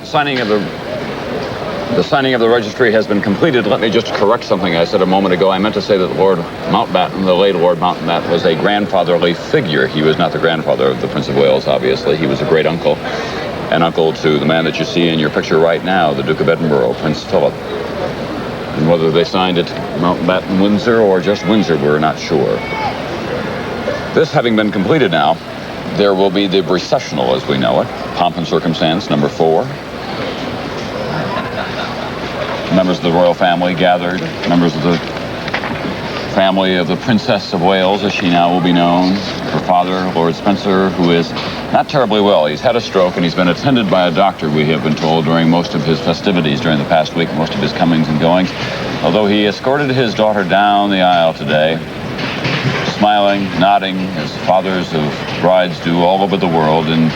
signing of the registry has been completed. Let me just correct something I said a moment ago. I meant to say that Lord Mountbatten, the late Lord Mountbatten, was a grandfatherly figure. He was not the grandfather of the Prince of Wales, obviously. He was a great uncle, an uncle to the man that you see in your picture right now, the Duke of Edinburgh, Prince Philip. And whether they signed it Mountbatten Windsor or just Windsor, we're not sure. This having been completed now, there will be the processional as we know it. Pomp and Circumstance, number 4. Members of the royal family gathered, members of the family of the Princess of Wales, as she now will be known. Her father, Lord Spencer, who is not terribly well. He's had a stroke and he's been attended by a doctor, we have been told, during most of his festivities during the past week, most of his comings and goings. Although he escorted his daughter down the aisle today, smiling, nodding, as fathers of brides do all over the world in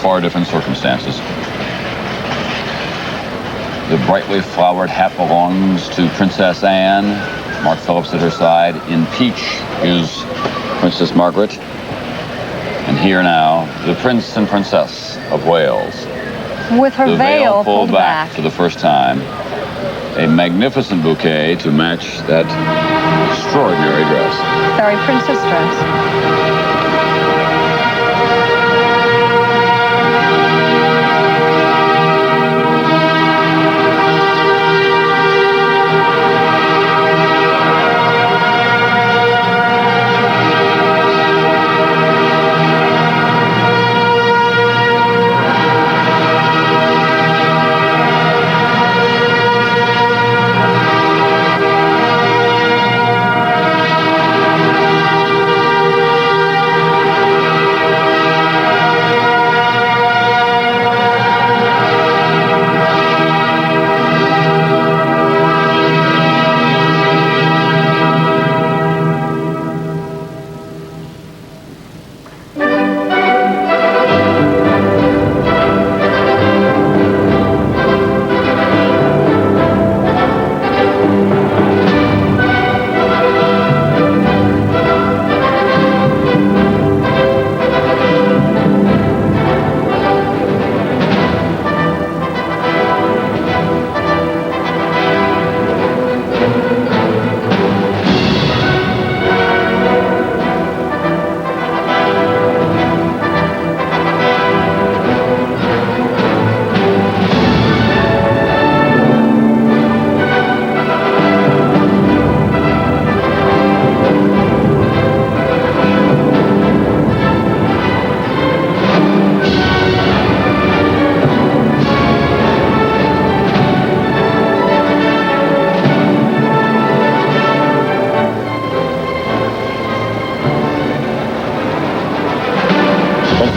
far different circumstances. The brightly flowered hat belongs to Princess Anne. Mark Phillips at her side. In peach is Princess Margaret. And here now, the Prince and Princess of Wales. With her veil pulled back for the first time. A magnificent bouquet to match that extraordinary dress. Very princess dress.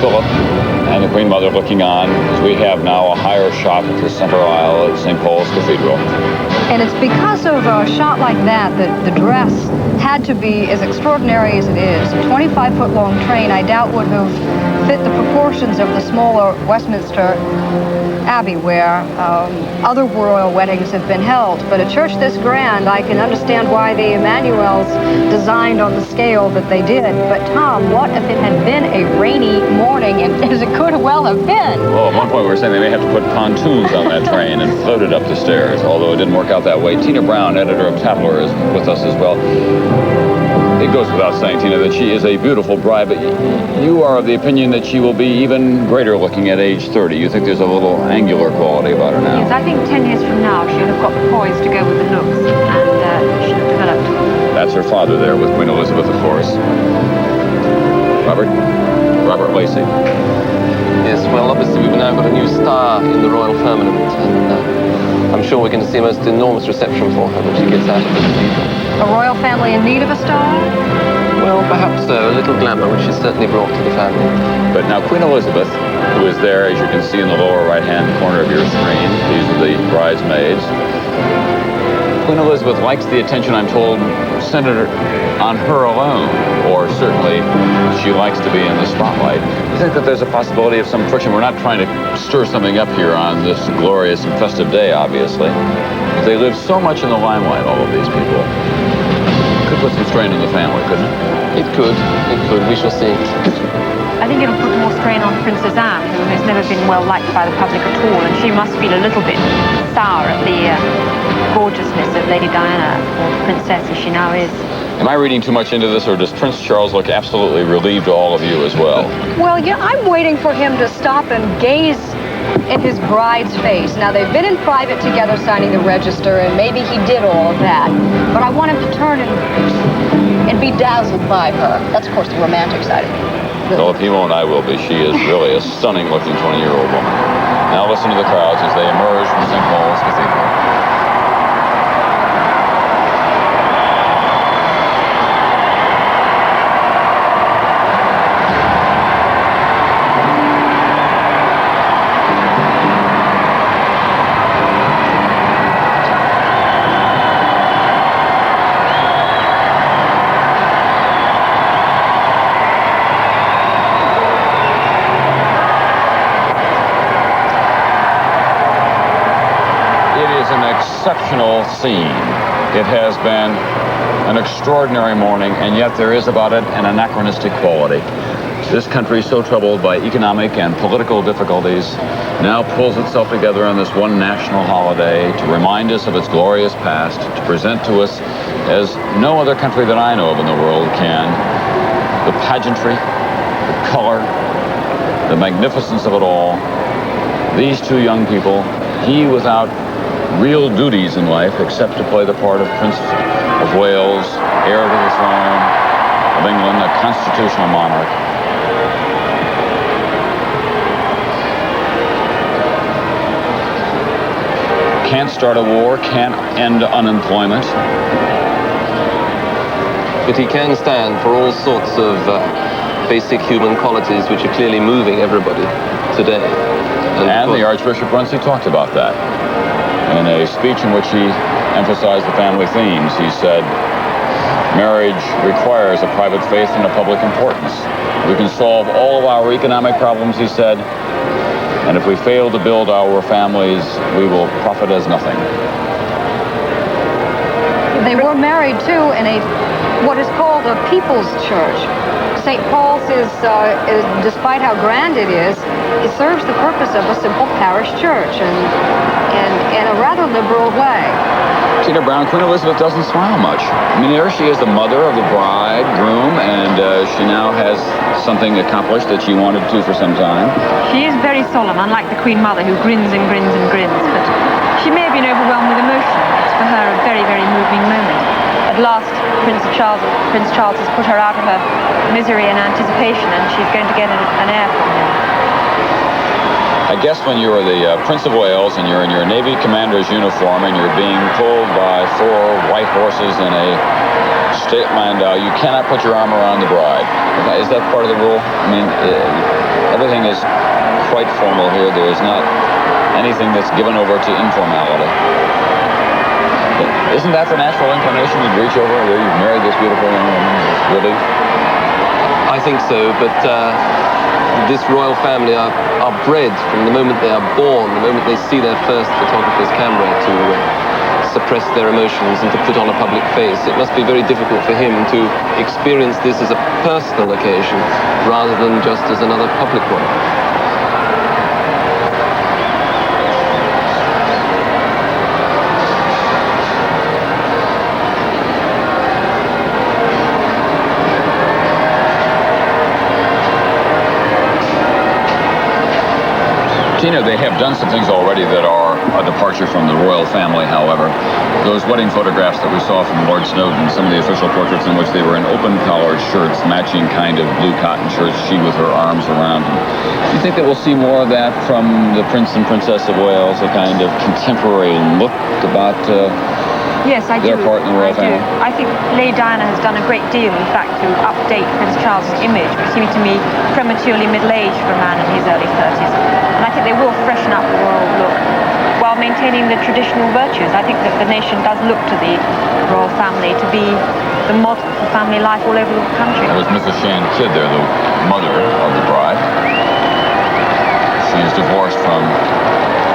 Philip and the Queen Mother looking on as we have now a higher shot at the center aisle at St. Paul's Cathedral. And it's because of a shot like that that the dress had to be as extraordinary as it is. A 25-foot long train, I doubt, would have fit the proportions of the smaller Westminster Abbey where other royal weddings have been held. But a church this grand, I can understand why the Emanuels designed on the scale that they did. But Tom, what if it had been a rainy morning, and as it could well have been? Well, at one point we were saying they may have to put pontoons on that train and float it up the stairs, although it didn't work out that way. Tina Brown, editor of Tatler, is with us as well. It goes without saying, Tina, that she is a beautiful bride, but you are of the opinion that she will be even greater looking at age 30. You think there's a little angular quality about her now? Yes, I think 10 years from now she'll have got the poise to go with the looks, and she'll have developed. That's her father there with Queen Elizabeth, of course. Robert Lacey. Yes, well, obviously we've now got a new star in the royal firmament, and I'm sure we're going to see a most enormous reception for her when she gets out of the cathedral. A royal family in need of a star? Well, perhaps so. A little glamour, which she's certainly brought to the family. But now Queen Elizabeth, who is there, as you can see in the lower right-hand corner of your screen, these are the bridesmaids. Queen Elizabeth likes the attention, I'm told, centered on her alone, or certainly she likes to be in the spotlight. You think that there's a possibility of some friction? We're not trying to stir something up here on this glorious and festive day, obviously. But they live so much in the limelight, all of these people. It could put some strain on the family, couldn't it? It could. We shall see. I think it'll put more strain on Princess Anne, who has never been well liked by the public at all, and she must feel a little bit sour at the gorgeousness of Lady Diana, or princess as she now is. Am I reading too much into this, or does Prince Charles look absolutely relieved to all of you as well? Well, yeah, I'm waiting for him to stop and gaze in his bride's face. Now, they've been in private together signing the register, and maybe he did all of that. But I want him to turn and be dazzled by her. That's, of course, the romantic side of me. Well, if he won't, I will be. She is really a stunning-looking 20-year-old woman. Now listen to the crowds as they emerge from St. Paul's Cathedral. Exceptional scene. It has been an extraordinary morning, and yet there is about it an anachronistic quality. This country, so troubled by economic and political difficulties, now pulls itself together on this one national holiday to remind us of its glorious past, to present to us, as no other country that I know of in the world can, the pageantry, the color, the magnificence of it all. These two young people, he without real duties in life except to play the part of Prince of Wales, heir to the throne of England, a constitutional monarch. Can't start a war, can't end unemployment. But he can stand for all sorts of basic human qualities which are clearly moving everybody today. And the Archbishop Runcie talked about that. In a speech in which he emphasized the family themes, he said, marriage requires a private faith and a public importance. We can solve all of our economic problems, he said, and if we fail to build our families, we will profit as nothing. They were married, too, in what is called a people's church. St. Paul's is, despite how grand it is, it serves the purpose of a simple parish church, and in a rather liberal way. Tina Brown, Queen Elizabeth doesn't smile much. I mean, there she is, the mother of the bride, groom, and she now has something accomplished that she wanted to for some time. She is very solemn, unlike the Queen Mother, who grins and grins and grins, but she may have been overwhelmed with emotion. It's for her a very, very moving moment. At last, Prince Charles has put her out of her misery and anticipation, and she's going to get an heir from him. I guess when you are the Prince of Wales and you're in your Navy commander's uniform and you're being pulled by 4 white horses in a state landau, you cannot put your arm around the bride. Is that part of the rule? I mean, everything is quite formal here. There is not anything that's given over to informality. But isn't that the natural inclination? You'd reach over, there you've married this beautiful young woman, this relief? I think so, but this royal family are bred from the moment they are born, the moment they see their first photographer's camera, to suppress their emotions and to put on a public face. It must be very difficult for him to experience this as a personal occasion rather than just as another public one. Tina, they have done some things already that are a departure from the royal family, however. Those wedding photographs that we saw from Lord Snowdon, some of the official portraits in which they were in open-collared shirts, matching kind of blue cotton shirts, she with her arms around him. Do you think that we'll see more of that from the Prince and Princess of Wales, a kind of contemporary look about Yes, I their do. part in the royal family? I think Lady Diana has done a great deal, in fact, to update Prince Charles' image, which seems to me prematurely middle-aged for a man in his early 30s. And I think they will freshen up the royal look while maintaining the traditional virtues. I think that the nation does look to the royal family to be the model for family life all over the country. That was Mrs. Shan Kidd there, the mother of the bride. She is divorced from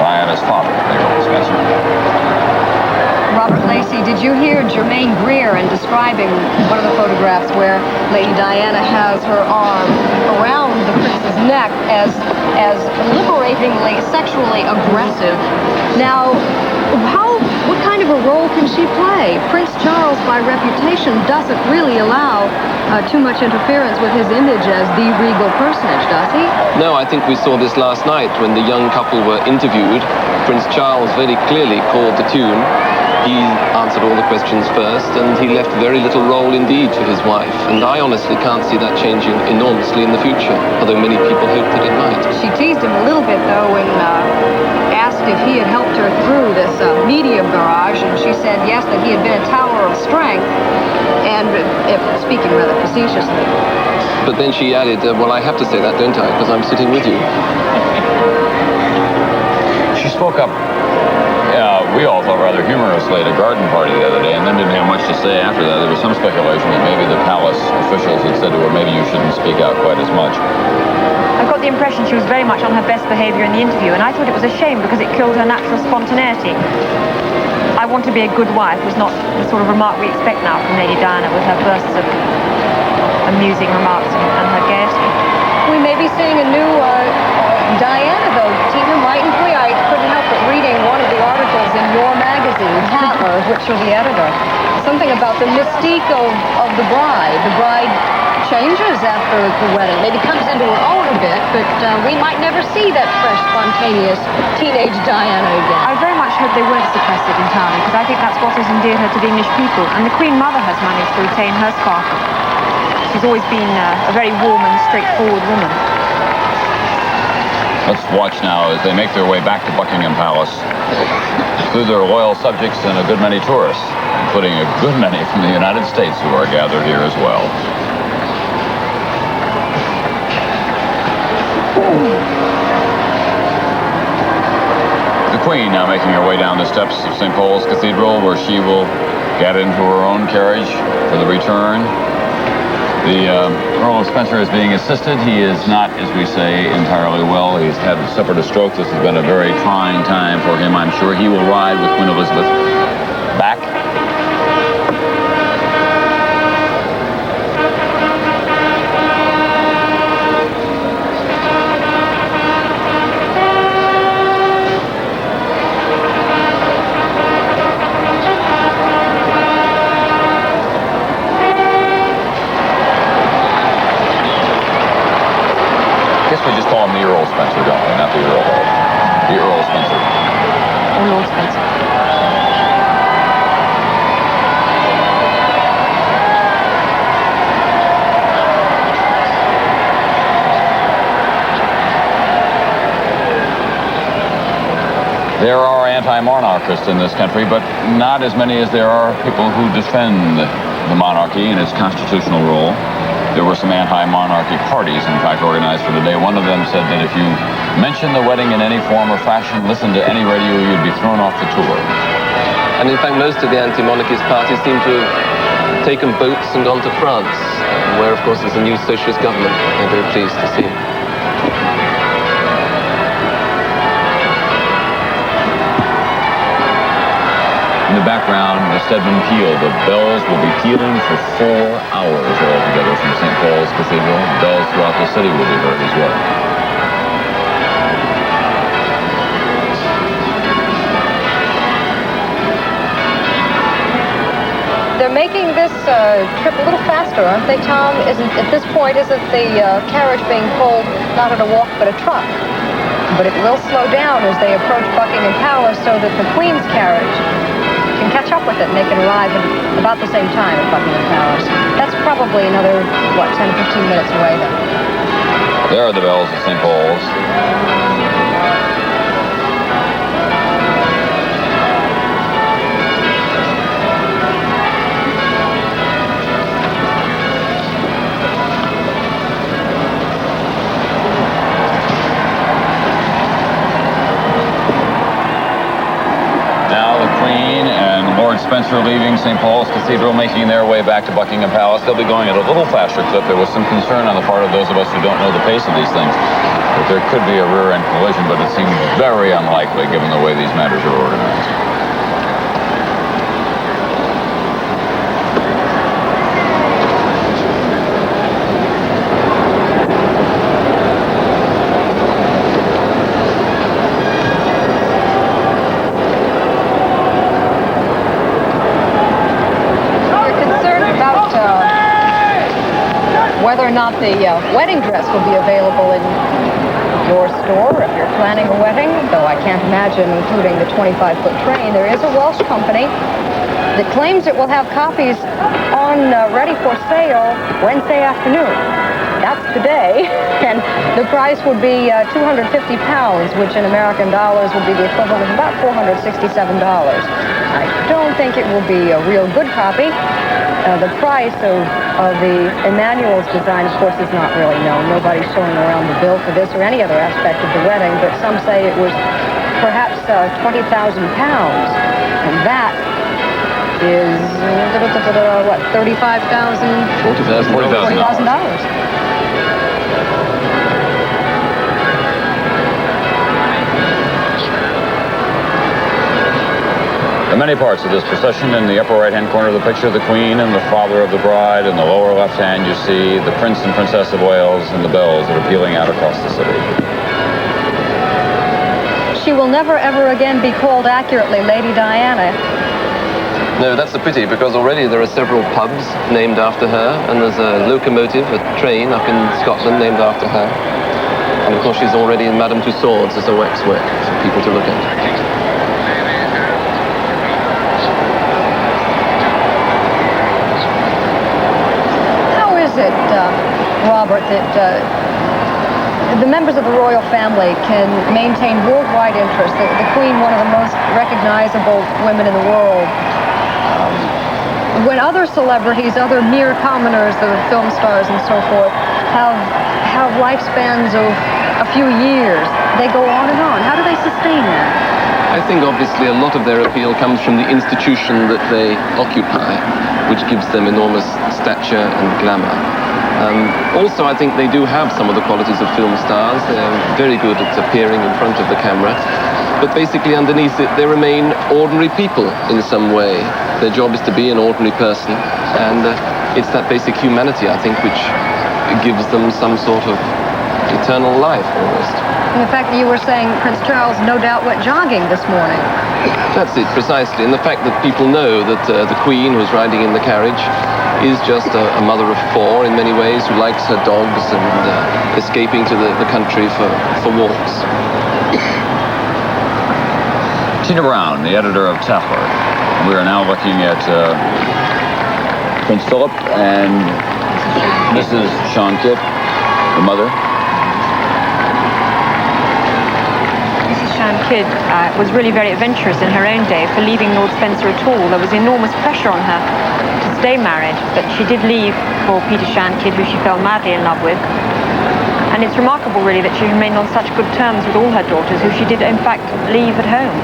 Diana's father, Earl Spencer. Robert Lacey, did you hear Germaine Greer in describing one of the photographs where Lady Diana has her arm around the prince's neck as liberatingly sexually aggressive. Now, what kind of a role can she play? Prince Charles, by reputation, doesn't really allow too much interference with his image as the regal personage, does he? No, I think we saw this last night when the young couple were interviewed. Prince Charles very clearly called the tune. He answered all the questions first, and he left very little role indeed to his wife. And I honestly can't see that changing enormously in the future, although many people hope that it might. She teased him a little bit, though, when asked if he had helped her through this media barrage, and she said yes, that he had been a tower of strength, and speaking rather facetiously. But then she added, well, I have to say that, don't I, because I'm sitting with you. She spoke up, we all thought rather humorously at a garden party the other day, and then didn't have much to say after that. There was some speculation that maybe the palace officials had said to her, maybe you shouldn't speak out quite as much. I got the impression she was very much on her best behaviour in the interview, and I thought it was a shame because it killed her natural spontaneity. I want to be a good wife was not the sort of remark we expect now from Lady Diana with her bursts of amusing remarks and her gaiety. We may be seeing a new Diana, though, Tina, mightn't we? I couldn't help but reading one of the articles in your magazine, Tatler, of which you're the editor. Something about the mystique of the bride. The bride changes after the wedding. Maybe comes into her own a bit, but we might never see that fresh, spontaneous teenage Diana again. I very much hope they won't suppress it entirely, because I think that's what has endeared her to the English people. And the Queen Mother has managed to retain her sparkle. She's always been a very warm and straightforward woman. Let's watch now as they make their way back to Buckingham Palace through their loyal subjects and a good many tourists, including a good many from the United States who are gathered here as well. The Queen now making her way down the steps of St. Paul's Cathedral, where she will get into her own carriage for the return. The Earl of Spencer is being assisted. He is not, as we say, entirely well. He's suffered a stroke. This has been a very trying time for him, I'm sure. He will ride with Queen Elizabeth back. We just call him the Earl Spencer, don't we? Not the Earl. The Earl Spencer. Or Lord Spencer. There are anti-monarchists in this country, but not as many as there are people who defend the monarchy and its constitutional role. There were some anti-monarchy parties, in fact, organized for the day. One of them said that if you mention the wedding in any form or fashion, listen to any radio, you'd be thrown off the tour. And in fact, most of the anti-monarchist parties seem to have taken boats and gone to France, where, of course, there's a new socialist government. I'm very pleased to see. In the background, the Stedman peal. The bells will be pealing for 4 hours altogether from St. Paul's Cathedral. Bells throughout the city will be heard as well. They're making this trip a little faster, aren't they, Tom? At this point, isn't the carriage being pulled not at a walk but a trot? But it will slow down as they approach Buckingham Palace so that the Queen's carriage can catch up with it and they can arrive at about the same time at Buckingham Palace. That's probably another, 10, 15 minutes away then. There are the bells of St. Paul's. Spencer leaving St. Paul's Cathedral, making their way back to Buckingham Palace. They'll be going at a little faster clip. There was some concern on the part of those of us who don't know the pace of these things that there could be a rear-end collision, but it seems very unlikely given the way these matters are organized. not the wedding dress will be available in your store if you're planning a wedding, though I can't imagine including the 25-foot train. There is a Welsh company that claims it will have copies on ready for sale Wednesday afternoon. That's today, and the price would be £250, which in American dollars would be the equivalent of about $467. I don't think it will be a real good copy. The price of the Emmanuel's design, of course, is not really known. Nobody's showing around the bill for this or any other aspect of the wedding, but some say it was perhaps £20,000, and that is, what, $35,000? $40,000. In many parts of this procession, in the upper right-hand corner of the picture, the Queen and the father of the bride. In the lower left hand, you see the Prince and Princess of Wales and the bells that are pealing out across the city. She will never, ever again be called accurately Lady Diana. No, that's a pity, because already there are several pubs named after her, and there's a locomotive, a train up in Scotland named after her. And of course she's already in Madame Tussauds as a waxwork for people to look at. Robert, that the members of the royal family can maintain worldwide interest. The Queen, one of the most recognizable women in the world. When other celebrities, other mere commoners, the film stars and so forth, have lifespans of a few years, they go on and on. How do they sustain that? I think obviously a lot of their appeal comes from the institution that they occupy, which gives them enormous stature and glamour. Also, I think they do have some of the qualities of film stars. They're very good at appearing in front of the camera. But basically underneath it, they remain ordinary people in some way. Their job is to be an ordinary person. And it's that basic humanity, I think, which gives them some sort of eternal life, almost. And the fact that you were saying Prince Charles no doubt went jogging this morning. That's it, precisely. And the fact that people know that the Queen, who's riding in the carriage, is just a mother of four in many ways, who likes her dogs and escaping to the country for walks. Tina Brown, the editor of Tatler. We are now looking at Prince Philip and Mrs. Sean Kidd, the mother. Sean Kidd was really very adventurous in her own day for leaving Lord Spencer at all. There was enormous pressure on her to stay married, but she did leave for Peter Sean Kidd, who she fell madly in love with. And it's remarkable, really, that she remained on such good terms with all her daughters, who she did, in fact, leave at home.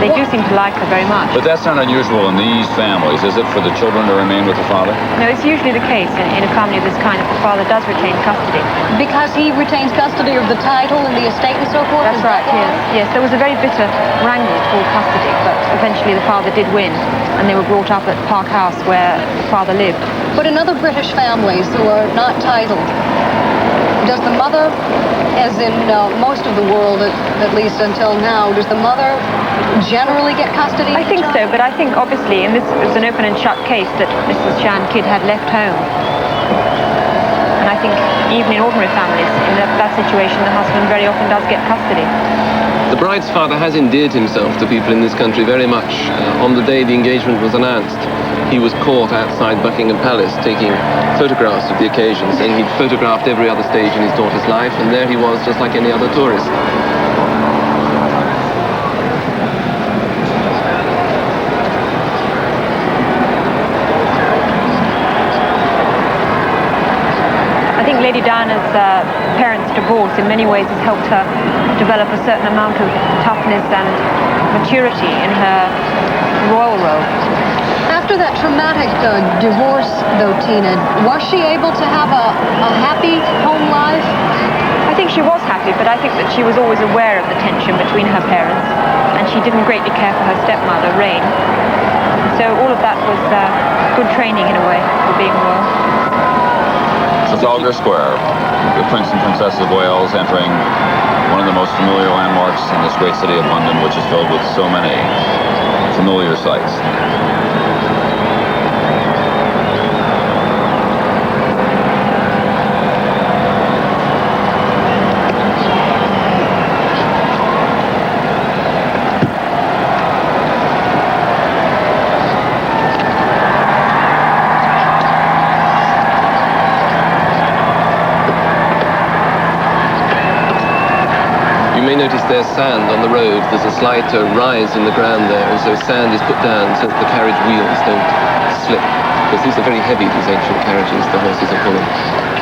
They do seem to like her very much. But that's not unusual in these families, is it, for the children to remain with the father? No, it's usually the case in a family of this kind if the father does retain custody. Because he retains custody of the title and the estate and so forth? That's right, yes. Yes, there was a very bitter wrangle for custody, but eventually the father did win, and they were brought up at Park House, where the father lived. But in other British families who are not titled, does the mother, as in most of the world, at least until now, does the mother generally get custody? I think so, but I think obviously, and this was an open and shut case, that Mrs. Sean Kidd had left home. And I think even in ordinary families, in that situation, the husband very often does get custody. The bride's father has endeared himself to people in this country very much. On the day the engagement was announced, he was caught outside Buckingham Palace taking photographs of the occasion, saying he'd photographed every other stage in his daughter's life, and there he was just like any other tourist. I think Lady Diana's parents' divorce in many ways has helped her develop a certain amount of toughness and maturity in her royal role. After that traumatic divorce, though, Tina, was she able to have a happy home life? I think she was happy, but I think that she was always aware of the tension between her parents, and she didn't greatly care for her stepmother, Reine. So all of that was good training in a way for being royal. Trafalgar Square, the Prince and Princess of Wales entering one of the most familiar landmarks in this great city of London, which is filled with so many familiar sights. there's sand on the road. There's a slight rise in the ground there, and so sand is put down so that the carriage wheels don't slip. Because these are very heavy, these ancient carriages the horses are pulling.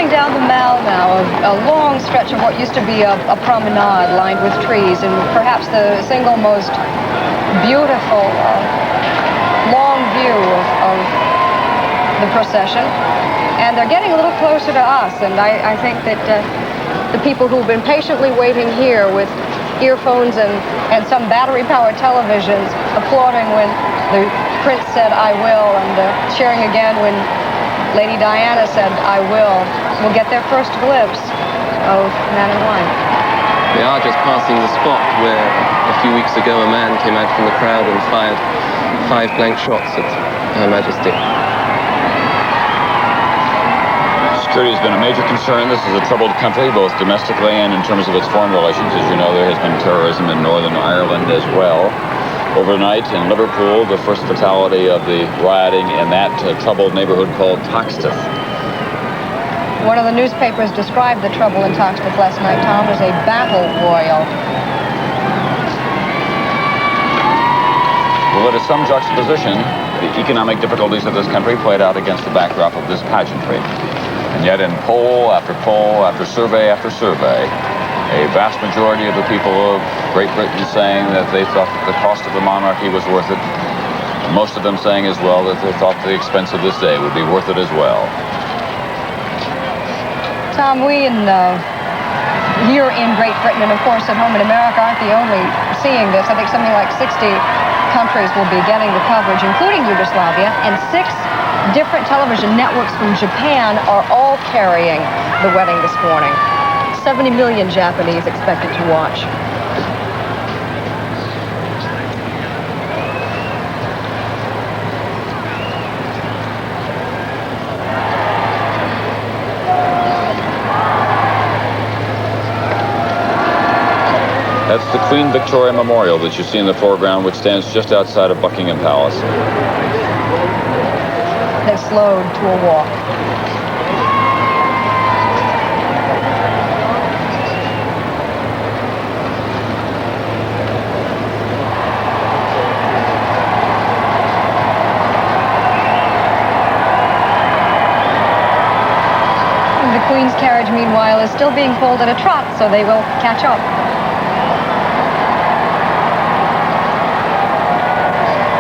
Down the Mall now, a long stretch of what used to be a promenade lined with trees, and perhaps the single most beautiful long view of the procession. And they're getting a little closer to us, and I think that the people who've been patiently waiting here with earphones and some battery-powered televisions applauding when the prince said, "I will," and cheering again when Lady Diana said, "I will get their first glimpse of Man in White. They are just passing the spot where a few weeks ago a man came out from the crowd and fired 5 blank shots at Her Majesty. Security has been a major concern. This is a troubled country, both domestically and in terms of its foreign relations. As you know, there has been terrorism in Northern Ireland as well. Overnight in Liverpool, the first fatality of the rioting in that troubled neighborhood called Toxteth. One of the newspapers described the trouble in Toxteth last night, Tom, as a battle royal. Well, it is some juxtaposition. The economic difficulties of this country played out against the backdrop of this pageantry. And yet in poll after poll, after survey, a vast majority of the people of Great Britain saying that they thought that the cost of the monarchy was worth it. Most of them saying as well that they thought the expense of this day would be worth it as well. Tom, we here in Great Britain and, of course, at home in America aren't the only seeing this. I think something like 60 countries will be getting the coverage, including Yugoslavia, and 6 different television networks from Japan are all carrying the wedding this morning. 70 million Japanese expected to watch. That's the Queen Victoria Memorial that you see in the foreground, which stands just outside of Buckingham Palace. They slowed to a walk. The Queen's carriage, meanwhile, is still being pulled at a trot, so they will catch up.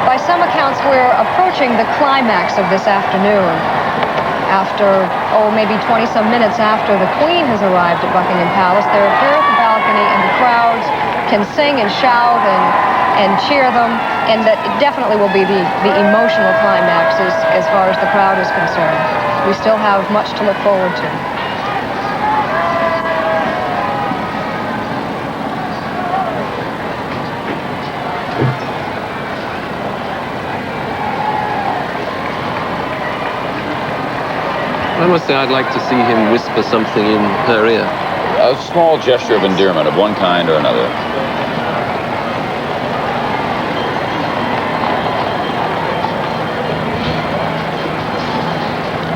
By some accounts, we're approaching the climax of this afternoon. After, maybe 20-some minutes after the Queen has arrived at Buckingham Palace, they're here at the balcony, and the crowds can sing and shout and cheer them, and that it definitely will be the emotional climax as far as the crowd is concerned. We still have much to look forward to. I must say I'd like to see him whisper something in her ear. A small gesture of endearment of one kind or another.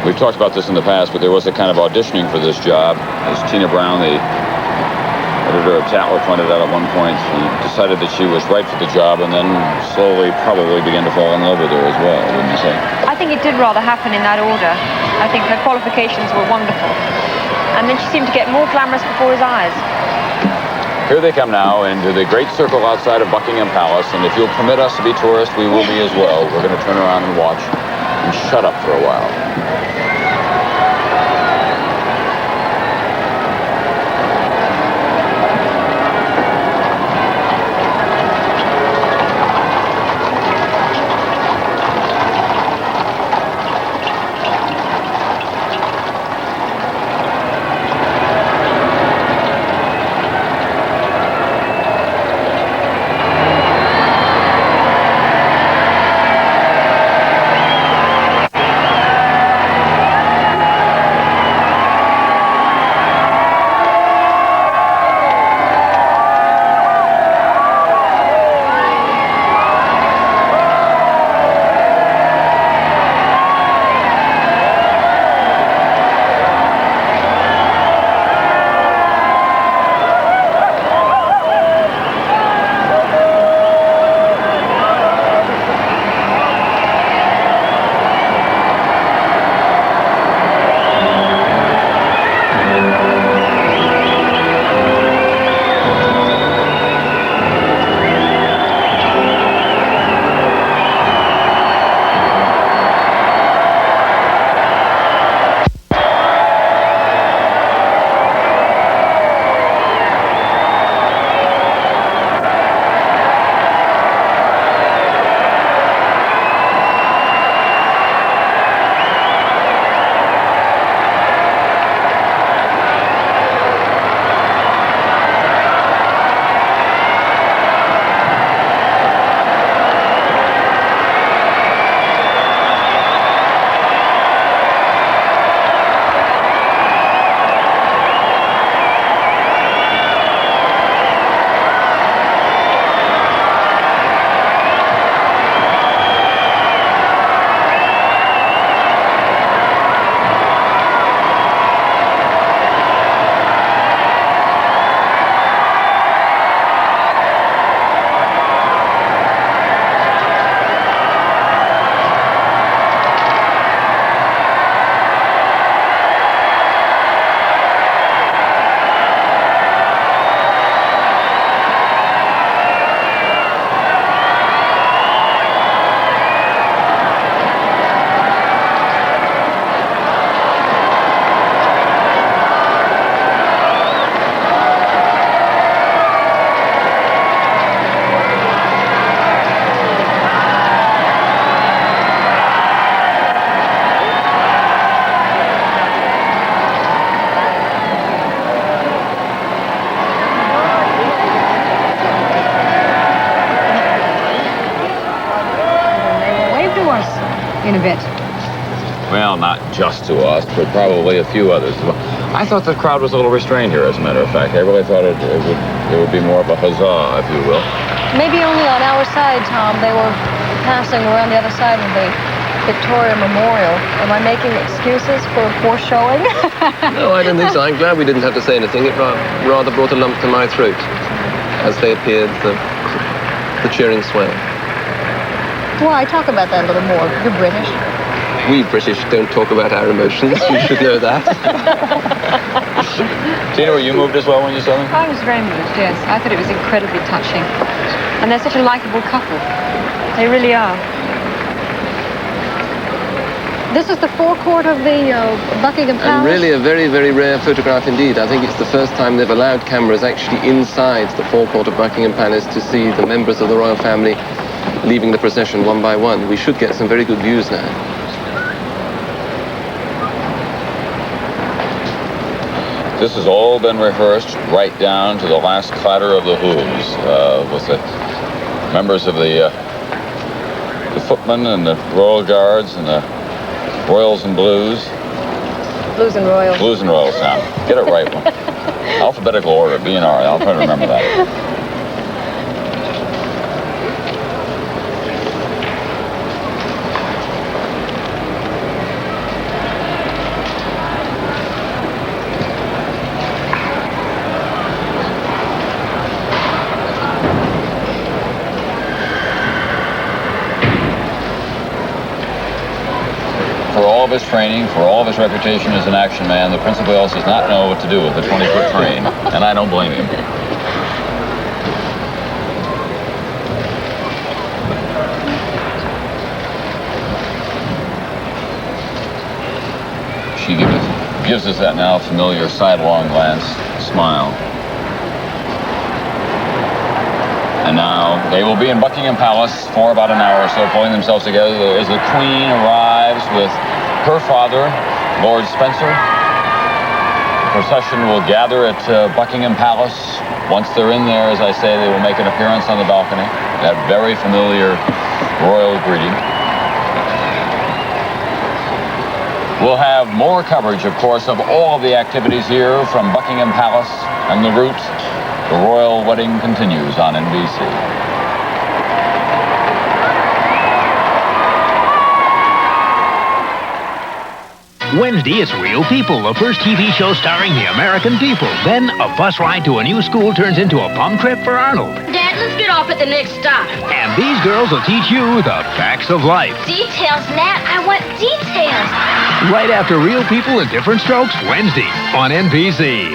We've talked about this in the past, but there was a kind of auditioning for this job. As Tina Brown, the editor of Tatler, pointed out at one point, she decided that she was right for the job and then slowly probably began to fall in love with her as well, wouldn't you say? I think it did rather happen in that order. I think her qualifications were wonderful. And then she seemed to get more glamorous before his eyes. Here they come now into the great circle outside of Buckingham Palace, and if you'll permit us to be tourists, we will be as well. We're going to turn around and watch and shut up for a while. in a bit. Well, not just to us, but probably a few others. I thought the crowd was a little restrained here, as a matter of fact. I really thought it would be more of a huzzah, if you will. Maybe only on our side, Tom. They were passing around the other side of the Victoria Memorial. Am I making excuses for poor showing? No, I don't think so. I'm glad we didn't have to say anything. It rather brought a lump to my throat as they appeared, the cheering swell. Well, I talk about that a little more. You're British. We British don't talk about our emotions. You should know that. Tina, were you moved as well when you saw them? I was very moved, yes. I thought it was incredibly touching. And they're such a likeable couple. They really are. This is the forecourt of the Buckingham Palace. And really a very, very rare photograph indeed. I think it's the first time they've allowed cameras actually inside the forecourt of Buckingham Palace to see the members of the royal family leaving the procession one by one. We should get some very good views now. This has all been rehearsed right down to the last clatter of the hooves with the members of the footmen and the royal guards and the royals and blues. Blues and Royals. Blues and royals now. Get it right. Alphabetical order, B&R. I'll try to remember that. His training, for all of his reputation as an action man, the Prince of Wales does not know what to do with a 20-foot train, and I don't blame him. She gives us that now familiar sidelong glance, smile. And now they will be in Buckingham Palace for about an hour or so, pulling themselves together as the Queen arrives with her father, Lord Spencer. The procession will gather at Buckingham Palace. Once they're in there, as I say, they will make an appearance on the balcony. That very familiar royal greeting. We'll have more coverage, of course, of all of the activities here from Buckingham Palace and the route. The royal wedding continues on NBC. Wednesday, it's Real People, the first TV show starring the American people. Then, a bus ride to a new school turns into a bum trip for Arnold. Dad, let's get off at the next stop. And these girls will teach you the facts of life. Details, Nat. I want details. Right after Real People and Different Strokes, Wednesday on NBC.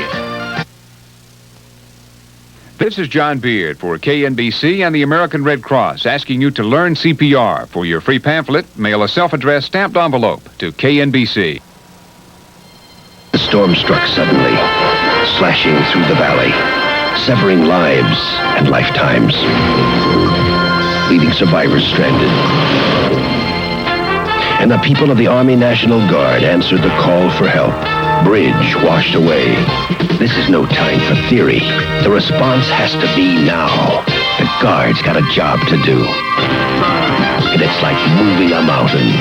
This is John Beard for KNBC and the American Red Cross, asking you to learn CPR. For your free pamphlet, mail a self-addressed stamped envelope to KNBC. The storm struck suddenly, slashing through the valley, severing lives and lifetimes, leaving survivors stranded. And the people of the Army National Guard answered the call for help. Bridge washed away. This is no time for theory. The response has to be now. The Guard's got a job to do. And it's like moving a mountain.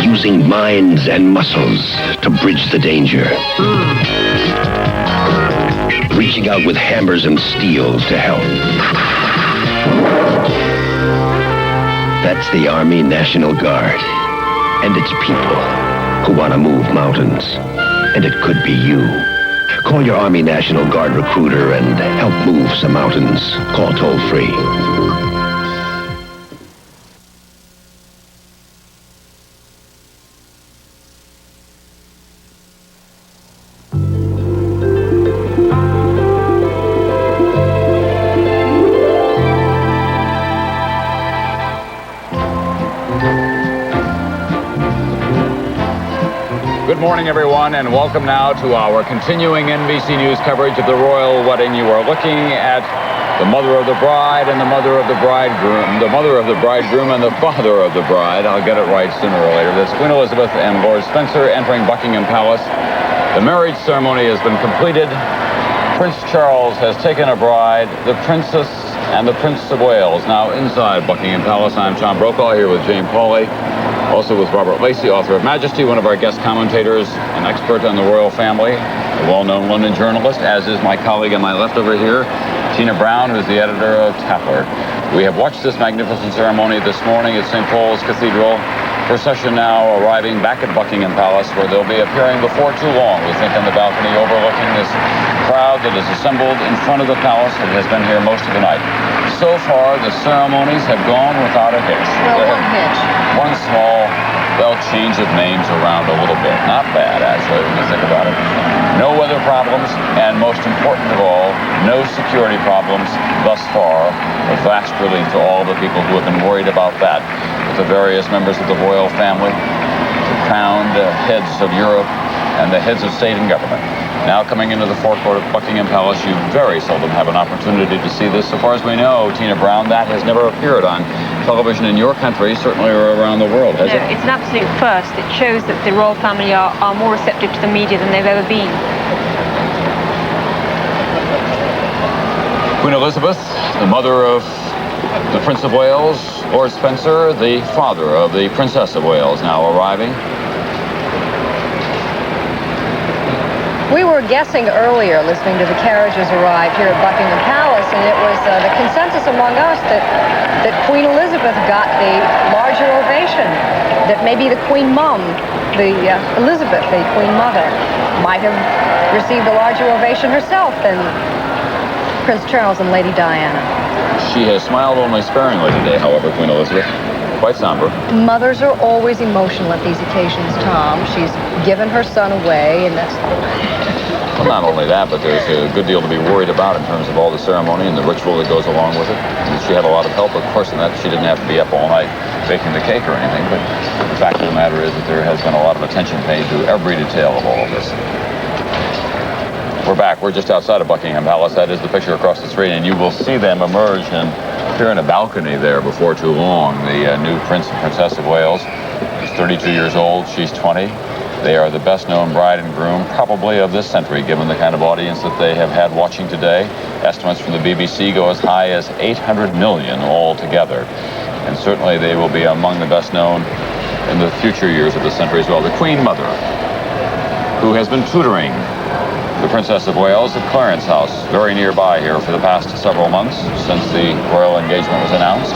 Using minds and muscles to bridge the danger. Reaching out with hammers and steel to help. That's the Army National Guard. And it's people who want to move mountains. And it could be you. Call your Army National Guard recruiter and help move some mountains. Call toll-free. Good morning, everyone, and welcome now to our continuing NBC News coverage of the royal wedding. You are looking at the mother of the bride and the mother of the bridegroom, the mother of the bridegroom and the father of the bride. I'll get it right sooner or later. That's Queen Elizabeth and Lord Spencer entering Buckingham Palace. The marriage ceremony has been completed. Prince Charles has taken a bride. The princess and the Prince of Wales. Now inside Buckingham Palace, I'm Tom Brokaw here with Jane Pauley, also with Robert Lacey, author of Majesty, one of our guest commentators, an expert on the royal family, a well-known London journalist, as is my colleague on my left over here, Tina Brown, who's the editor of Tatler. We have watched this magnificent ceremony this morning at St. Paul's Cathedral. Procession now arriving back at Buckingham Palace, where they'll be appearing before too long, we think, on the balcony overlooking this crowd that is assembled in front of the palace and has been here most of the night. So far, the ceremonies have gone without a hitch. Well, one hitch. One small, change of names around a little bit. Not bad, actually, when you think about it. No weather problems, and most important of all, no security problems thus far. A vast relief to all the people who have been worried about that. With the various members of the royal family, the crowned heads of Europe, and the heads of state and government. Now coming into the forecourt of Buckingham Palace, you very seldom have an opportunity to see this. So far as we know, Tina Brown, that has never appeared on television in your country, certainly or around the world, has it? It's an absolute first. It shows that the royal family are more receptive to the media than they've ever been. Queen Elizabeth, the mother of the Prince of Wales, Lord Spencer, the father of the Princess of Wales, now arriving. We were guessing earlier, listening to the carriages arrive here at Buckingham Palace, and it was the consensus among us that Queen Elizabeth got the larger ovation, that maybe the Queen Mum, Elizabeth, the Queen Mother, might have received a larger ovation herself than Prince Charles and Lady Diana. She has smiled only sparingly today, however, Queen Elizabeth. Quite somber. Mothers are always emotional at these occasions, Tom. She's given her son away, and that's... Well, not only that, but there's a good deal to be worried about in terms of all the ceremony and the ritual that goes along with it. And she had a lot of help, of course, in that she didn't have to be up all night baking the cake or anything, but the fact of the matter is that there has been a lot of attention paid to every detail of all of this. We're back. We're just outside of Buckingham Palace. That is the picture across the street, and you will see them emerge and appear in a balcony there before too long. The new Prince and Princess of Wales. He's 32 years old. She's 20. They are the best-known bride and groom, probably of this century, given the kind of audience that they have had watching today. Estimates from the BBC go as high as 800 million altogether. And certainly they will be among the best-known in the future years of the century as well. The Queen Mother, who has been tutoring the Princess of Wales at Clarence House, very nearby here for the past several months since the royal engagement was announced.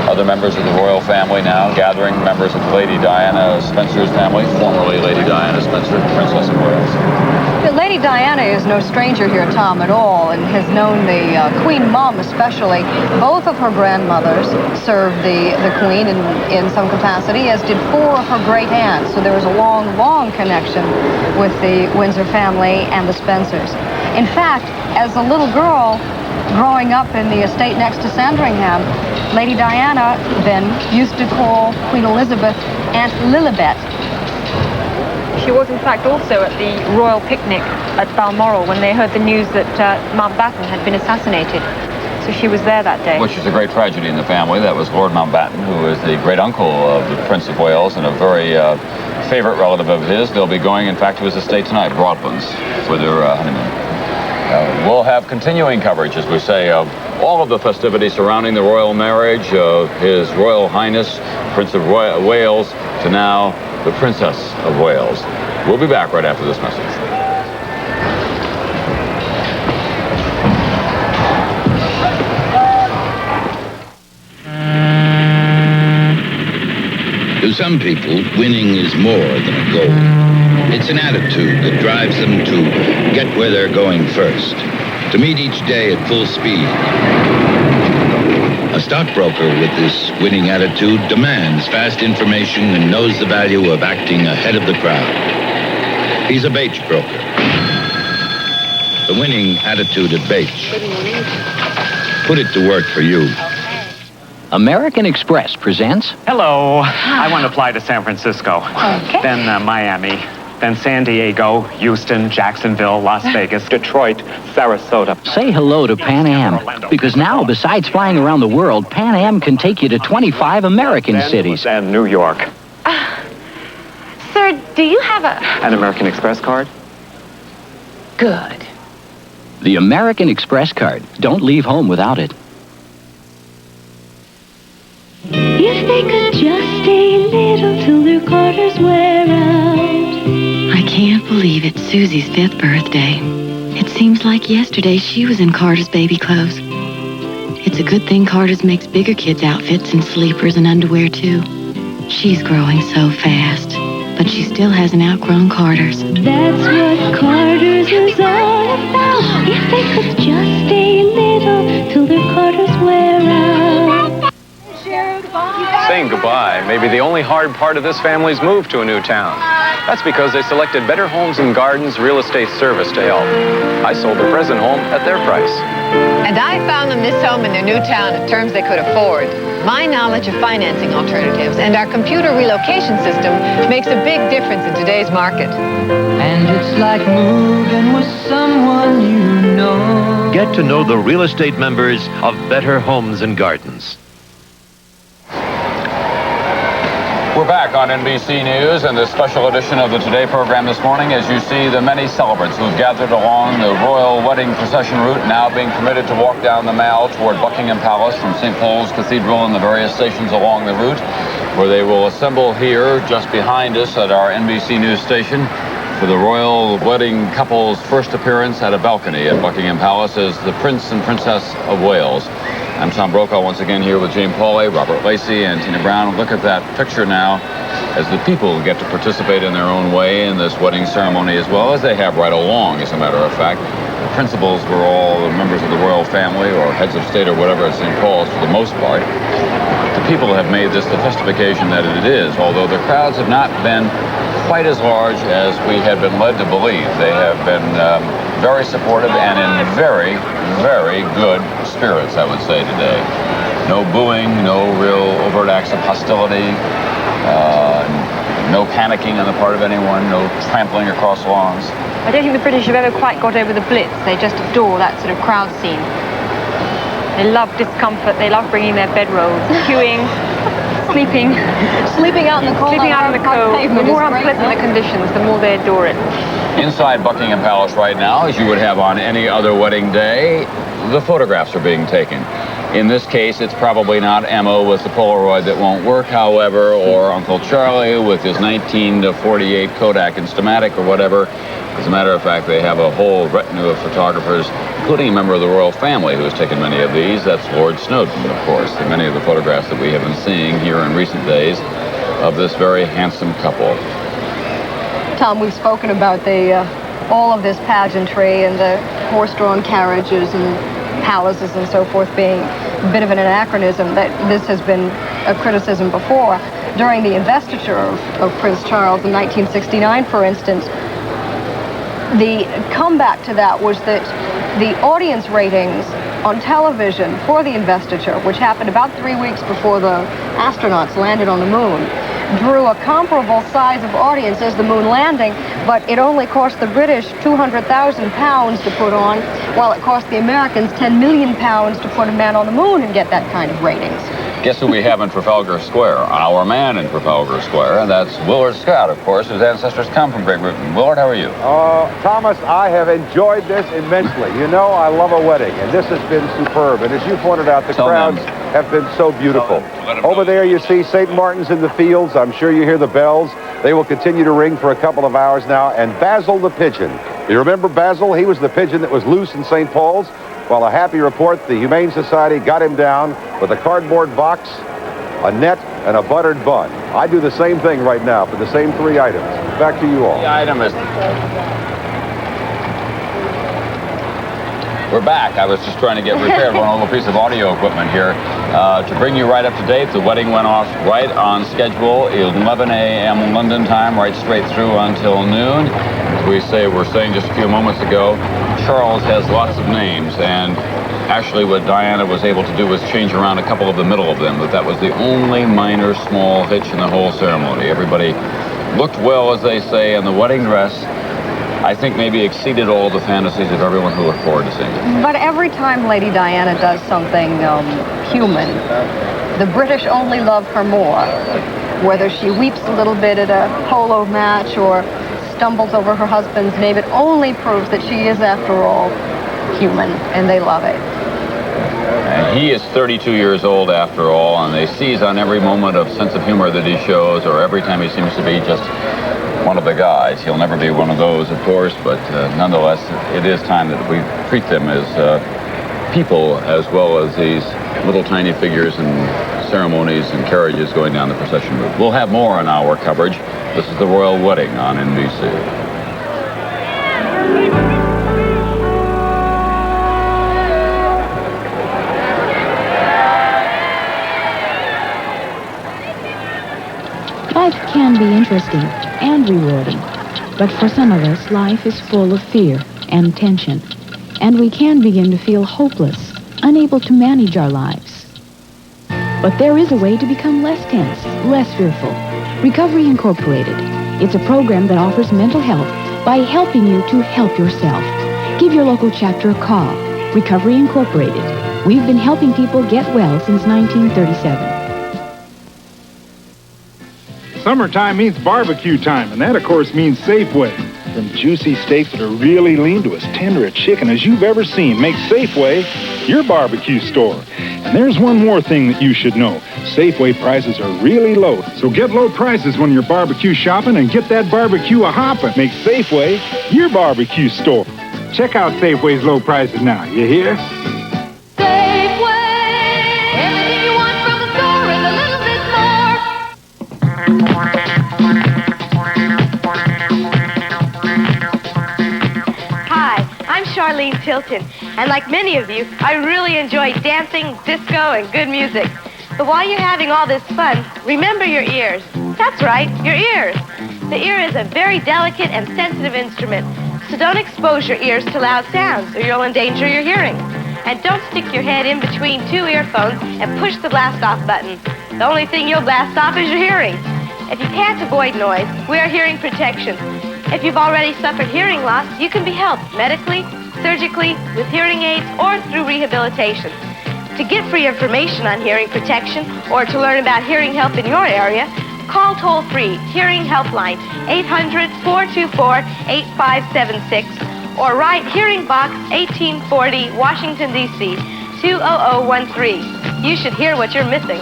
Other members of the royal family now gathering, members of Lady Diana Spencer's family, formerly Lady Diana Spencer, Princess of Wales. Lady Diana is no stranger here, Tom, at all, and has known the Queen Mum especially. Both of her grandmothers served the Queen in some capacity, as did four of her great aunts. So there was a long, long connection with the Windsor family and the Spencers. In fact, as a little girl growing up in the estate next to Sandringham, Lady Diana then used to call Queen Elizabeth Aunt Lilibet. She was, in fact, also at the royal picnic at Balmoral when they heard the news that Mountbatten had been assassinated. So she was there that day. Which is a great tragedy in the family. That was Lord Mountbatten, who is the great uncle of the Prince of Wales and a very favorite relative of his. They'll be going, in fact, to his estate tonight, Broadlands, for their honeymoon. We'll have continuing coverage, as we say, of all of the festivities surrounding the royal marriage of His Royal Highness, Prince of Wales, to now the Princess of Wales. We'll be back right after this message. To some people, winning is more than a goal. It's an attitude that drives them to get where they're going first, to meet each day at full speed. A stockbroker with this winning attitude demands fast information and knows the value of acting ahead of the crowd. He's a Bache broker. The winning attitude at Bache. Put it to work for you. American Express presents... Hello. I want to fly to San Francisco. Okay. Then Miami. Then San Diego, Houston, Jacksonville, Las Vegas, Detroit, Sarasota. Say hello to Pan Am, because now, besides flying around the world, Pan Am can take you to 25 American cities. And New York. Sir, do you have An American Express card? Good. The American Express card. Don't leave home without it. If they could just stay little till their garters wear out. I can't believe it's Susie's 5th birthday. It seems like yesterday she was in Carter's baby clothes. It's a good thing Carter's makes bigger kids' outfits and sleepers and underwear, too. She's growing so fast, but she still hasn't outgrown Carter's. That's what Carter's is all about. If they could just stay little till their Carters wear out. Saying goodbye may be the only hard part of this family's move to a new town. That's because they selected Better Homes and Gardens Real Estate Service to help. I sold their present home at their price. And I found them this home in their new town at terms they could afford. My knowledge of financing alternatives and our computer relocation system makes a big difference in today's market. And it's like moving with someone you know. Get to know the real estate members of Better Homes and Gardens. We're back on NBC News and this special edition of the Today program this morning as you see the many celebrants who've gathered along the royal wedding procession route now being permitted to walk down the mall toward Buckingham Palace from St. Paul's Cathedral and the various stations along the route, where they will assemble here just behind us at our NBC News station for the royal wedding couple's first appearance at a balcony at Buckingham Palace as the Prince and Princess of Wales. I'm Tom Brokaw once again here with Jane Pauley, Robert Lacey, and Tina Brown. Look at that picture now as the people get to participate in their own way in this wedding ceremony as well as they have right along, as a matter of fact. The principals were all the members of the royal family or heads of state or whatever at St. Paul's for the most part. The people have made this the festive occasion that it is, although the crowds have not been quite as large as we had been led to believe. They have been very supportive and in very, very good spirits, I would say, today. No booing, no real overt acts of hostility, no panicking on the part of anyone, no trampling across lawns. I don't think the British have ever quite got over the Blitz. They just adore that sort of crowd scene. They love discomfort. They love bringing their bedrolls, queuing, sleeping out in the cold. Sleeping out in the cold. The more unpleasant the conditions, the more they adore it. Inside Buckingham Palace right now, as you would have on any other wedding day, the photographs are being taken. In this case, it's probably not Emma with the Polaroid that won't work, however, or Uncle Charlie with his 1948 Kodak Instamatic or whatever. As a matter of fact, they have a whole retinue of photographers, including a member of the royal family who has taken many of these. That's Lord Snowdon, of course, and many of the photographs that we have been seeing here in recent days of this very handsome couple. Tom, we've spoken about all of this pageantry and the horse-drawn carriages and palaces and so forth being a bit of an anachronism. That this has been a criticism before. During the investiture of Prince Charles in 1969, for instance, the comeback to that was that the audience ratings on television for the investiture, which happened about 3 weeks before the astronauts landed on the moon, drew a comparable size of audience as the moon landing, but it only cost the British £200,000 to put on, while it cost the Americans £10 million to put a man on the moon and get that kind of ratings. Guess who we have in Trafalgar Square? Our man in Trafalgar Square, and that's Willard Scott, of course, whose ancestors come from Great Britain. Willard, how are you? Thomas, I have enjoyed this immensely. You know, I love a wedding, and this has been superb. And as you pointed out, the crowds have been so beautiful. Over there, you see St. Martin's in the Fields. I'm sure you hear the bells. They will continue to ring for a couple of hours now. And Basil the pigeon. You remember Basil? He was the pigeon that was loose in St. Paul's. Well, a happy report, the Humane Society got him down with a cardboard box, a net, and a buttered bun. I do the same thing right now for the same 3 items. Back to you all. The item is... We're back. I was just trying to get repaired one little piece of audio equipment here. To bring you right up to date, the wedding went off right on schedule, 11 a.m. London time, right straight through until noon. As we were saying just a few moments ago, Charles has lots of names, and actually what Diana was able to do was change around a couple of the middle of them, but that was the only minor small hitch in the whole ceremony. Everybody looked well, as they say, in the wedding dress. I think maybe exceeded all the fantasies of everyone who looked forward to seeing it. But every time Lady Diana does something human, the British only love her more. Whether she weeps a little bit at a polo match or stumbles over her husband's name, it only proves that she is, after all, human, and they love it. And he is 32 years old after all, and they seize on every moment of sense of humor that he shows, or every time he seems to be just one of the guys. He'll never be one of those, of course, but nonetheless, it is time that we treat them as people as well as these little tiny figures and ceremonies and carriages going down the procession route. We'll have more on our coverage. This is the Royal Wedding on NBC. Life can be interesting and rewarding, but for some of us, life is full of fear and tension, and we can begin to feel hopeless, unable to manage our lives. But there is a way to become less tense, less fearful. Recovery Incorporated. It's a program that offers mental health by helping you to help yourself. Give your local chapter a call. Recovery Incorporated. We've been helping people get well since 1937. Summertime means barbecue time, and that, of course, means Safeway. From juicy steaks that are really lean to as tender a chicken as you've ever seen makes Safeway your barbecue store. And there's one more thing that you should know. Safeway prices are really low, so get low prices when you're barbecue shopping and get that barbecue a-hoppin'. Make Safeway your barbecue store. Check out Safeway's low prices now, you hear? Charlene Tilton, and like many of you, I really enjoy dancing, disco, and good music. But while you're having all this fun, remember your ears. That's right, your ears. The ear is a very delicate and sensitive instrument, so don't expose your ears to loud sounds or you'll endanger your hearing. And don't stick your head in between two earphones and push the blast-off button. The only thing you'll blast off is your hearing. If you can't avoid noise, wear hearing protection. If you've already suffered hearing loss, you can be helped medically, surgically, with hearing aids, or through rehabilitation. To get free information on hearing protection or to learn about hearing help in your area, call toll-free Hearing Helpline 800-424-8576 or write Hearing Box 1840, Washington, D.C. 20013. You should hear what you're missing.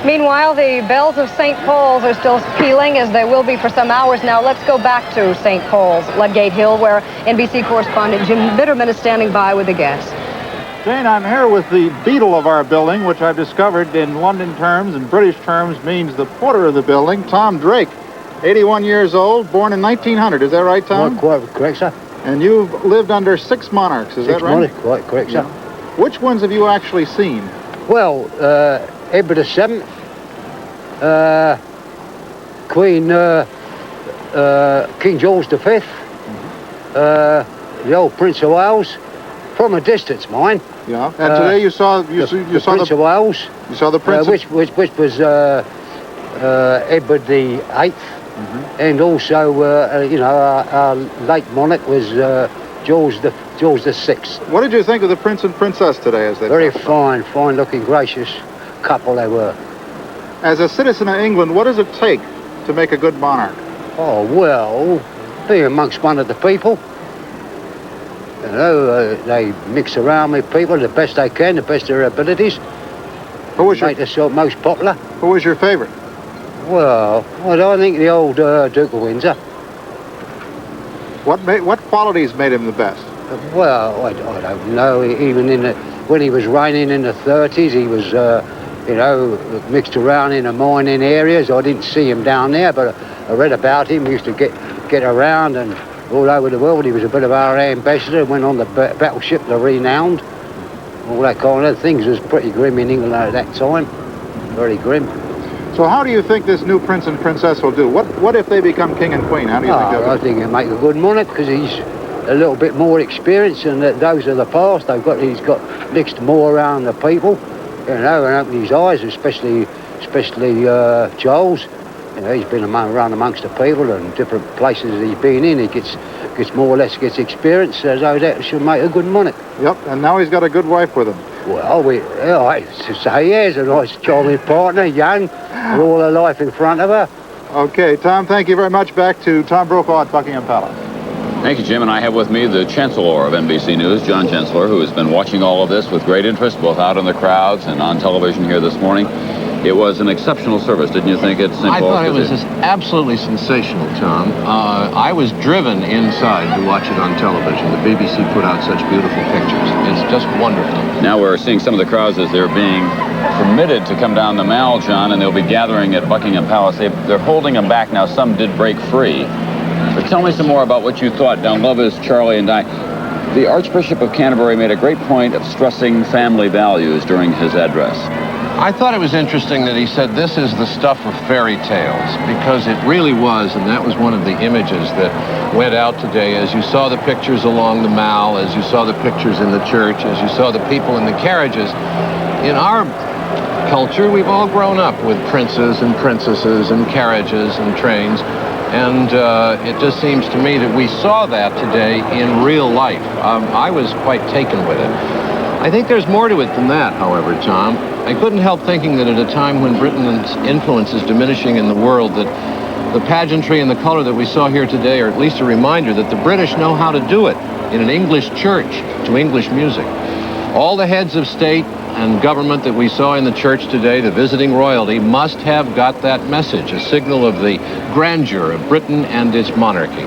Meanwhile, the bells of St. Paul's are still pealing, as they will be for some hours now. Let's go back to St. Paul's, Ludgate Hill, where NBC correspondent Jim Bitterman is standing by with a guest. Jane, I'm here with the beadle of our building, which I've discovered in London terms and British terms means the porter of the building, Tom Drake. 81 years old, born in 1900. Is that right, Tom? Quite correct, sir. And you've lived under 6 monarchs, is that right? 6 monarchs, quite correct, sir. Which ones have you actually seen? Well, Edward VII, King George V, the old Prince of Wales, from a distance, mind. Yeah. And today you saw the Prince of Wales. You saw the Prince, which was Edward VIII, and also our late monarch was George VI. What did you think of the Prince and Princess today as they Very fine-looking, gracious couple they were. As a citizen of England, what does it take to make a good monarch? Oh, well, be amongst one of the people. You know, they mix around with people the best they can, the best of their abilities. Who was make themselves most popular. Who was your favorite? Well, I think the old Duke of Windsor. What qualities made him the best? Well, I don't know. Even when he was reigning in the 30s, he was, mixed around in the mining areas. I didn't see him down there, but I read about him. He used to get around and all over the world. He was a bit of our ambassador. Went on the battleship, the Renowned. All that kind of things. It was pretty grim in England at that time. Very grim. So how do you think this new Prince and Princess will do? What if they become King and Queen? How do you think they'll do? I think he'll make a good monarch because he's a little bit more experienced than those of the past. He's got mixed more around the people, and opened his eyes, especially Charles. You know, he's been around amongst the people and different places he's been in. He gets more or less gets experience, so that should make a good money. Yep, and now he's got a good wife with him. Well, I say he has a nice, charming partner, young, with all her life in front of her. Okay, Tom, thank you very much. Back to Tom Brokaw at Buckingham Palace. Thank you, Jim. And I have with me the Chancellor of NBC News, John Chancellor, who has been watching all of this with great interest, both out in the crowds and on television here this morning. It was an exceptional service, didn't you think, at St. Paul's? I thought it was just absolutely sensational, Tom. I was driven inside to watch it on television. The BBC put out such beautiful pictures. It's just wonderful. Now we're seeing some of the crowds as they're being permitted to come down the Mall, John, and they'll be gathering at Buckingham Palace. They're holding them back now. Some did break free. But tell me some more about what you thought. Now, love is Charlie and Di. The Archbishop of Canterbury made a great point of stressing family values during his address. I thought it was interesting that he said this is the stuff of fairy tales, because it really was, and that was one of the images that went out today. As you saw the pictures along the Mall, as you saw the pictures in the church, as you saw the people in the carriages, in our culture, we've all grown up with princes and princesses and carriages and trains, and it just seems to me that we saw that today in real life. I was quite taken with it. I think there's more to it than that, however, Tom. I couldn't help thinking that at a time when Britain's influence is diminishing in the world, that the pageantry and the color that we saw here today are at least a reminder that the British know how to do it in an English church to English music. All the heads of state and government that we saw in the church today, the visiting royalty, must have got that message, a signal of the grandeur of Britain and its monarchy.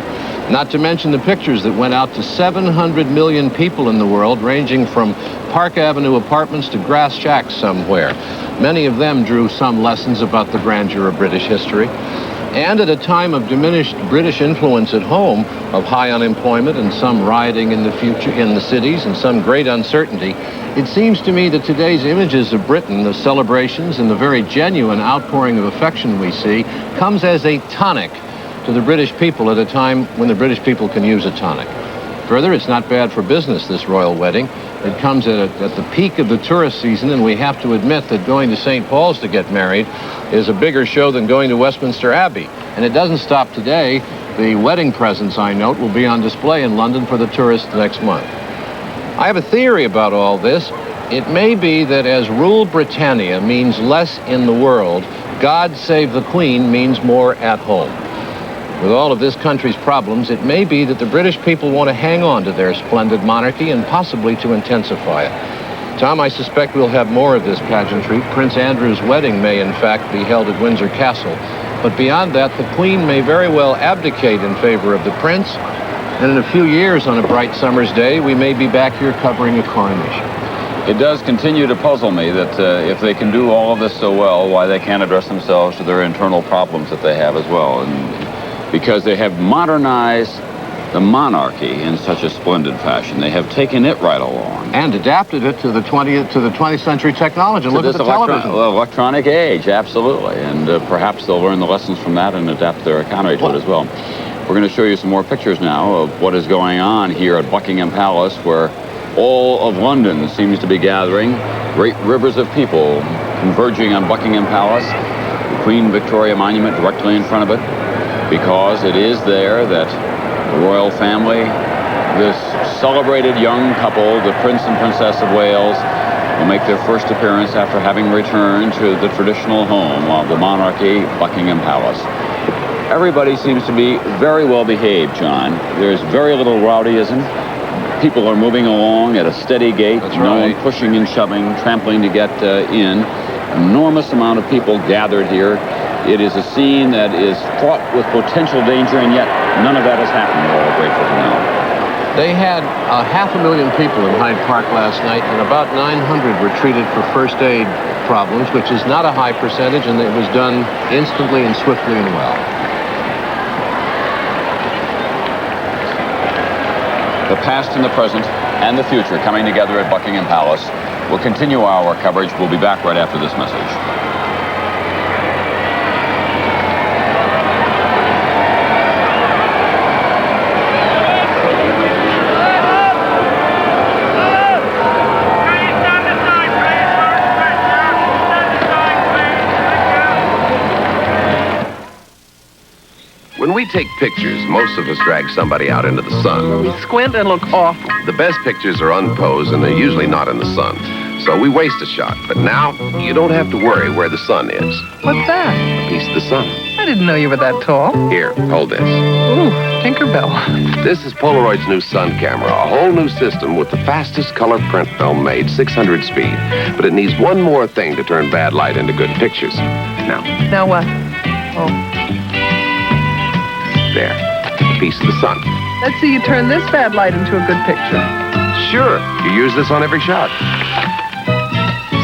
Not to mention the pictures that went out to 700 million people in the world, ranging from Park Avenue apartments to grass shacks somewhere. Many of them drew some lessons about the grandeur of British history. And at a time of diminished British influence at home, of high unemployment and some rioting in the future in the cities and some great uncertainty, it seems to me that today's images of Britain, the celebrations and the very genuine outpouring of affection we see, comes as a tonic to the British people at a time when the British people can use a tonic. Further, it's not bad for business, this royal wedding. It comes at the peak of the tourist season, and we have to admit that going to St. Paul's to get married is a bigger show than going to Westminster Abbey. And it doesn't stop today. The wedding presents, I note, will be on display in London for the tourists next month. I have a theory about all this. It may be that as Rule Britannia means less in the world, God Save the Queen means more at home. With all of this country's problems, it may be that the British people want to hang on to their splendid monarchy and possibly to intensify it. Tom, I suspect we'll have more of this pageantry. Prince Andrew's wedding may, in fact, be held at Windsor Castle. But beyond that, the Queen may very well abdicate in favor of the Prince. And in a few years, on a bright summer's day, we may be back here covering a coronation. It does continue to puzzle me that if they can do all of this so well, why they can't address themselves to their internal problems that they have as well. And because they have modernized the monarchy in such a splendid fashion. They have taken it right along. And adapted it to the 20th century technology. Look at the television. Electronic age, absolutely. And perhaps they'll learn the lessons from that and adapt their economy to it as well. We're going to show you some more pictures now of what is going on here at Buckingham Palace, where all of London seems to be gathering. Great rivers of people converging on Buckingham Palace. The Queen Victoria Monument directly in front of it, because it is there that the royal family, this celebrated young couple, the Prince and Princess of Wales, will make their first appearance after having returned to the traditional home of the monarchy, Buckingham Palace. Everybody seems to be very well behaved, John. There's very little rowdyism. People are moving along at a steady gait. That's no right. one pushing and shoving, trampling to get in. Enormous amount of people gathered here. It is a scene that is fraught with potential danger, and yet none of that has happened. We're all grateful to know. They had 500,000 people in Hyde Park last night, and about 900 were treated for first aid problems, which is not a high percentage, and it was done instantly and swiftly and well. The past and the present and the future coming together at Buckingham Palace. We'll continue our coverage. We'll be back right after this message. take pictures, most of us drag somebody out into the sun. We squint and look awful. The best pictures are unposed, and they're usually not in the sun. So we waste a shot. But now, you don't have to worry where the sun is. What's that? A piece of the sun. I didn't know you were that tall. Here, hold this. Ooh, Tinkerbell. This is Polaroid's new sun camera, a whole new system with the fastest color print film made, 600 speed. But it needs one more thing to turn bad light into good pictures. Now what? Oh. There, a piece of the sun. Let's see you turn this bad light into a good picture. Sure, you use this on every shot.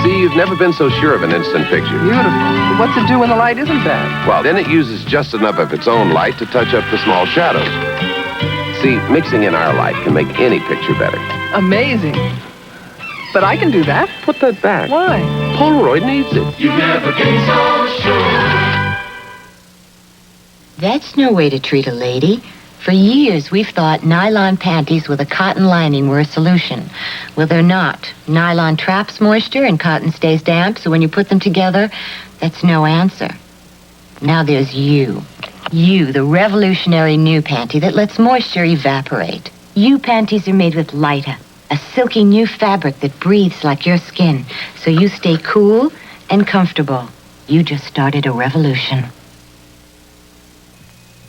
See, you've never been so sure of an instant picture. Beautiful. What's it do when the light isn't bad? Well, then it uses just enough of its own light to touch up the small shadows. See, mixing in our light can make any picture better. Amazing. But I can do that. Put that back. Why? Polaroid needs it. You've never been so sure. That's no way to treat a lady. For years, we've thought nylon panties with a cotton lining were a solution. Well, they're not. Nylon traps moisture and cotton stays damp, so when you put them together, that's no answer. Now there's you. You, the revolutionary new panty that lets moisture evaporate. You panties are made with Lita, a silky new fabric that breathes like your skin, so you stay cool and comfortable. You just started a revolution.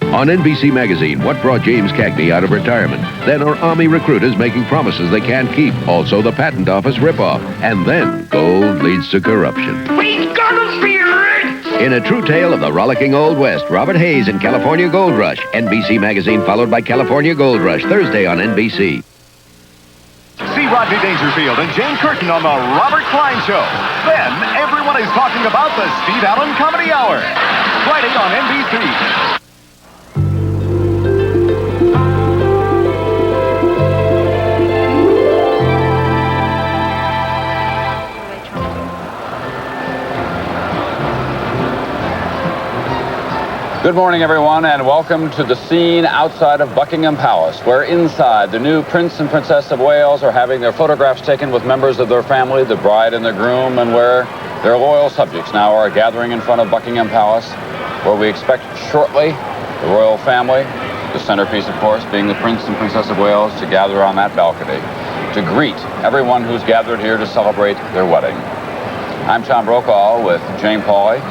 On NBC Magazine, what brought James Cagney out of retirement? Then are Army recruiters making promises they can't keep? Also, the Patent Office ripoff. And then, gold leads to corruption. We gotta be rich! In a true tale of the rollicking Old West, Robert Hayes in California Gold Rush. NBC Magazine followed by California Gold Rush, Thursday on NBC. See Rodney Dangerfield and Jane Curtin on the Robert Klein Show. Then, everyone is talking about the Steve Allen Comedy Hour. Friday on NBC. Good morning, everyone, and welcome to the scene outside of Buckingham Palace, where inside the new Prince and Princess of Wales are having their photographs taken with members of their family, the bride and the groom, and where their loyal subjects now are gathering in front of Buckingham Palace, where we expect shortly the royal family, the centerpiece, of course, being the Prince and Princess of Wales, to gather on that balcony to greet everyone who's gathered here to celebrate their wedding. I'm Tom Brokaw with Jane Pauley,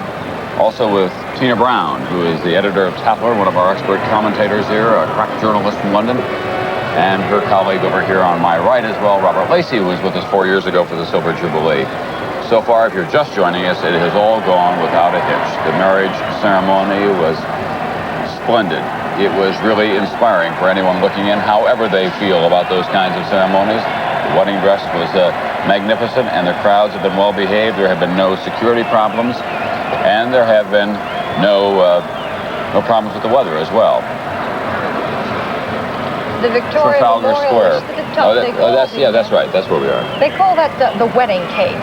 also with Tina Brown, who is the editor of Tatler, one of our expert commentators here, a crack journalist from London, and her colleague over here on my right as well, Robert Lacey, who was with us 4 years ago for the Silver Jubilee. So far, if you're just joining us, it has all gone without a hitch. The marriage ceremony was splendid. It was really inspiring for anyone looking in, however they feel about those kinds of ceremonies. The wedding dress was magnificent, and the crowds have been well behaved. There have been no security problems, and there have been no problems with the weather as well. The Victoria Trafalgar Memorial. Square. That's right. That's where we are. They call that the wedding cake,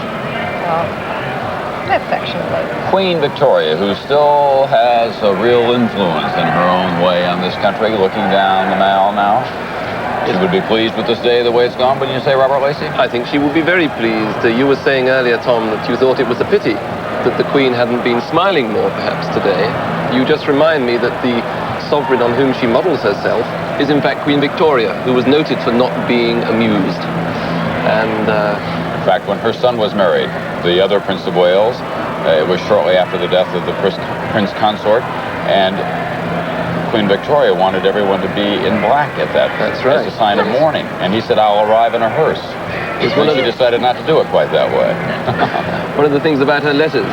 affectionately. Queen Victoria, who still has a real influence in her own way on this country, looking down the Mall now. She would be pleased with this day the way it's gone, wouldn't you say, Robert Lacey? I think she would be very pleased. You were saying earlier, Tom, that you thought it was a pity that the Queen hadn't been smiling more, perhaps, today. You just remind me that the sovereign on whom she models herself is, in fact, Queen Victoria, who was noted for not being amused. And, in fact, when her son was married, the other Prince of Wales, it was shortly after the death of the Prince Consort, and Queen Victoria wanted everyone to be in black at that. That's right. As a sign of mourning. And he said, "I'll arrive in a hearse." It's when she decided not to do it quite that way. One of the things about her letters,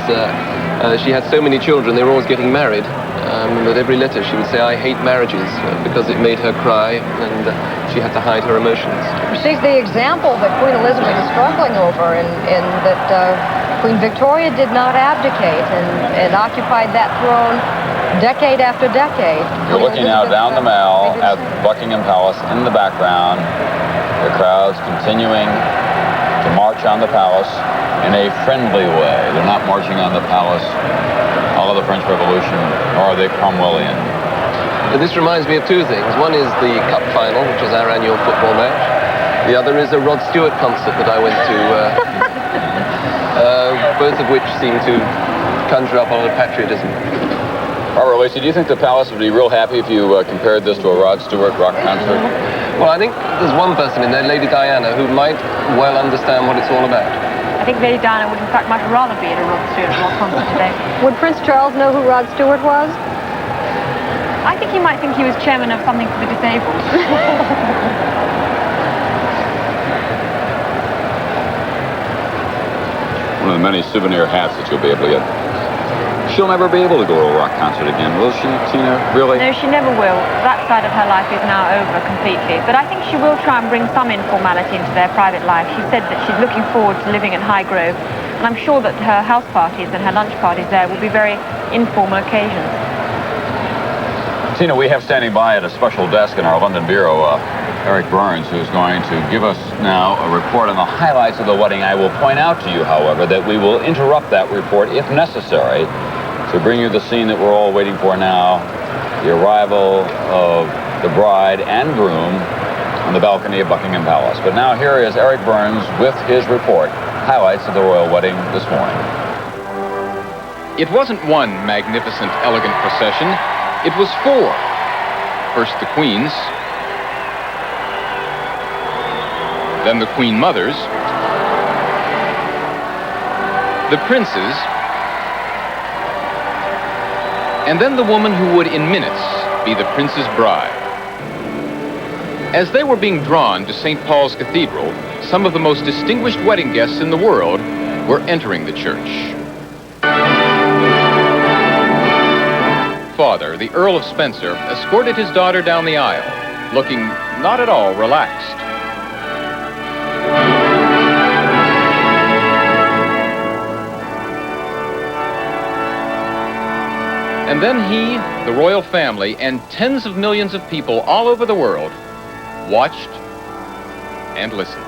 she had so many children, they were always getting married. That every letter she would say, "I hate marriages," because it made her cry, and she had to hide her emotions. She's the example that Queen Elizabeth is struggling over, in that Queen Victoria did not abdicate and occupied that throne decade after decade. You're looking now down the Mall at Buckingham Palace in the background. The crowds continuing to march on the palace in a friendly way. They're not marching on the palace a la the French Revolution or the Cromwellian. This reminds me of two things. One is the Cup Final, which is our annual football match. The other is a Rod Stewart concert that I went to, both of which seem to conjure up a lot of patriotism. Robert Lacey, do you think the Palace would be real happy if you compared this to a Rod Stewart rock concert? Well, I think there's one person in there, Lady Diana, who might well understand what it's all about. I think Lady Diana would in fact much rather be at a Rod Stewart rock concert today. Would Prince Charles know who Rod Stewart was? I think he might think he was chairman of something for the disabled. One of the many souvenir hats that you'll be able to get. She'll never be able to go to a rock concert again, will she, Tina? Really? No, she never will. That side of her life is now over completely. But I think she will try and bring some informality into their private life. She said that she's looking forward to living in Highgrove, and I'm sure that her house parties and her lunch parties there will be very informal occasions. Tina, we have standing by at a special desk in our London bureau, Eric Burns, who's going to give us now a report on the highlights of the wedding. I will point out to you, however, that we will interrupt that report if necessary to bring you the scene that we're all waiting for now, the arrival of the bride and groom on the balcony of Buckingham Palace. But now here is Eric Burns with his report, highlights of the royal wedding this morning. It wasn't one magnificent, elegant procession. It was four. First the Queen's, then the Queen Mother's, the Prince's, and then the woman who would in minutes be the Prince's bride. As they were being drawn to St. Paul's Cathedral, some of the most distinguished wedding guests in the world were entering the church. Father, the Earl of Spencer, escorted his daughter down the aisle, looking not at all relaxed. And then he, the royal family, and tens of millions of people all over the world watched and listened.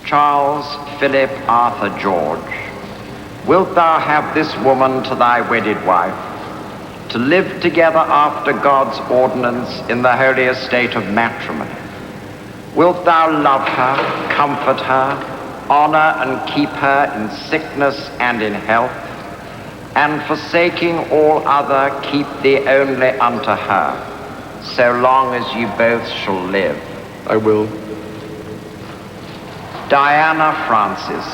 Charles, Philip, Arthur, George, wilt thou have this woman to thy wedded wife, to live together after God's ordinance in the holy estate of matrimony? Wilt thou love her, comfort her, honor and keep her in sickness and in health, and forsaking all other, keep thee only unto her, so long as ye both shall live? I will. Diana Francis,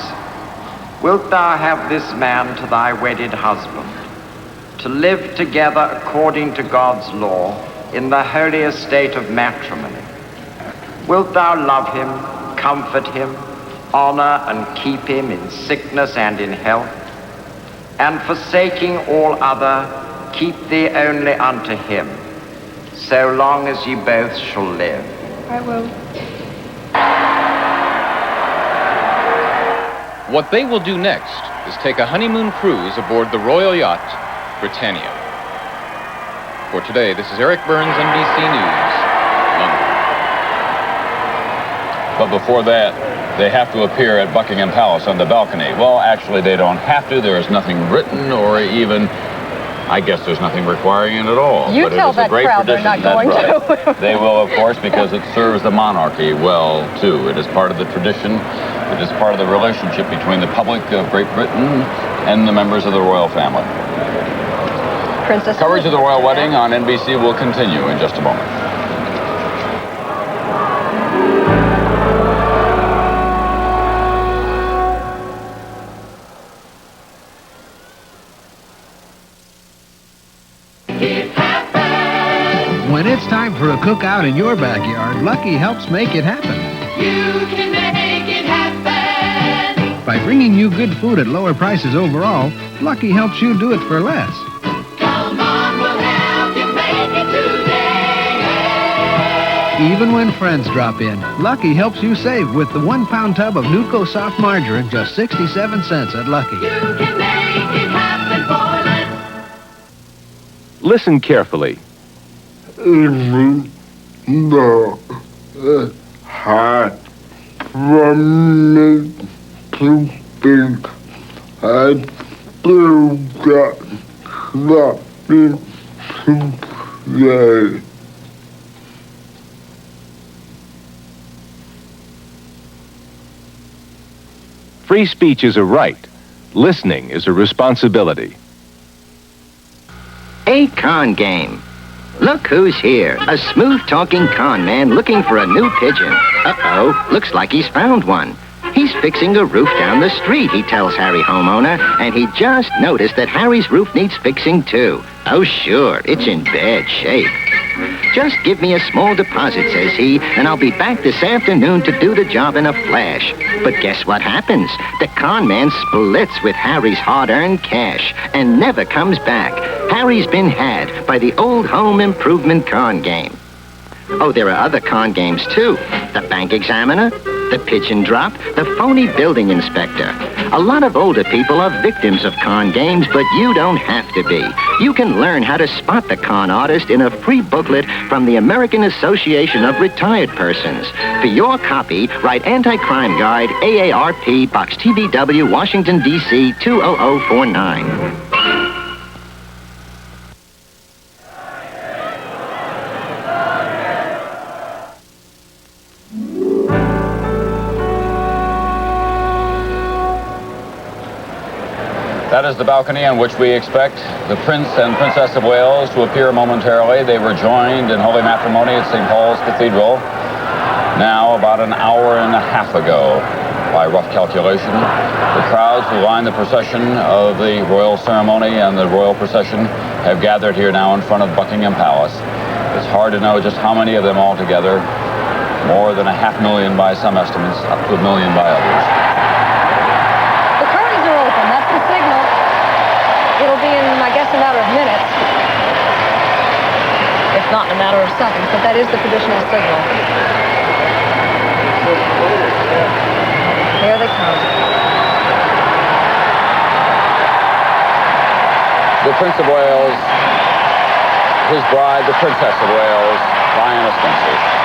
wilt thou have this man to thy wedded husband, to live together according to God's law in the holy estate of matrimony? Wilt thou love him, comfort him, honor and keep him in sickness and in health, and forsaking all other, keep thee only unto him, so long as ye both shall live? I will. What they will do next is take a honeymoon cruise aboard the royal yacht, Britannia. For today, this is Eric Burns, NBC News, London. But before that, they have to appear at Buckingham Palace on the balcony. Well, actually, they don't have to. There is nothing written or even, I guess there's nothing requiring it at all. You but tell it is a that great crowd they're tradition. not going That's right. to. They will, of course, because it serves the monarchy well, too. It is part of the tradition. It is part of the relationship between the public of Great Britain and the members of the royal family. Princess Coverage of the royal wedding on NBC will continue in just a moment. When it's time for a cookout in your backyard, Lucky helps make it happen. You can make it happen. By bringing you good food at lower prices overall, Lucky helps you do it for less. Come on, we'll help you make it today. Even when friends drop in, Lucky helps you save with the 1-pound tub of Nuco soft margarine, just 67 cents at Lucky. You can make it happen, boy. Listen carefully. even though it had promised to be, I still got something to say. Free speech is a right. Listening is a responsibility. A con game. Look who's here. A smooth-talking con man looking for a new pigeon. Uh-oh, looks like he's found one. He's fixing a roof down the street, he tells Harry homeowner, and he just noticed that Harry's roof needs fixing too. Oh, sure, it's in bad shape. Just give me a small deposit, says he, and I'll be back this afternoon to do the job in a flash. But guess what happens? The con man splits with Harry's hard-earned cash and never comes back. Harry's been had by the old home improvement con game. Oh, there are other con games, too. The bank examiner, the pigeon drop, the phony building inspector. A lot of older people are victims of con games, but you don't have to be. You can learn how to spot the con artist in a free booklet from the American Association of Retired Persons. For your copy, write Anti-Crime Guide, AARP, Box TVW, Washington, D.C., 20049. That is the balcony on which we expect the Prince and Princess of Wales to appear momentarily. They were joined in holy matrimony at St. Paul's Cathedral now about an hour and a half ago, by rough calculation. The crowds who line the procession of the royal ceremony and the royal procession have gathered here now in front of Buckingham Palace. It's hard to know just how many of them altogether. More than 500,000 by some estimates, up to 1 million by others. It'll be in, I guess, a matter of minutes, if not in a matter of seconds, but that is the traditional signal. Here they come. The Prince of Wales, his bride, the Princess of Wales, Diana Spencer.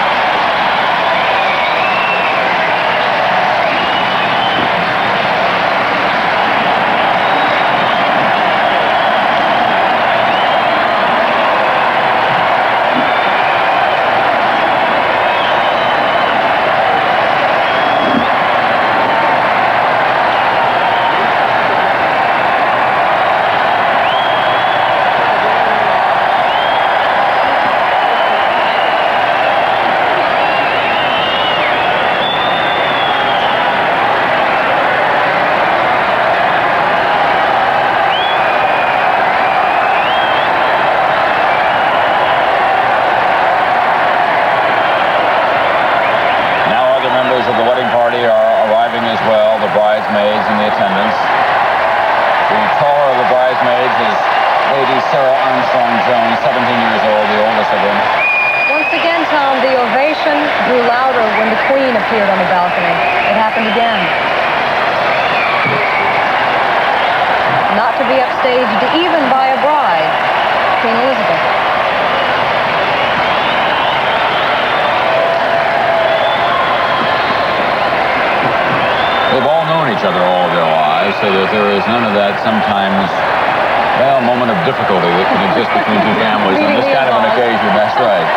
Moment of difficulty that can exist between two families on this kind of an occasion. That's right.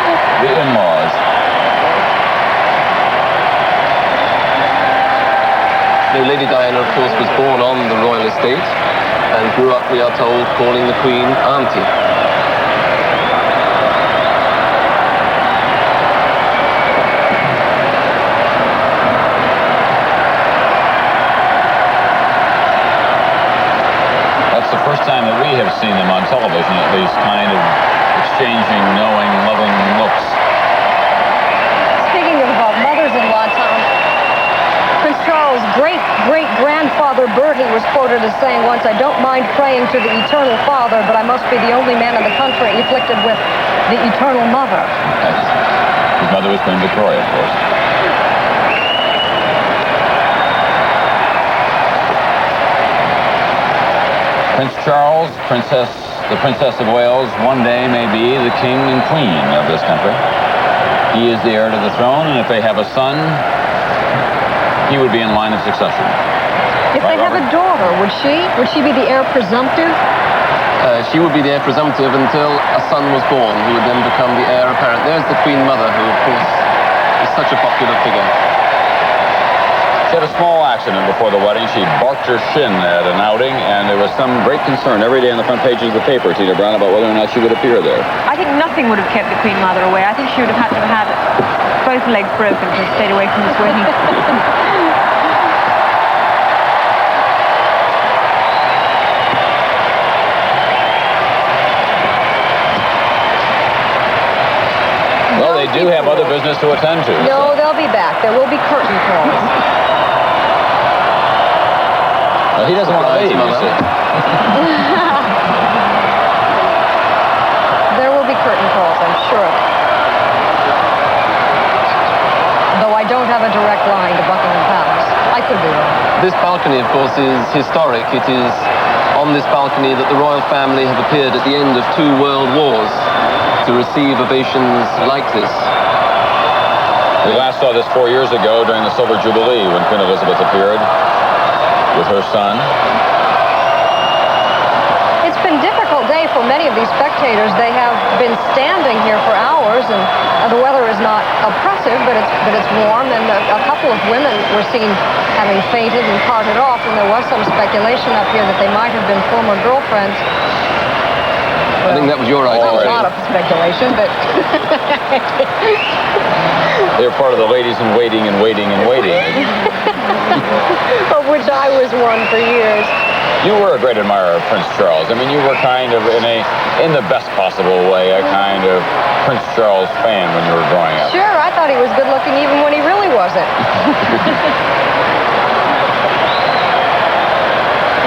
The in-laws. Lady Diana, of course, was born on the royal estate and grew up, we are told, calling the Queen Auntie. Time that we have seen them on television, at least, kind of exchanging knowing, loving looks. Speaking of mothers-in-law, Tom, Prince Charles' great-great-grandfather Bertie was quoted as saying once, "I don't mind praying to the eternal Father, but I must be the only man in the country afflicted with the eternal mother." Yes. His mother was Queen Victoria, of course. Prince Charles, Princess the Princess of Wales one day may be the king and queen of this country. He is the heir to the throne, and if they have a son, he would be in line of succession. If they have a daughter, would she be the heir presumptive? She would be the heir presumptive until a son was born, who would then become the heir apparent. There's the Queen Mother, who, of course, is such a popular figure. She had a small accident before the wedding. She barked her shin at an outing, and there was some great concern every day on the front pages of the paper, Tina Brown, about whether or not she would appear there. I think nothing would have kept the Queen Mother away. I think she would have had to have had both legs broken to have stayed away from this wedding. Well, they do have other business to attend to. No, they'll be back. There will be curtain calls. He doesn't want to leave, you see. There will be curtain calls, I'm sure. Though I don't have a direct line to Buckingham Palace. I could be wrong. This balcony, of course, is historic. It is on this balcony that the royal family have appeared at the end of 2 world wars to receive ovations like this. We last saw this 4 years ago during the Silver Jubilee when Queen Elizabeth appeared with her son. It's been a difficult day for many of these spectators. They have been standing here for hours, and the weather is not oppressive, but it's warm, and a couple of women were seen having fainted and carted off, and there was some speculation up here that they might have been former girlfriends. I think that was your idea. Well, a lot of speculation, but... They're part of the ladies in waiting and waiting and waiting. Of which I was one for years. You were a great admirer of Prince Charles. I mean, you were kind of, in the best possible way, a kind of Prince Charles fan when you were growing up. Sure, I thought he was good looking even when he really wasn't.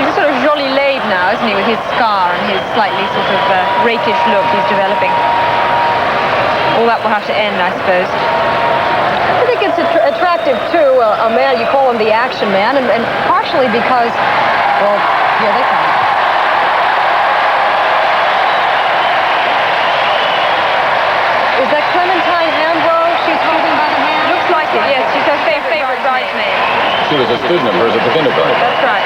He's a sort of jolly laid now, isn't he, with his scar and his slightly sort of rakish look he's developing. All that will have to end, I suppose. I think it's attractive, too, a man, you call him the action man, and partially because, well, here they come. Is that Clementine Ambrose she's holding by the hand? Looks like it, yes. She's her favorite bridesmaid. She was a student of hers at the kindergarten. That's right.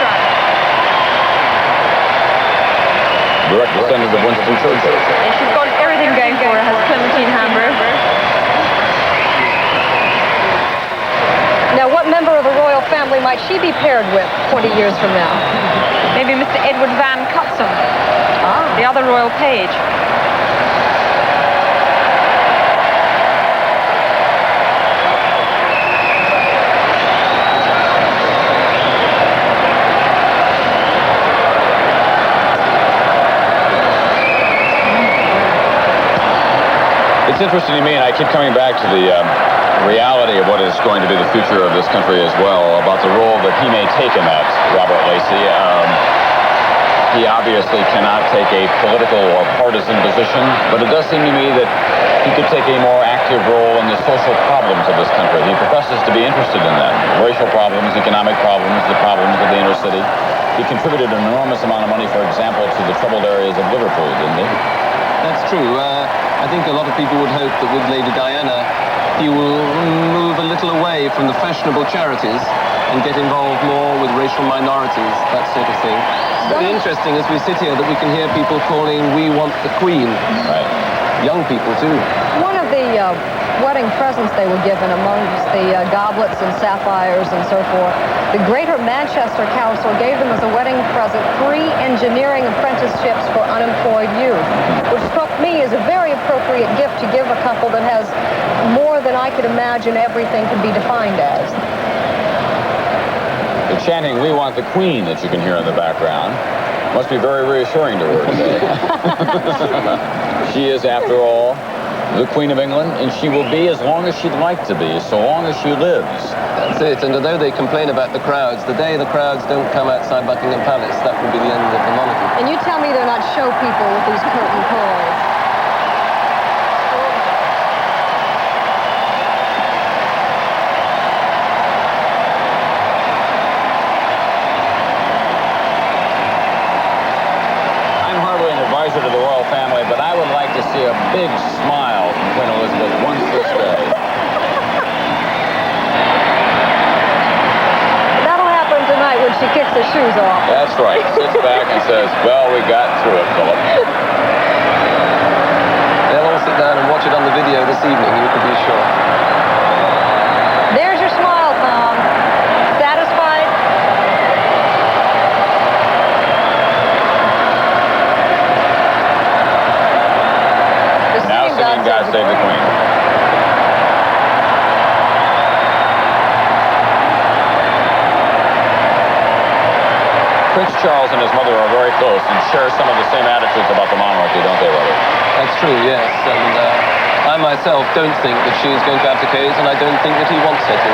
Direct descendant of Winston Churchill. And she's got everything going for her, has Clementine Ambrose. Now, what member of the royal family might she be paired with 20 years from now? Maybe Mr. Edward Van Cutsum, the other royal page. It's interesting to me, and I keep coming back to the reality of what is going to be the future of this country as well, about the role that he may take in that, Robert Lacey. He obviously cannot take a political or partisan position, but it does seem to me that he could take a more active role in the social problems of this country. He professes to be interested in that. Racial problems, economic problems, the problems of the inner city. He contributed an enormous amount of money, for example, to the troubled areas of Liverpool, didn't he? That's true. I think a lot of people would hope that with Lady Diana, he will move a little away from the fashionable charities and get involved more with racial minorities, that sort of thing. It's very interesting as we sit here that we can hear people calling, "We want the Queen." Right. Young people, too. One of the wedding presents they were given amongst the goblets and sapphires and so forth, the Greater Manchester Council gave them as a wedding present 3 engineering apprenticeships for unemployed youth, which struck me as a very appropriate gift to give a couple that has more than I could imagine everything could be defined as. The chanting, "We want the Queen," that you can hear in the background must be very reassuring to her today. She is, after all, the Queen of England, and she will be as long as she'd like to be, so long as she lives. That's it, and although they complain about the crowds, the day the crowds don't come outside Buckingham Palace, that will be the end of the monarchy. And you tell me they're not show people with these curtain calls. I'm hardly an advisor to big smile from Queen Elizabeth once this day. That'll happen tonight when she kicks her shoes off. That's right. Sits back and says, well, we got through it, Philip. They'll all sit down and watch it on the video this evening, you can be sure. There's your smile, Tom. Satisfied? Now singing God Save the Queen. Prince Charles and his mother are very close and share some of the same attitudes about the monarchy, don't they, Robert? That's true, yes. And I myself don't think that she is going to abdicate, and I don't think that he wants her to.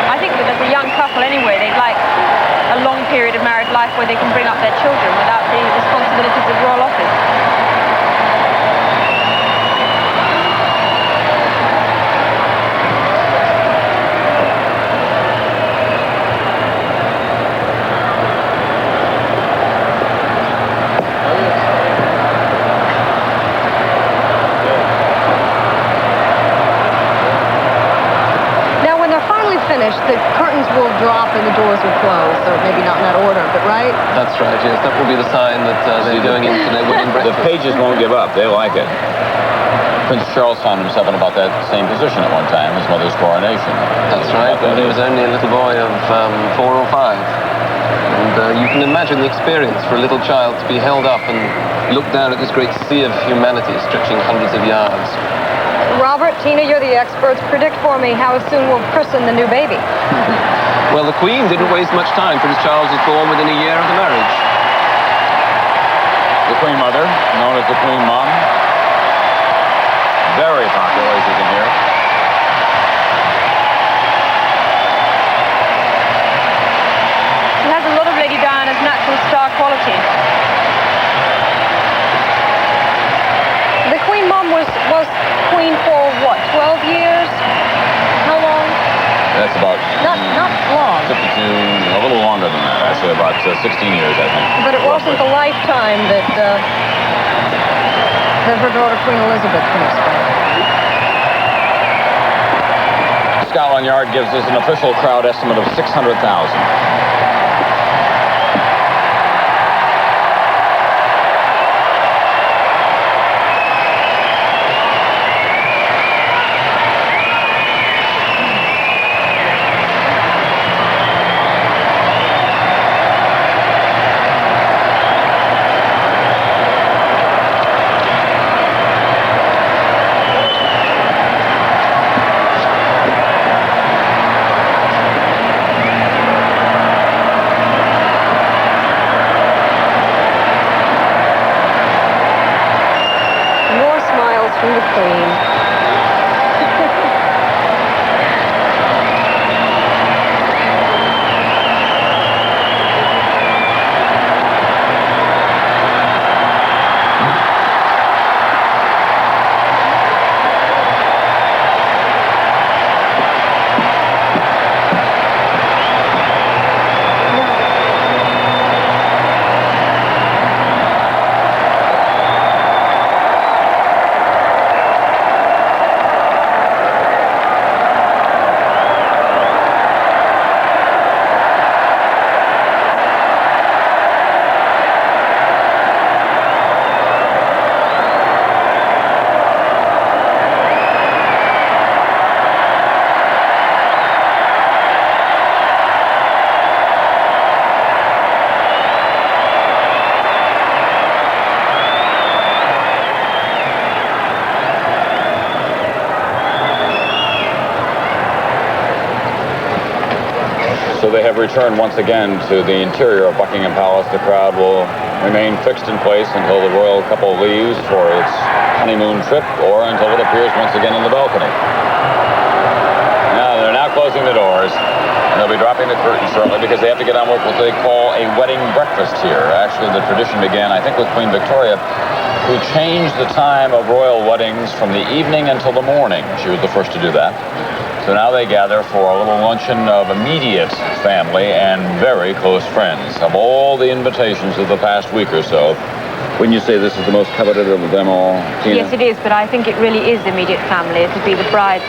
I think that as a young couple anyway, they'd like a long period of married life where they can bring up their children without the responsibilities of royal office. The curtains will drop and the doors will close, so maybe not in that order, but right? That's right, yes. That will be the sign that they're going into their wedding breakfast. The pages won't give up. They like it. Prince Charles found himself in about that same position at one time, his mother's coronation. That's right, when he was only a little boy of 4 or 5. And you can imagine the experience for a little child to be held up and look down at this great sea of humanity stretching hundreds of yards. Robert, Tina, you're the experts. Predict for me how soon we'll christen the new baby. Well, the Queen didn't waste much time. Prince Charles was born within a year of the marriage. The Queen Mother, known as the Queen Mom. Very popular, as you can hear. She has a lot of Lady Diana's natural star quality. The Queen Mom was queen for, what, 12 years? How long? That's about... Not long. 52, a little longer than that, actually, about 16 years, I think. But it wasn't the lifetime that her daughter, Queen Elizabeth, can expect. Scotland Yard gives us an official crowd estimate of 600,000. From the Queen. So they have returned once again to the interior of Buckingham Palace. The crowd will remain fixed in place until the royal couple leaves for its honeymoon trip or until it appears once again in the balcony. Now, they're now closing the doors, and they'll be dropping the curtain shortly because they have to get on with what they call a wedding breakfast here. Actually, the tradition began, I think, with Queen Victoria, who changed the time of royal weddings from the evening until the morning. She was the first to do that. So now they gather for a little luncheon of immediate family and very close friends. Of all the invitations of the past week or so, wouldn't you say this is the most coveted of them all, Tina? Yes, it is, but I think it really is immediate family. It would be the bride's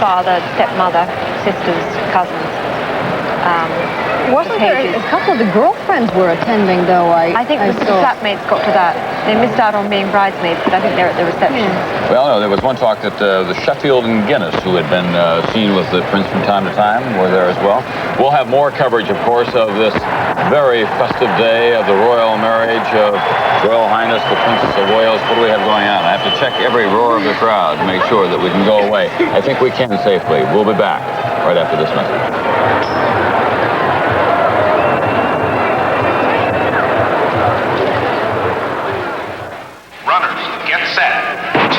father, stepmother, sisters, cousins. Wasn't there a couple of the girlfriends were attending, though? I think the flatmates got to that. They missed out on being bridesmaids, but I think they're at the reception. Well, no, there was one talk that the Sheffield and Guinness, who had been seen with the prince from time to time, were there as well. We'll have more coverage, of course, of this very festive day of the royal marriage of Royal Highness the Princess of Wales. What do we have going on? I have to check every roar of the crowd to make sure that we can go away. I think we can safely. We'll be back right after this message.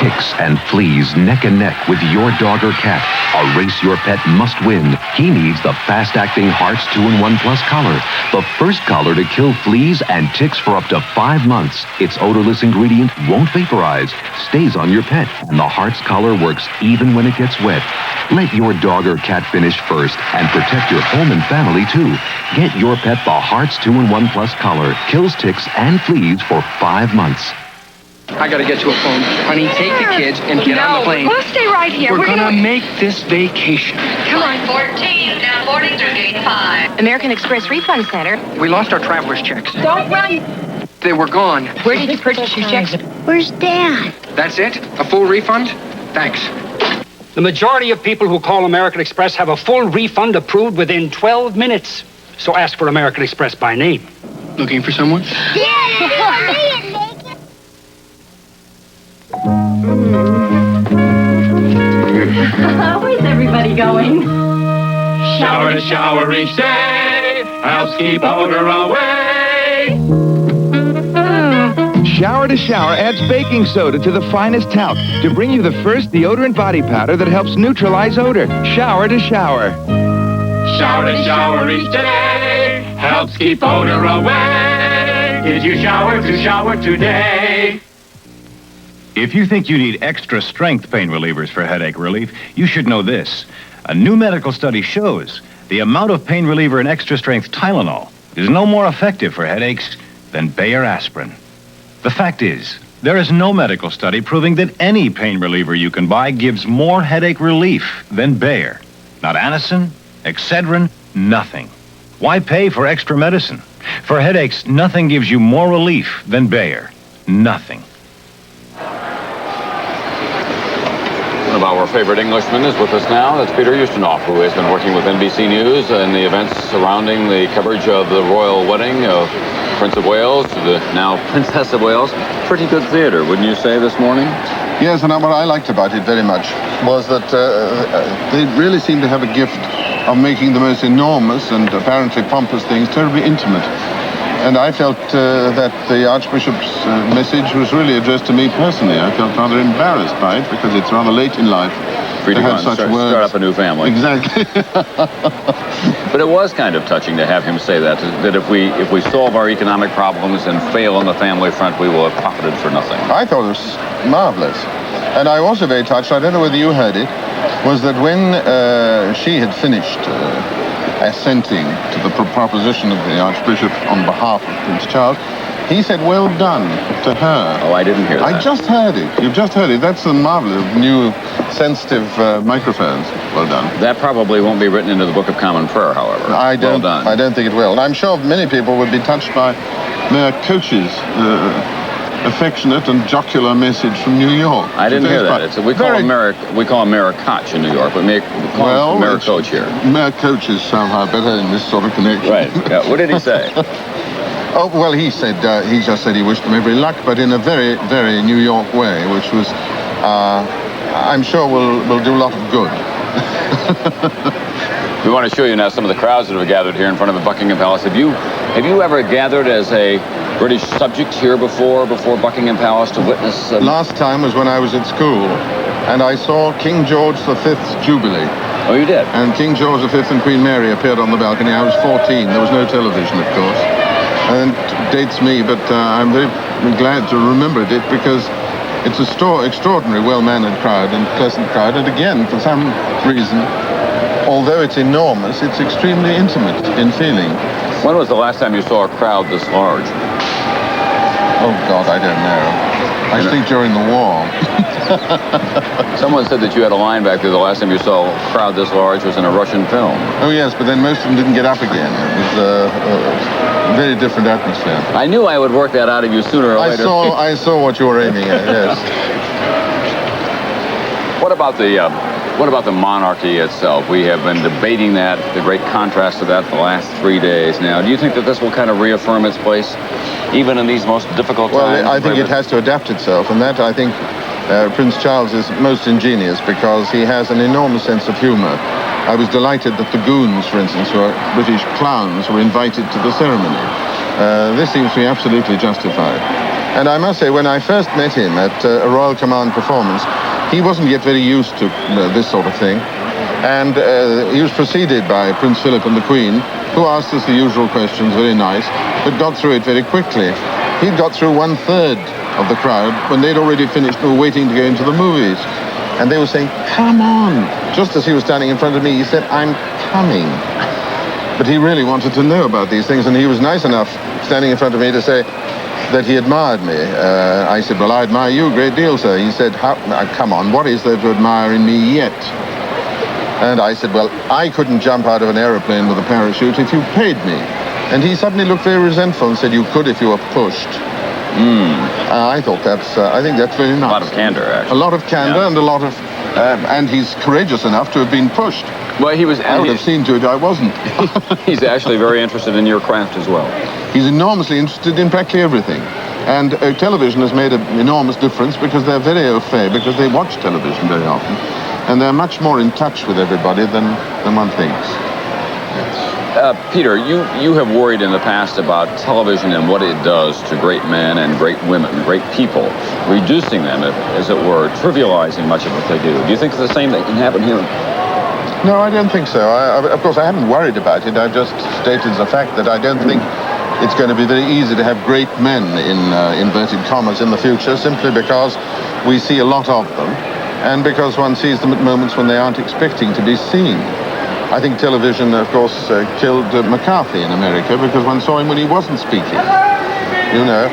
Ticks and fleas neck and neck with your dog or cat. A race your pet must win. He needs the fast-acting Hearts 2-in-1 Plus collar. The first collar to kill fleas and ticks for up to 5 months. Its odorless ingredient won't vaporize, stays on your pet, and the Hearts collar works even when it gets wet. Let your dog or cat finish first and protect your home and family too. Get your pet the Hearts 2-in-1 Plus collar. Kills ticks and fleas for 5 months. I gotta get to a phone. Honey, take the kids and get on the plane. We'll stay right here. We're gonna make this vacation. Come on. 14, now boarding through gate 5. American Express Refund Center. We lost our traveler's checks. Don't run. They were gone. Where did you purchase your checks? Where's Dad? That's it? A full refund? Thanks. The majority of people who call American Express have a full refund approved within 12 minutes. So ask for American Express by name. Looking for someone? Where's everybody going? Shower to shower each day helps keep odor away. Shower to Shower adds baking soda to the finest talc to bring you the first deodorant body powder that helps neutralize odor. Shower to Shower. Shower to shower each day helps keep odor away. Did you shower to shower today? If you think you need extra strength pain relievers for headache relief, you should know this. A new medical study shows the amount of pain reliever in extra strength Tylenol is no more effective for headaches than Bayer aspirin. The fact is, there is no medical study proving that any pain reliever you can buy gives more headache relief than Bayer. Not Anacin, Excedrin, nothing. Why pay for extra medicine? For headaches, nothing gives you more relief than Bayer. Nothing. One of our favorite Englishmen is with us now. That's Peter Ustinov, who has been working with NBC News and the events surrounding the coverage of the royal wedding of Prince of Wales to the now Princess of Wales. Pretty good theater, wouldn't you say, this morning? Yes, and what I liked about it very much was that they really seemed to have a gift of making the most enormous and apparently pompous things terribly intimate. And I felt that the Archbishop's message was really addressed to me personally. I felt rather embarrassed by it because it's rather late in life Free to have go such and words. start up a new family. Exactly. But it was kind of touching to have him say that if we solve our economic problems and fail on the family front, we will have profited for nothing. I thought it was marvelous. And I was also very touched, I don't know whether you heard it, was that when she had finished assenting to the proposition of the Archbishop on behalf of Prince Charles, he said, "Well done," to her. Oh, I didn't hear that. I just heard it. You've just heard it. That's a marvelous new sensitive microphones. Well done. That probably won't be written into the Book of Common Prayer, however. I don't think it will. And I'm sure many people would be touched by Mayor Coach's affectionate and jocular message from New York. I didn't hear that. We call him Mayor Koch in New York, but we call him Mayor Coach here. Mayor Coach is somehow better in this sort of connection. Right. Yeah. What did he say? Oh, well, he said, he just said he wished them every luck, but in a very, very New York way, which was, I'm sure will do a lot of good. We want to show you now some of the crowds that have gathered here in front of the Buckingham Palace. Have you ever gathered as a British subject here before Buckingham Palace to witness? Last time was when I was at school, and I saw King George V's Jubilee. Oh, you did? And King George V and Queen Mary appeared on the balcony. I was 14. There was no television, of course. And it dates me, but I'm very glad to remember it because It's a extraordinary, well-mannered crowd and pleasant crowd. And again, for some reason, although it's enormous, it's extremely intimate in feeling. When was the last time you saw a crowd this large? Oh, God, I don't know. I think during the war. Someone said that you had a line back there. The last time you saw a crowd this large was in a Russian film. Oh, yes, but then most of them didn't get up again. It was a very different atmosphere. I knew I would work that out of you sooner or later. I saw what you were aiming at, yes. What about the monarchy itself? We have been debating that, the great contrast to that, the last 3 days now. Do you think that this will kind of reaffirm its place, even in these most difficult times? Well, I think it has to adapt itself, and that, I think, Prince Charles is most ingenious because he has an enormous sense of humor. I was delighted that the goons, for instance, who are British clowns, were invited to the ceremony. This seems to be absolutely justified. And I must say, when I first met him at a Royal Command performance, he wasn't yet very used to this sort of thing. And he was preceded by Prince Philip and the Queen, who asked us the usual questions, very nice, but got through it very quickly. He'd got through 1/3 of the crowd when they'd already finished and were waiting to go into the movies. And they were saying, "Come on." Just as he was standing in front of me, he said, "I'm coming." But he really wanted to know about these things, and he was nice enough standing in front of me to say that he admired me. I said, "Well, I admire you a great deal, sir." He said, "Come on, what is there to admire in me yet?" And I said, "Well, I couldn't jump out of an aeroplane with a parachute if you paid me." And he suddenly looked very resentful and said, "You could if you were pushed." I thought I think that's very nice. A lot of candor, actually. A lot of candor, and a lot of, and he's courageous enough to have been pushed. Well, I would have seen to it I wasn't. He's actually very interested in your craft as well. He's enormously interested in practically everything. And television has made an enormous difference because they're very au fait, because they watch television very often. And they're much more in touch with everybody than one thinks. Peter, you have worried in the past about television and what it does to great men and great women, great people, reducing them, as it were, trivializing much of what they do. Do you think it's the same that can happen here? No, I don't think so. Of course, I haven't worried about it. I've just stated the fact that I don't think it's going to be very easy to have great men, in inverted commas, in the future, simply because we see a lot of them, and because one sees them at moments when they aren't expecting to be seen. I think television, of course, killed McCarthy in America because one saw him when he wasn't speaking, you know.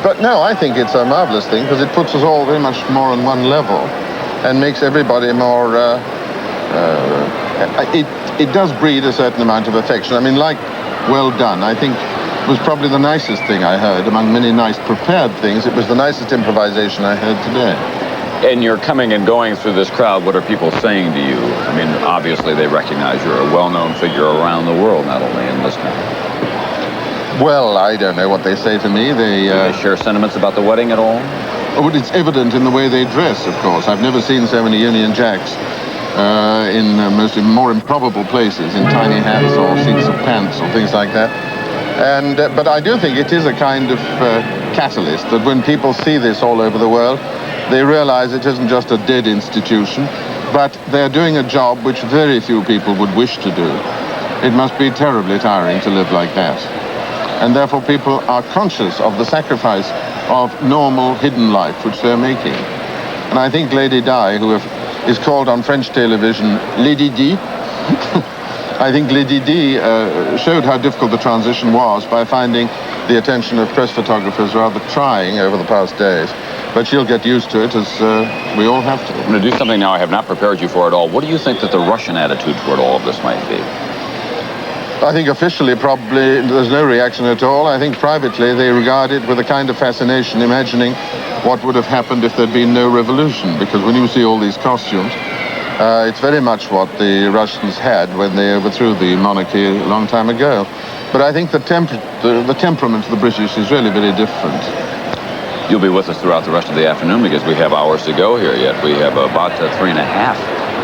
But no, I think it's a marvelous thing because it puts us all very much more on one level and makes everybody more... It does breed a certain amount of affection. I mean, like Well Done, I think was probably the nicest thing I heard. Among many nice prepared things, it was the nicest improvisation I heard today. And you're coming and going through this crowd. What are people saying to you? I mean, obviously they recognize you're a well-known figure around the world, not only in this country. Well, I don't know what they say to me. Do they share sentiments about the wedding at all? Oh, it's evident in the way they dress, of course. I've never seen so many Union Jacks in more improbable places, in tiny hats or seats of pants or things like that. And but I do think it is a kind of catalyst that when people see this all over the world, they realize it isn't just a dead institution, but they're doing a job which very few people would wish to do. It must be terribly tiring to live like that. And therefore people are conscious of the sacrifice of normal, hidden life which they're making. And I think Lady Di, who is called on French television Lady Di, I think Lady Di showed how difficult the transition was by finding the attention of press photographers rather trying over the past days. But she'll get used to it, as we all have to. I'm going to do something now I have not prepared you for at all. What do you think that the Russian attitude toward all of this might be? I think officially probably there's no reaction at all. I think privately they regard it with a kind of fascination, imagining what would have happened if there'd been no revolution. Because when you see all these costumes, it's very much what the Russians had when they overthrew the monarchy a long time ago. But I think the temperament of the British is really very different. You'll be with us throughout the rest of the afternoon because we have hours to go here yet. We have about 3.5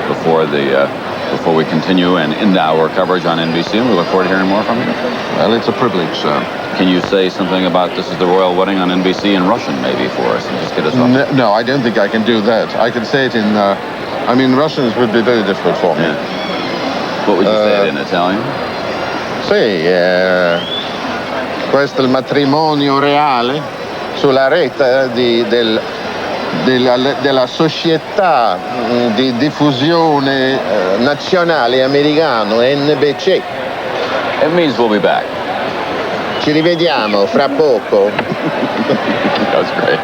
before we continue and end our coverage on NBC, and we look forward to hearing more from you. Well, it's a privilege, sir. Can you say something about This Is the Royal Wedding on NBC in Russian, maybe, for us, and just get us off? No, I don't think I can do that. I can say it in... Russians would be very difficult for me. Yeah. What would you say it in Italian? Sì, questo è il matrimonio reale sulla rete della società di diffusione nazionale americano, NBC. It means we'll be back. Ci rivediamo fra poco. That was great.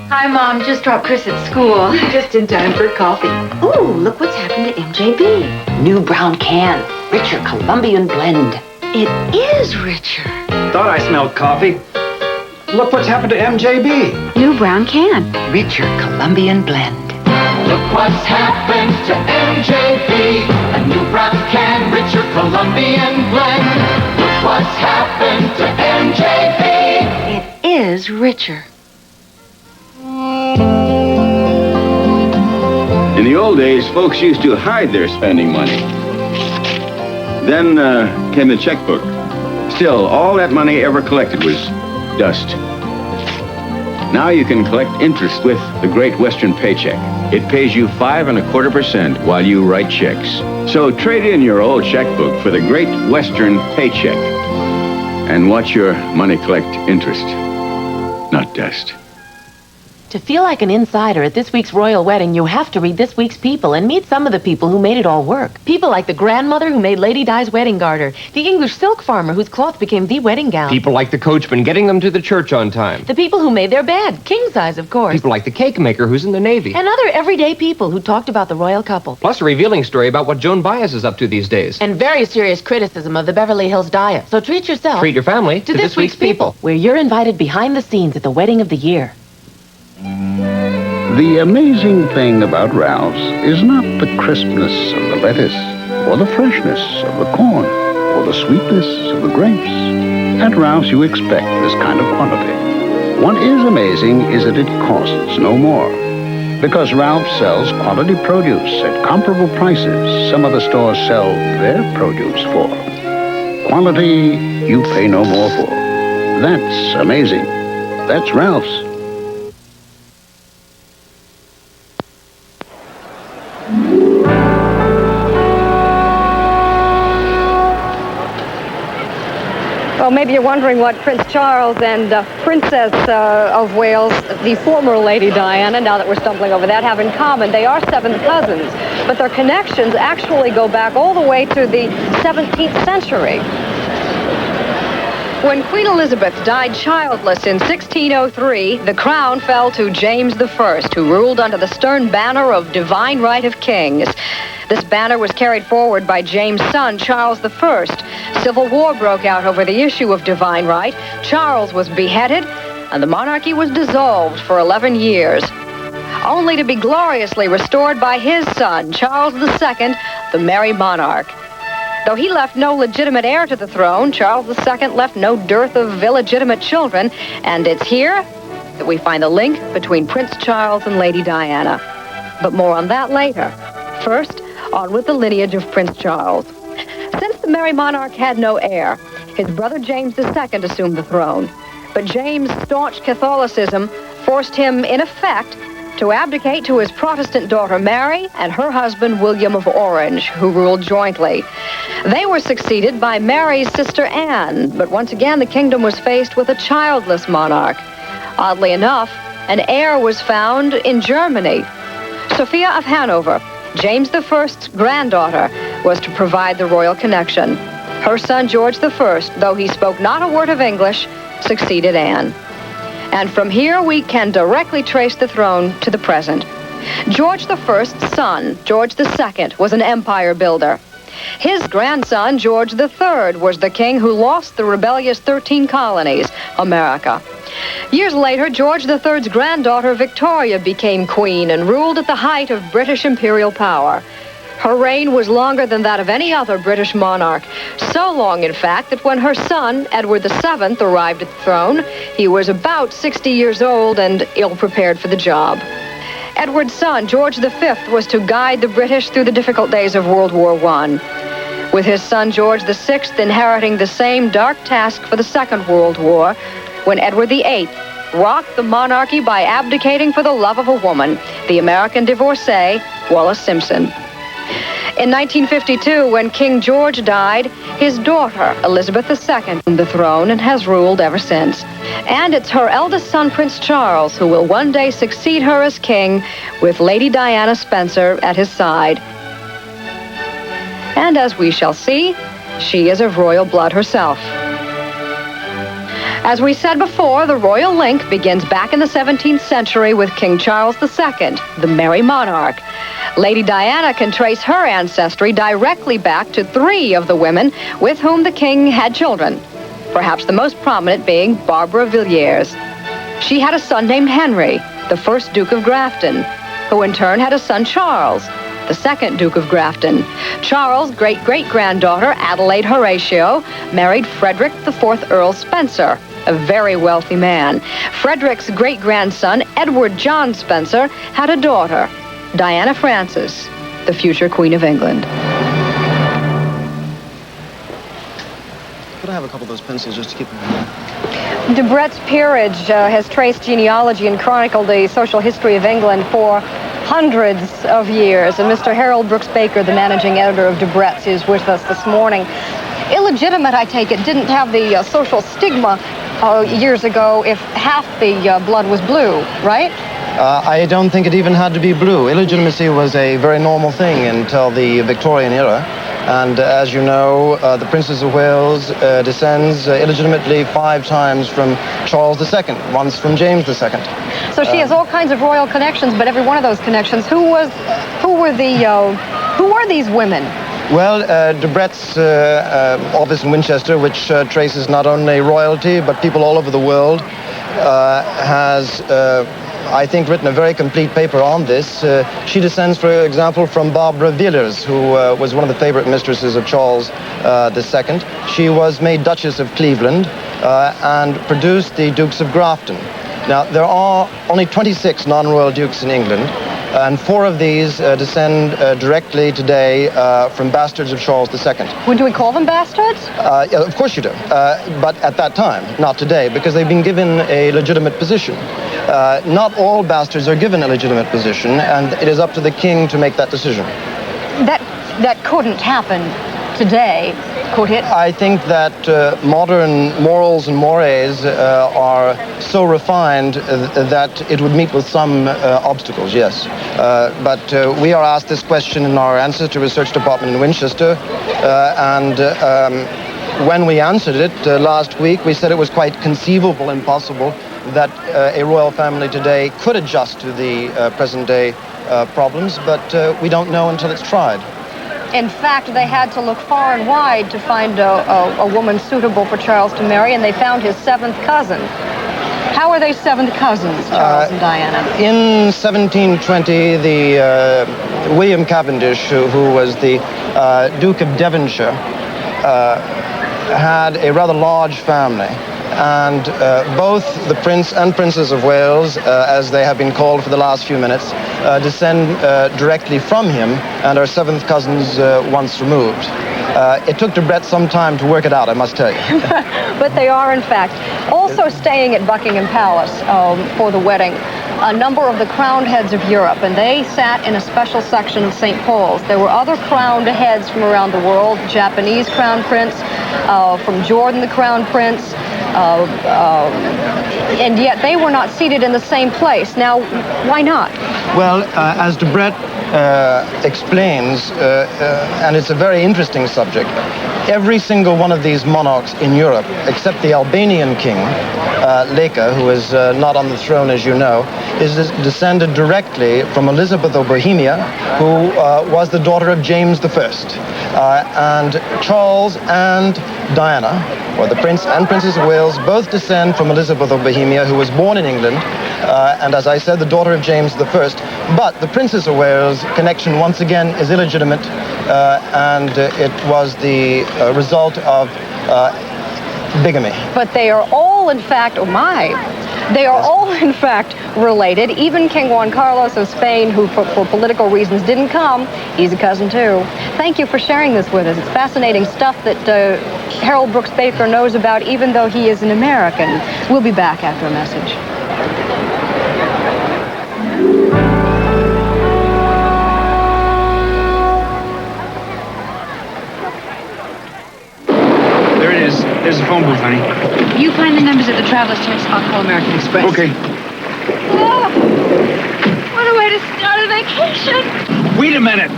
Hi, Mom. Just dropped Chris at school. Just in time for coffee. Ooh, look what's happened to MJB. New brown can. Richer Colombian blend. It is richer. Thought I smelled coffee. Look what's happened to MJB. New brown can. Richer Colombian blend. Look what's happened to MJB. A new brown can, richer Colombian blend. Look what's happened to MJB. It is richer. In the old days, folks used to hide their spending money. Then came the checkbook. Still, all that money ever collected was dust. Now you can collect interest with the Great Western Paycheck. It pays you 5.25% while you write checks. So trade in your old checkbook for the Great Western Paycheck and watch your money collect interest, not dust. To feel like an insider at this week's royal wedding, you have to read this week's People and meet some of the people who made it all work. People like the grandmother who made Lady Di's wedding garter, the English silk farmer whose cloth became the wedding gown. People like the coachman getting them to the church on time. The people who made their bed, king size, of course. People like the cake maker who's in the Navy. And other everyday people who talked about the royal couple. Plus a revealing story about what Joan Baez is up to these days. And very serious criticism of the Beverly Hills Diet. So treat yourself. Treat your family to this week's People, where you're invited behind the scenes at the wedding of the year. The amazing thing about Ralph's is not the crispness of the lettuce, or the freshness of the corn, or the sweetness of the grapes. At Ralph's, you expect this kind of quality. What is amazing is that it costs no more. Because Ralph sells quality produce at comparable prices some other stores sell their produce for. Quality you pay no more for. That's amazing. That's Ralph's. Well, maybe you're wondering what Prince Charles and Princess of Wales, the former Lady Diana, now that we're stumbling over that, have in common. They are seventh cousins, but their connections actually go back all the way to the 17th century. When Queen Elizabeth died childless in 1603, the crown fell to James I, who ruled under the stern banner of divine right of kings. This banner was carried forward by James' son, Charles I. Civil war broke out over the issue of divine right. Charles was beheaded, and the monarchy was dissolved for 11 years, only to be gloriously restored by his son, Charles II, the Merry Monarch. Though he left no legitimate heir to the throne, Charles II left no dearth of illegitimate children, and it's here that we find the link between Prince Charles and Lady Diana. But more on that later. First, on with the lineage of Prince Charles. Since the Merry Monarch had no heir, his brother James II assumed the throne. But James' staunch Catholicism forced him, in effect, to abdicate to his Protestant daughter Mary and her husband William of Orange, who ruled jointly. They were succeeded by Mary's sister Anne, but once again the kingdom was faced with a childless monarch. Oddly enough, an heir was found in Germany. Sophia of Hanover, James I's granddaughter, was to provide the royal connection. Her son George I, though he spoke not a word of English, succeeded Anne. And from here we can directly trace the throne to the present. George I's son, George II, was an empire builder. His grandson, George III, was the king who lost the rebellious 13 colonies, America. Years later, George III's granddaughter, Victoria, became queen and ruled at the height of British imperial power. Her reign was longer than that of any other British monarch. So long, in fact, that when her son, Edward VII, arrived at the throne, he was about 60 years old and ill-prepared for the job. Edward's son, George V, was to guide the British through the difficult days of World War I. With his son, George VI, inheriting the same dark task for the Second World War, when Edward VIII rocked the monarchy by abdicating for the love of a woman, the American divorcee, Wallis Simpson. In 1952, when King George died, his daughter, Elizabeth II, owned the throne and has ruled ever since. And it's her eldest son, Prince Charles, who will one day succeed her as king, with Lady Diana Spencer at his side. And as we shall see, she is of royal blood herself. As we said before, the royal link begins back in the 17th century with King Charles II, the Merry Monarch. Lady Diana can trace her ancestry directly back to 3 of the women with whom the king had children, perhaps the most prominent being Barbara Villiers. She had a son named Henry, the 1st Duke of Grafton, who in turn had a son Charles, the 2nd Duke of Grafton. Charles' great-great-granddaughter, Adelaide Horatio, married Frederick IV Earl Spencer, a very wealthy man. Frederick's great-grandson, Edward John Spencer, had a daughter, Diana Frances, the future Queen of England. Could I have a couple of those pencils just to keep them? Debrett's Peerage has traced genealogy and chronicled the social history of England for hundreds of years. And Mr. Harold Brooks Baker, the managing editor of Debrett's, is with us this morning. Illegitimate, I take it, didn't have the social stigma years ago if half the blood was blue, right? I don't think it even had to be blue. Illegitimacy was a very normal thing until the Victorian era. And as you know, the Princess of Wales descends illegitimately 5 times from Charles II, once from James II. So she has all kinds of royal connections, but every one of those connections, who were these women? Well, Debrett's office in Winchester, which traces not only royalty, but people all over the world, has, I think, written a very complete paper on this. She descends, for example, from Barbara Villiers, who was one of the favorite mistresses of Charles II. She was made Duchess of Cleveland and produced the Dukes of Grafton. Now, there are only 26 non-royal dukes in England, and 4 of these descend directly today from bastards of Charles II. When do we call them bastards? Yeah, of course you do. But at that time, not today, because they've been given a legitimate position. Not all bastards are given a legitimate position, and it is up to the king to make that decision. That couldn't happen today, could it? I think that modern morals and mores are so refined that it would meet with some obstacles, yes. But we are asked this question in our Ancestry Research Department in Winchester, and when we answered it last week, we said it was quite conceivable and possible that a royal family today could adjust to the present-day problems, but we don't know until it's tried. In fact, they had to look far and wide to find a woman suitable for Charles to marry, and they found his 7th cousin. How are they 7th cousins, Charles and Diana? In 1720, the William Cavendish, who was the Duke of Devonshire, had a rather large family. And both the Prince and Princess of Wales, as they have been called for the last few minutes, descend directly from him and are 7th cousins once removed. It took Debrett some time to work it out, I must tell you. But they are, in fact, also staying at Buckingham Palace for the wedding. A number of the crowned heads of Europe, and they sat in a special section of St. Paul's. There were other crowned heads from around the world, the Japanese crown prince, from Jordan, the crown prince, and yet they were not seated in the same place. Now, why not? Well, as Debrett explains, and it's a very interesting subject, every single one of these monarchs in Europe, except the Albanian king, Leka, who is not on the throne, as you know, is descended directly from Elizabeth of Bohemia, who was the daughter of James I. And Charles and Diana, or the Prince and Princess of Wales, both descend from Elizabeth of Bohemia, who was born in England, and as I said, the daughter of James I. But the Princess of Wales connection, once again, is illegitimate, and it was the result of bigamy. But they are all, in fact, they are all, in fact, related. Even King Juan Carlos of Spain, who for political reasons didn't come, he's a cousin too. Thank you for sharing this with us. It's fascinating stuff that Harold Brooks Baker knows about, even though he is an American. We'll be back after a message. There's the phone booth, honey. You find the numbers at the Traveler's Choice. I'll call American Express. Okay. Oh, what a way to start a vacation. Wait a minute.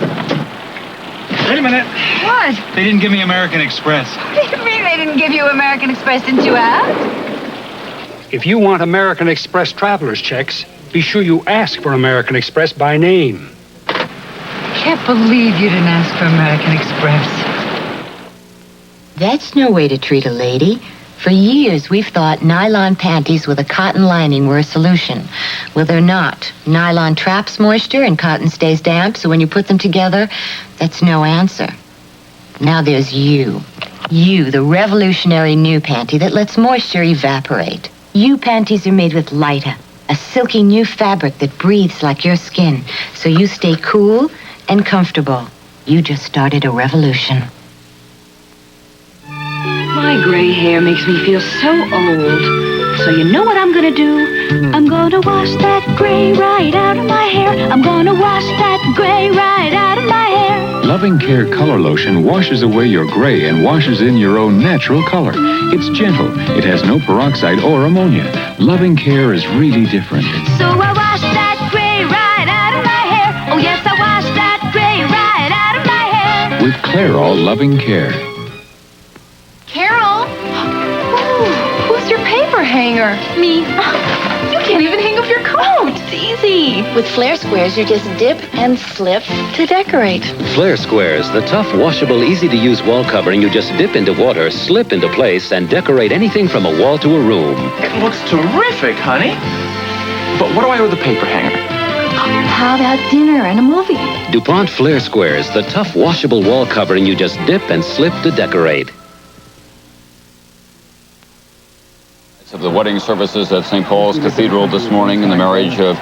Wait a minute. What? They didn't give me American Express. What do you mean they didn't give you American Express? Didn't you ask? If you want American Express traveler's checks, be sure you ask for American Express by name. Can't believe you didn't ask for American Express. That's no way to treat a lady. For years, we've thought nylon panties with a cotton lining were a solution. Well, they're not. Nylon traps moisture and cotton stays damp, so when you put them together, that's no answer. Now there's you. You, the revolutionary new panty that lets moisture evaporate. You panties are made with Lita, a silky new fabric that breathes like your skin, so you stay cool and comfortable. You just started a revolution. My gray hair makes me feel so old. So you know what I'm gonna do? I'm gonna wash that gray right out of my hair. I'm gonna wash that gray right out of my hair. Loving Care Color Lotion washes away your gray and washes in your own natural color. It's gentle. It has no peroxide or ammonia. Loving Care is really different. So I wash that gray right out of my hair. Oh yes, I wash that gray right out of my hair. With Clairol Loving Care. Carol! Ooh, who's your paper hanger? Me. You can't even hang up your coat. It's easy. With Flair Squares, you just dip and flip to decorate. Flair Squares, the tough, washable, easy-to-use wall covering you just dip into water, slip into place, and decorate anything from a wall to a room. It looks terrific, honey. But what do I owe the paper hanger? How about dinner and a movie? DuPont Flair Squares, the tough, washable wall covering you just dip and slip to decorate. Of the wedding services at St. Paul's Cathedral this morning in the marriage of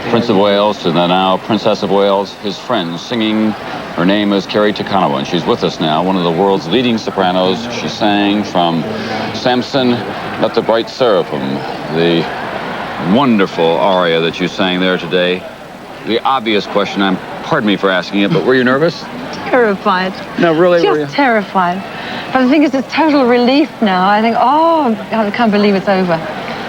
Prince of Wales to the now Princess of Wales, his friends singing. Her name is Carrie Takanawa, and she's with us now, one of the world's leading sopranos. She sang from Samson, Not the Bright Seraphim, the wonderful aria that you sang there today. The obvious question, pardon me for asking it, but were you nervous? Terrified. No, really? Just terrified. But the thing is, it's total relief now. I think, oh, I can't believe it's over.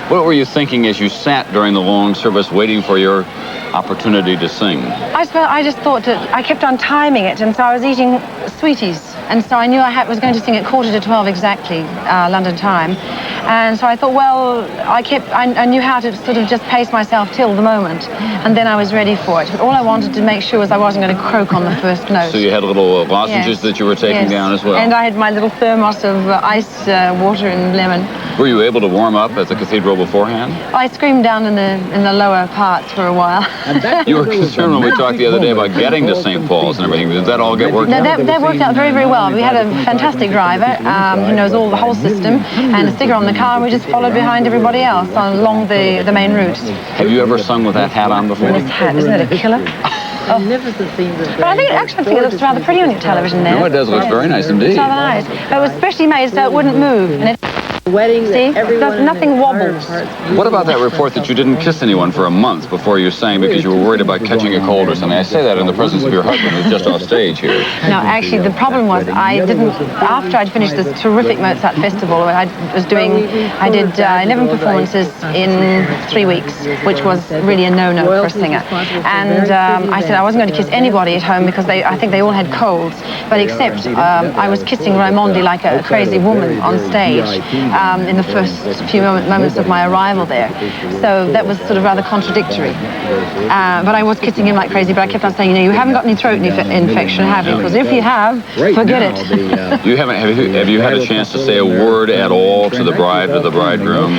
What were you thinking as you sat during the long service waiting for your opportunity to sing? I just thought that I kept on timing it, and so I was eating sweeties. And so I knew I was going to sing at 11:45 exactly, London time. And so I thought, well, I knew how to sort of just pace myself till the moment. And then I was ready for it. But all I wanted to make sure was I wasn't going to croak on the first note. So you had little lozenges that you were taking down as well? And I had my little thermos of ice water and lemon. Were you able to warm up at the cathedral beforehand? I screamed down in the lower parts for a while. You were concerned when we talked the other day about getting to St. Paul's and everything. Did that all get worked out? No, that worked out very, very well. We had a fantastic driver who knows the whole system, and a sticker on the car, and we just followed behind everybody else along the main route. Have you ever sung with that hat on before? This hat, isn't it a killer? Magnificent scenes. But I think it looks rather pretty on your television there. No, it does look very nice indeed. It's rather nice. It was specially made so it wouldn't move. And weddings, see, nothing wobbles. What about that report that you didn't kiss anyone for a month before you sang because you were worried about catching a cold or something? I say that in the presence of your husband who's just off stage here. No, actually, the problem was I didn't, after I'd finished this terrific Mozart festival, I did 11 performances in 3 weeks, which was really a no-no for a singer. And I said I wasn't going to kiss anybody at home because I think they all had colds, but except I was kissing Raimondi like a crazy woman on stage. In the first few moments of my arrival there. So that was sort of rather contradictory. But I was kissing him like crazy, but I kept on saying, you haven't got any throat infection, have you? Because if you have, forget it. Have you had a chance to say a word at all to the bride or the bridegroom?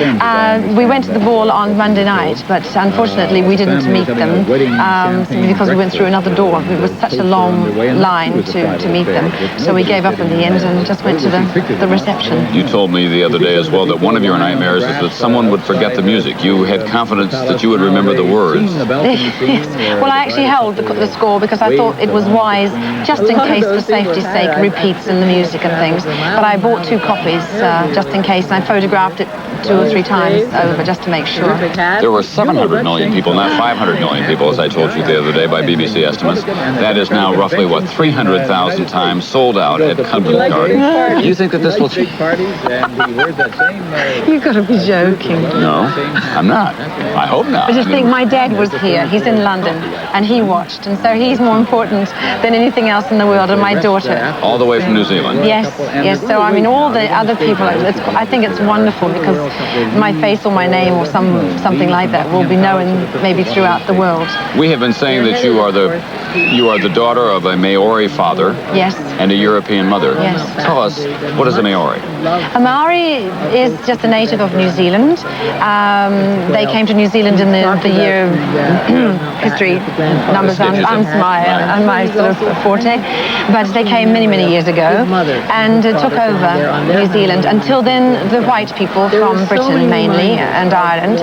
We went to the ball on Monday night, but unfortunately we didn't meet them because we went through another door. It was such a long line to meet them. So we gave up in the end and just went to the reception. You told me the other day as well that one of your nightmares is that someone would forget the music. You had confidence that you would remember the words. Yes. Well, I actually held the score because I thought it was wise, just in case, for safety's sake, repeats in the music and things. But I bought 2 copies just in case, and I photographed it 2 or 3 times over just to make sure. There were 700 million people, not 500 million people, as I told you the other day by BBC estimates. That is now roughly, 300,000 times sold out at Covent Garden. Do you think that this will change? You've got to be joking. No, I'm not. I hope not. I just think my dad was here. He's in London, and he watched, and so he's more important than anything else in the world, and my daughter. All the way from New Zealand. Yes. So I mean, all the other people. I think it's wonderful because my face or my name or something like that will be known maybe throughout the world. We have been saying that you are the daughter of a Maori father. Yes. And a European mother. Yes. Tell us, what is a Maori? A Maori is just a native of New Zealand. They came to New Zealand in the year history numbers on my sort of forte, but they came many, many years ago and took over New Zealand. Until then, the white people from Britain mainly and Ireland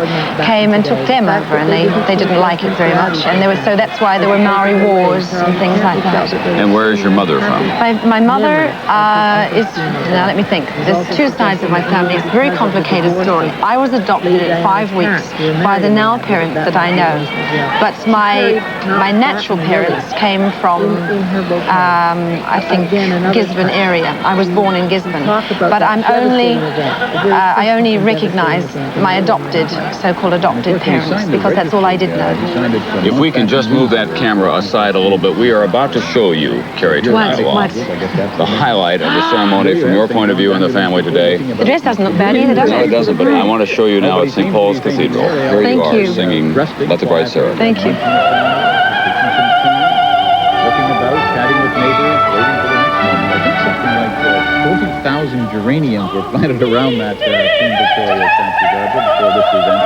came and took them over, and they didn't like it very much, and so that's why there were Maori wars and things like that. And where is your mother from? My mother is, now let me think, there's 2 sides of my family. It's a very complicated story. I was adopted at 5 weeks by the now parents that I know, but my natural parents came from, I think, Gisborne area. I was born in Gisborne, but I only recognize my so-called adopted parents, because that's all I did know. If we can just move that camera aside a little bit, we are about to show you, Carrie Turniloff, the highlight of the ceremony from your point of view in the family today. The dress doesn't look bad either, does it? No, it doesn't, but I want to show you now at St. Paul's Cathedral. Here Thank you are you. singing Let the Bride Sarah. Thank you. Looking about, chatting with neighbors, waiting for the next moment. I think something like 40,000 geraniums were planted around that Queen Victoria statue before this event.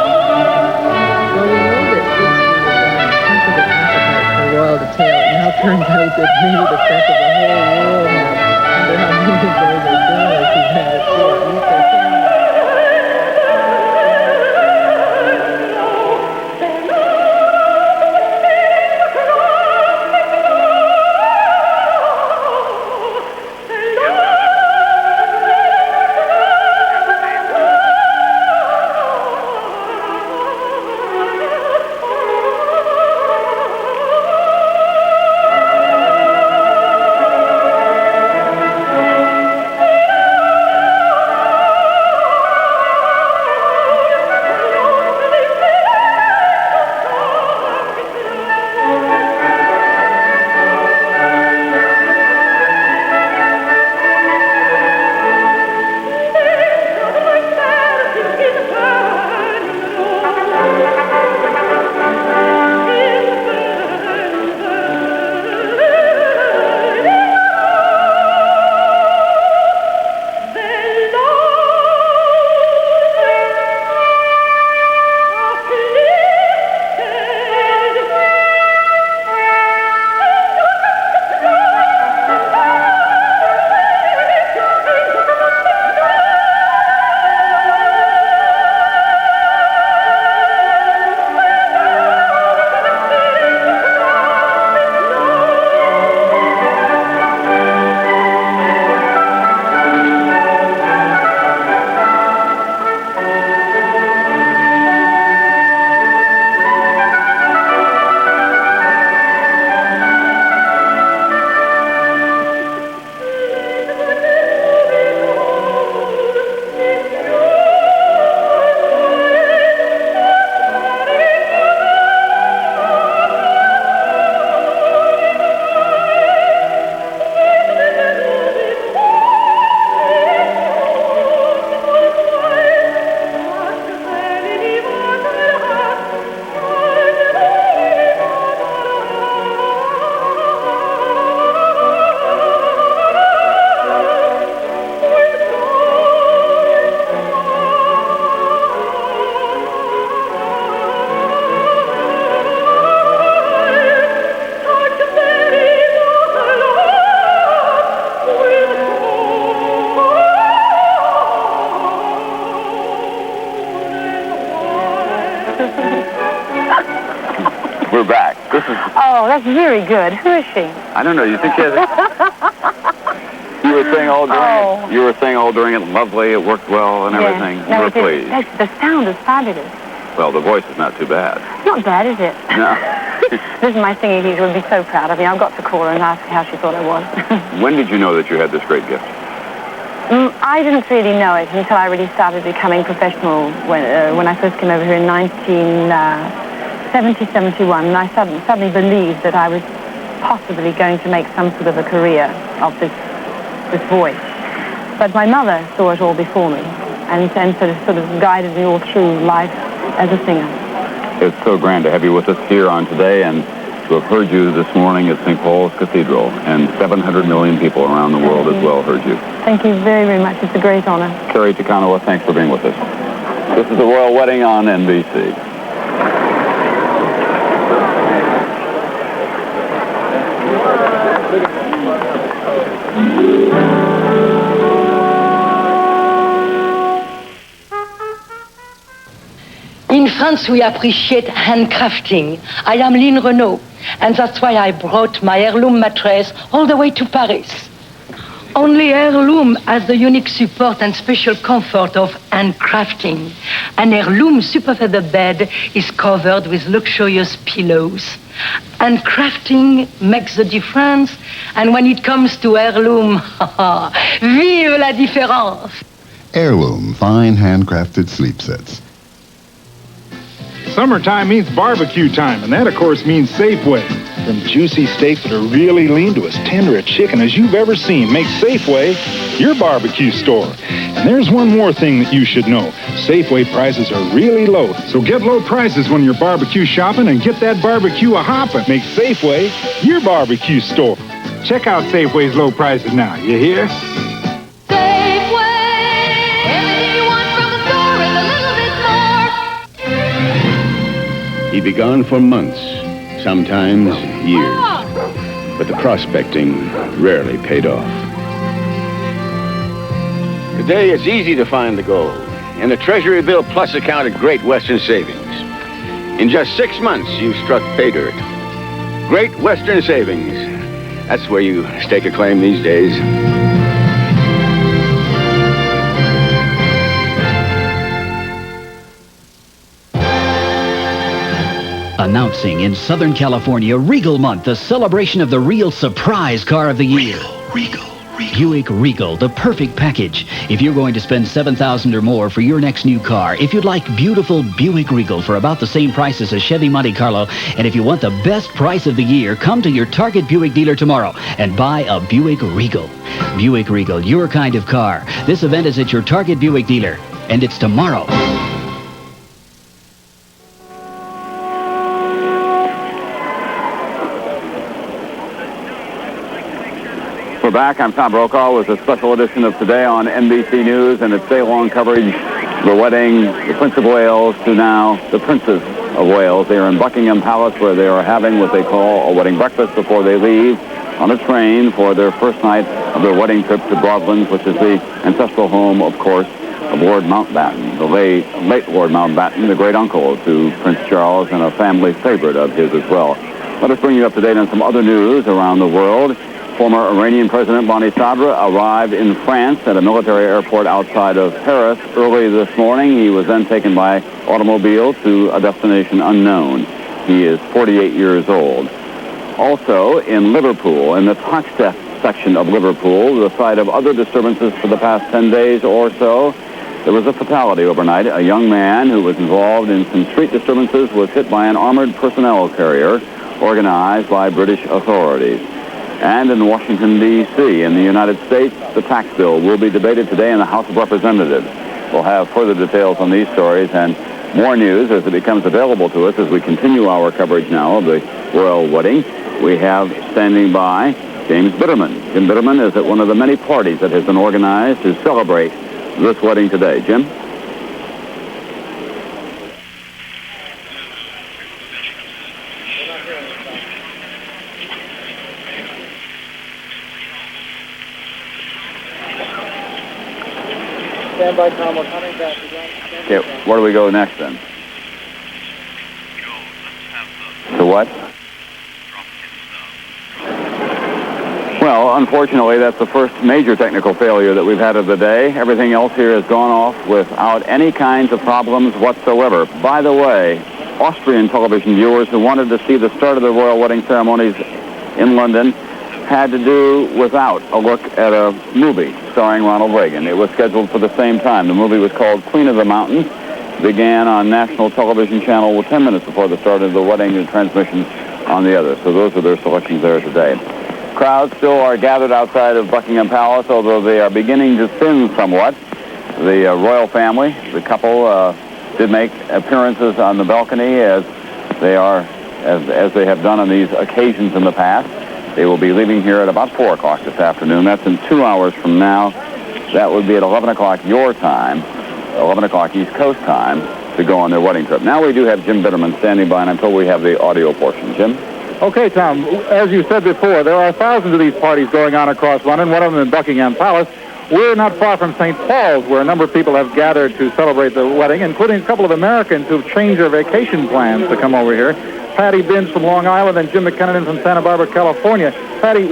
Well, we know that these people were appetite for royal detail. It now turns out that maybe the press of the whole world have. I wonder how many of those are journalists who've had it too. At least they're saying We're back. This is... Oh, that's very good. Who is she? I don't know. You think she has... You You were saying all during it. You were saying all during it. Lovely. It worked well and everything. No, you were it did. pleased. The sound is fabulous. Well, the voice is not too bad. Not bad, is it? No. This is my singing teacher would be so proud of me. I've got to call her and ask her how she thought I was. When did you know that you had this great gift? I didn't really know it until I really started becoming professional when I first came over here in 1970, 71. And I suddenly believed that I was possibly going to make some sort of a career of this voice. But my mother saw it all before me and sort of guided me all through life as a singer. It's so grand to have you with us here on Today and to have heard you this morning at St. Paul's Cathedral. And 700 million people around the world as well heard you. Thank you very, very much. It's a great honor. Kerry Takanawa, thanks for being with us. This is the Royal Wedding on NBC. In France, we appreciate handcrafting. I am Lynn Renault, and that's why I brought my heirloom mattress all the way to Paris. Only heirloom has the unique support and special comfort of handcrafting. An heirloom super feather bed is covered with luxurious pillows. Handcrafting makes the difference, and when it comes to heirloom, vive la différence! Heirloom, fine handcrafted sleep sets. Summertime means barbecue time, and that, of course, means Safeway. From juicy steaks that are really lean to as tender a chicken as you've ever seen makes Safeway your barbecue store. And there's one more thing that you should know. Safeway prices are really low, so get low prices when you're barbecue shopping and get that barbecue a-hopping. Make Safeway your barbecue store. Check out Safeway's low prices now, you hear? He'd be gone for months, sometimes years. But the prospecting rarely paid off. Today, it's easy to find the gold in a Treasury Bill Plus account at Great Western Savings. In just 6 months, you've struck pay dirt. Great Western Savings. That's where you stake a claim these days. Announcing in Southern California Regal Month, the celebration of the real surprise car of the year. Regal. Buick Regal, the perfect package. If you're going to spend $7,000 or more for your next new car, if you'd like beautiful Buick Regal for about the same price as a Chevy Monte Carlo, and if you want the best price of the year, come to your Target Buick dealer tomorrow and buy a Buick Regal. Buick Regal, your kind of car. This event is at your Target Buick dealer, and it's tomorrow. We're back. I'm Tom Brokaw with a special edition of Today on NBC News and its day-long coverage of the wedding, the Prince of Wales to now the Princess of Wales. They are in Buckingham Palace where they are having what they call a wedding breakfast before they leave on a train for their first night of their wedding trip to Broadlands, which is the ancestral home, of course, of Lord Mountbatten, the late Lord Mountbatten, the great-uncle to Prince Charles and a family favorite of his as well. Let us bring you up to date on some other news around the world. Former Iranian President Bani Sadr arrived in France at a military airport outside of Paris early this morning. He was then taken by automobile to a destination unknown. He is 48 years old. Also in Liverpool, in the Toxteth section of Liverpool, the site of other disturbances for the past 10 days or so, there was a fatality overnight. A young man who was involved in some street disturbances was hit by an armored personnel carrier organized by British authorities. And in Washington, D.C., in the United States, the tax bill will be debated today in the House of Representatives. We'll have further details on these stories and more news as it becomes available to us as we continue our coverage now of the royal wedding. We have standing by James Bitterman. Jim Bitterman is at one of the many parties that has been organized to celebrate this wedding today. Jim? Stand by, Tom. We're coming back. Okay, where do we go next then? To what? Well, unfortunately, that's the first major technical failure that we've had of the day. Everything else here has gone off without any kinds of problems whatsoever. By the way, Austrian television viewers who wanted to see the start of the royal wedding ceremonies in London had to do without a look at a movie starring Ronald Reagan. It was scheduled for the same time. The movie was called Queen of the Mountains. Began on national television channel 10 minutes before the start of the wedding and transmissions on the other. So those are their selections there today. Crowds still are gathered outside of Buckingham Palace, although they are beginning to thin somewhat. The royal family, the couple, did make appearances on the balcony as they have done on these occasions in the past. They will be leaving here at about 4 o'clock this afternoon. That's in 2 hours from now. That would be at 11 o'clock your time, 11 o'clock East Coast time, to go on their wedding trip. Now we do have Jim Bitterman standing by, and I'm told we have the audio portion. Jim? Okay, Tom, as you said before, there are thousands of these parties going on across London, one of them in Buckingham Palace. We're not far from St. Paul's, where a number of people have gathered to celebrate the wedding, including a couple of Americans who've changed their vacation plans to come over here. Patty Binns from Long Island and Jim McKinnon from Santa Barbara, California. Patty,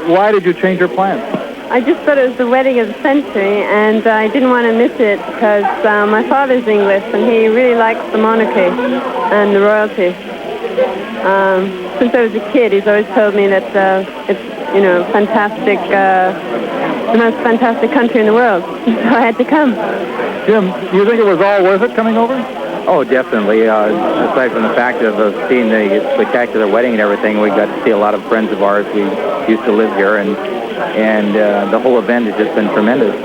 why did you change your plans? I just thought it was the wedding of the century, and I didn't want to miss it because my father's English, and he really likes the monarchy and the royalty. Since I was a kid, he's always told me that it's, fantastic, the most fantastic country in the world. So I had to come. Jim, do you think it was all worth it coming over? Oh, definitely. Aside from the fact of seeing the spectacular wedding and everything, we got to see a lot of friends of ours. We used to live here, and the whole event has just been tremendous.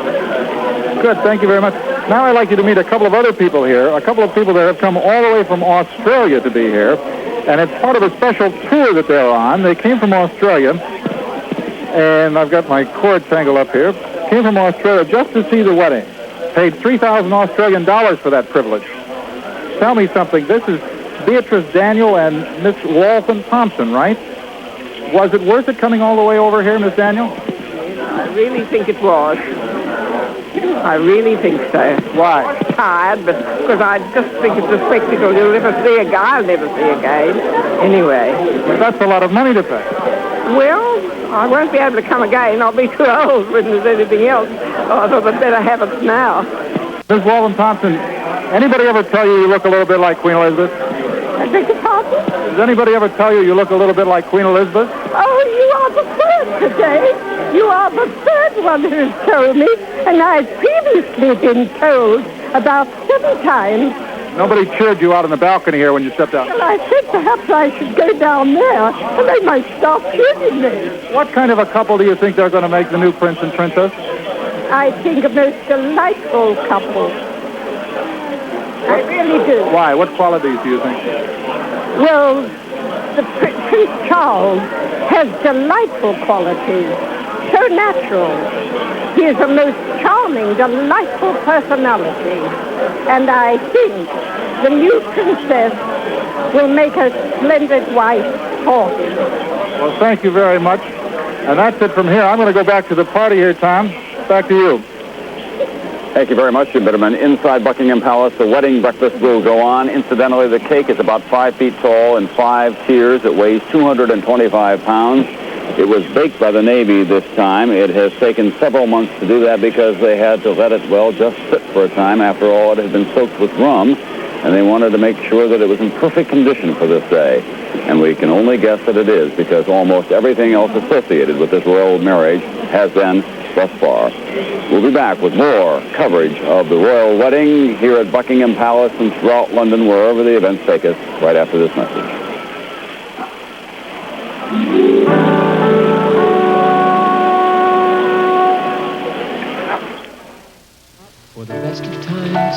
Good, thank you very much. Now I'd like you to meet a couple of other people here, a couple of people that have come all the way from Australia to be here, and it's part of a special tour that they're on. They came from Australia, and I've got my cord tangled up here, came from Australia just to see the wedding. Paid 3,000 Australian dollars for that privilege. Tell me something. This is Beatrice Daniel and Miss Walton Thompson, right? Was it worth it coming all the way over here, Miss Daniel? I really think it was. I really think so. Why? Tired, but because I just think it's a spectacle. You'll never see again. I'll never see again. Anyway. That's a lot of money to pay. Well, I won't be able to come again. I'll be too old when there's anything else. Oh, I thought I'd better have it now. Miss Walton Thompson, anybody ever tell you look a little bit like Queen Elizabeth? I beg your pardon? Does anybody ever tell you look a little bit like Queen Elizabeth? Oh, you are the third today. You are the third one who's told me, and I've previously been told about 7 times. Nobody cheered you out on the balcony here when you stepped out. Well, I said perhaps I should go down there, and they might stop cheering me. What kind of a couple do you think they're going to make the new prince and princess? I think a most delightful couple. I really do. Why? What qualities do you think? Well, Prince Charles has delightful qualities. So natural. He is a most charming, delightful personality. And I think the new princess will make a splendid wife for him. Well, thank you very much. And that's it from here. I'm going to go back to the party here, Tom. Back to you. Thank you very much, Jim Bitterman. Inside Buckingham Palace, the wedding breakfast will go on. Incidentally, the cake is about 5 feet tall in 5 tiers. It weighs 225 pounds. It was baked by the Navy this time. It has taken several months to do that because they had to let it, just sit for a time. After all, it had been soaked with rum, and they wanted to make sure that it was in perfect condition for this day. And we can only guess that it is because almost everything else associated with this royal marriage has been thus far. We'll be back with more coverage of the royal wedding here at Buckingham Palace and throughout London, wherever the events take us, right after this message. For the best of times,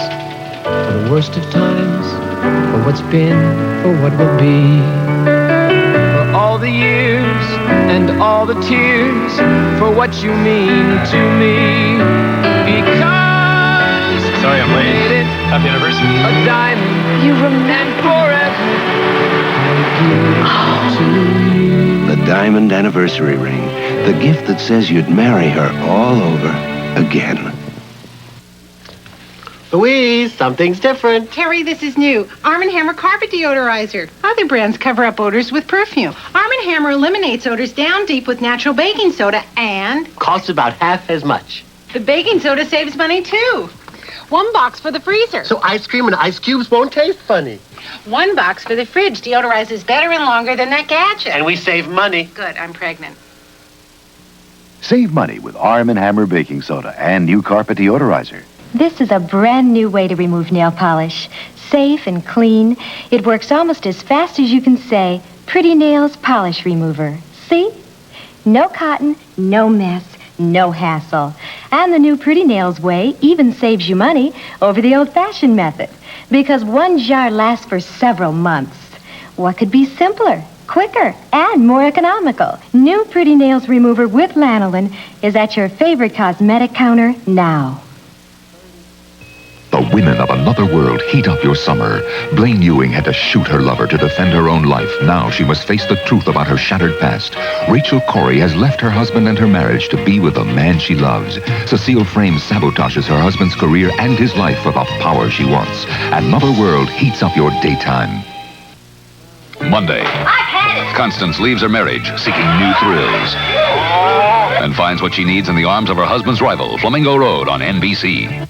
for the worst of times, for what's been, for what will be. For all the years and all the tears, for what you mean to me. Because sorry I'm late. Made it Happy anniversary. A diamond you remember forever. The diamond anniversary ring, the gift that says you'd marry her all over again. Louise, something's different. Terry, this is new. Arm & Hammer carpet deodorizer. Other brands cover up odors with perfume. Arm & Hammer eliminates odors down deep with natural baking soda and... Costs about half as much. The baking soda saves money, too. 1 box for the freezer. So ice cream and ice cubes won't taste funny. 1 box for the fridge. Deodorizes better and longer than that gadget. And we save money. Good, I'm pregnant. Save money with Arm & Hammer baking soda and new carpet deodorizer. This is a brand new way to remove nail polish. Safe and clean. It works almost as fast as you can say, Pretty Nails Polish Remover. See? No cotton, no mess, no hassle. And the new Pretty Nails way even saves you money over the old-fashioned method. Because 1 jar lasts for several months. What could be simpler, quicker, and more economical? New Pretty Nails Remover with lanolin is at your favorite cosmetic counter now. The women of another world heat up your summer. Blaine Ewing had to shoot her lover to defend her own life. Now she must face the truth about her shattered past. Rachel Corrie has left her husband and her marriage to be with the man she loves. Cecile Frame sabotages her husband's career and his life for the power she wants. Another world heats up your daytime. Monday, Constance leaves her marriage, seeking new thrills, and finds what she needs in the arms of her husband's rival, Flamingo Road on NBC.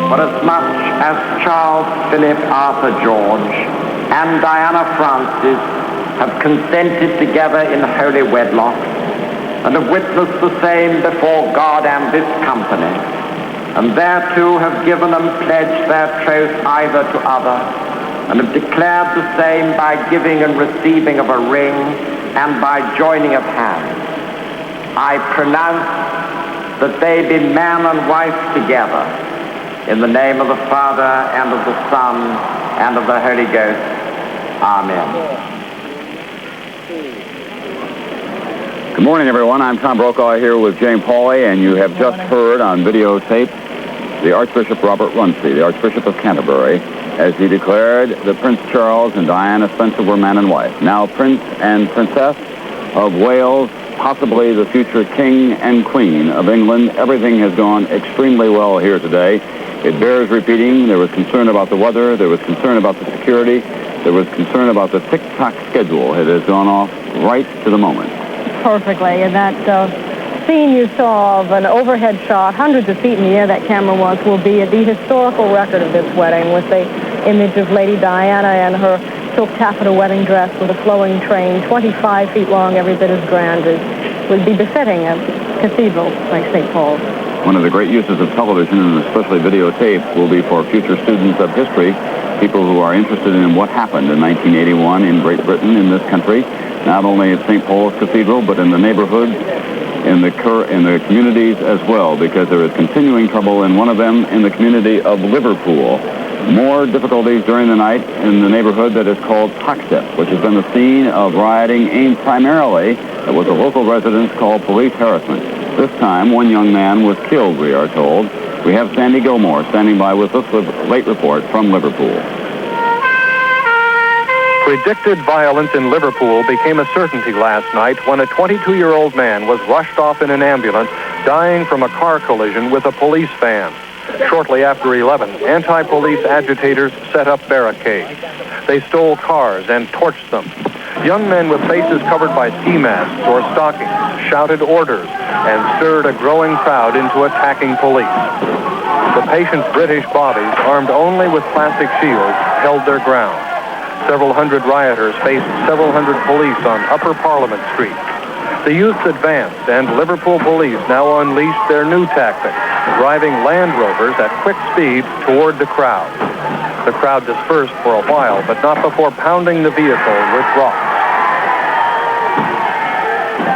For as much as Charles Philip Arthur George and Diana Frances have consented together in holy wedlock, and have witnessed the same before God and this company, and thereto have given and pledged their troth either to other, and have declared the same by giving and receiving of a ring and by joining of hands, I pronounce that they be man and wife together, in the name of the Father, and of the Son, and of the Holy Ghost. Amen. Good morning, everyone. I'm Tom Brokaw here with Jane Pauley, and you have just heard on videotape the Archbishop Robert Runcie, the Archbishop of Canterbury, as he declared that Prince Charles and Diana Spencer were man and wife. Now Prince and Princess of Wales, possibly the future King and Queen of England. Everything has gone extremely well here today. It bears repeating. There was concern about the weather. There was concern about the security. There was concern about the tick-tock schedule. It has gone off right to the moment. Perfectly. And that scene you saw of an overhead shot, hundreds of feet in the air that camera was, will be the historical record of this wedding, with the image of Lady Diana and her silk taffeta wedding dress with a flowing train, 25 feet long, every bit as grand as would be befitting a cathedral like St. Paul's. One of the great uses of television, and especially videotape, will be for future students of history, people who are interested in what happened in 1981 in Great Britain, in this country, not only at St. Paul's Cathedral, but in the neighborhood, in the communities as well, because there is continuing trouble in one of them, in the community of Liverpool. More difficulties during the night in the neighborhood that is called Toxteth, which has been the scene of rioting aimed primarily at what the local residents call police harassment. This time, one young man was killed, we are told. We have Sandy Gilmore standing by with this late report from Liverpool. Predicted violence in Liverpool became a certainty last night when a 22-year-old man was rushed off in an ambulance, dying from a car collision with a police van. Shortly after 11, anti-police agitators set up barricades. They stole cars and torched them. Young men with faces covered by ski masks or stockings shouted orders and stirred a growing crowd into attacking police. The patient's British bodies, armed only with plastic shields, held their ground. Several hundred rioters faced several hundred police on Upper Parliament Street. The youths advanced, and Liverpool police now unleashed their new tactic, driving Land Rovers at quick speed toward the crowd. The crowd dispersed for a while, but not before pounding the vehicle with rocks.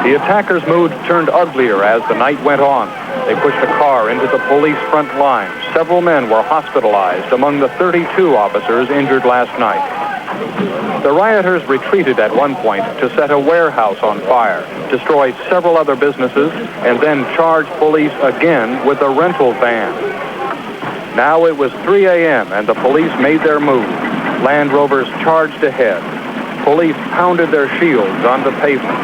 The attackers' mood turned uglier as the night went on. They pushed a car into the police front line. Several men were hospitalized among the 32 officers injured last night. The rioters retreated at one point to set a warehouse on fire, destroy several other businesses, and then charge police again with a rental van. Now it was 3 a.m. and the police made their move. Land Rovers charged ahead. police pounded their shields on the pavement.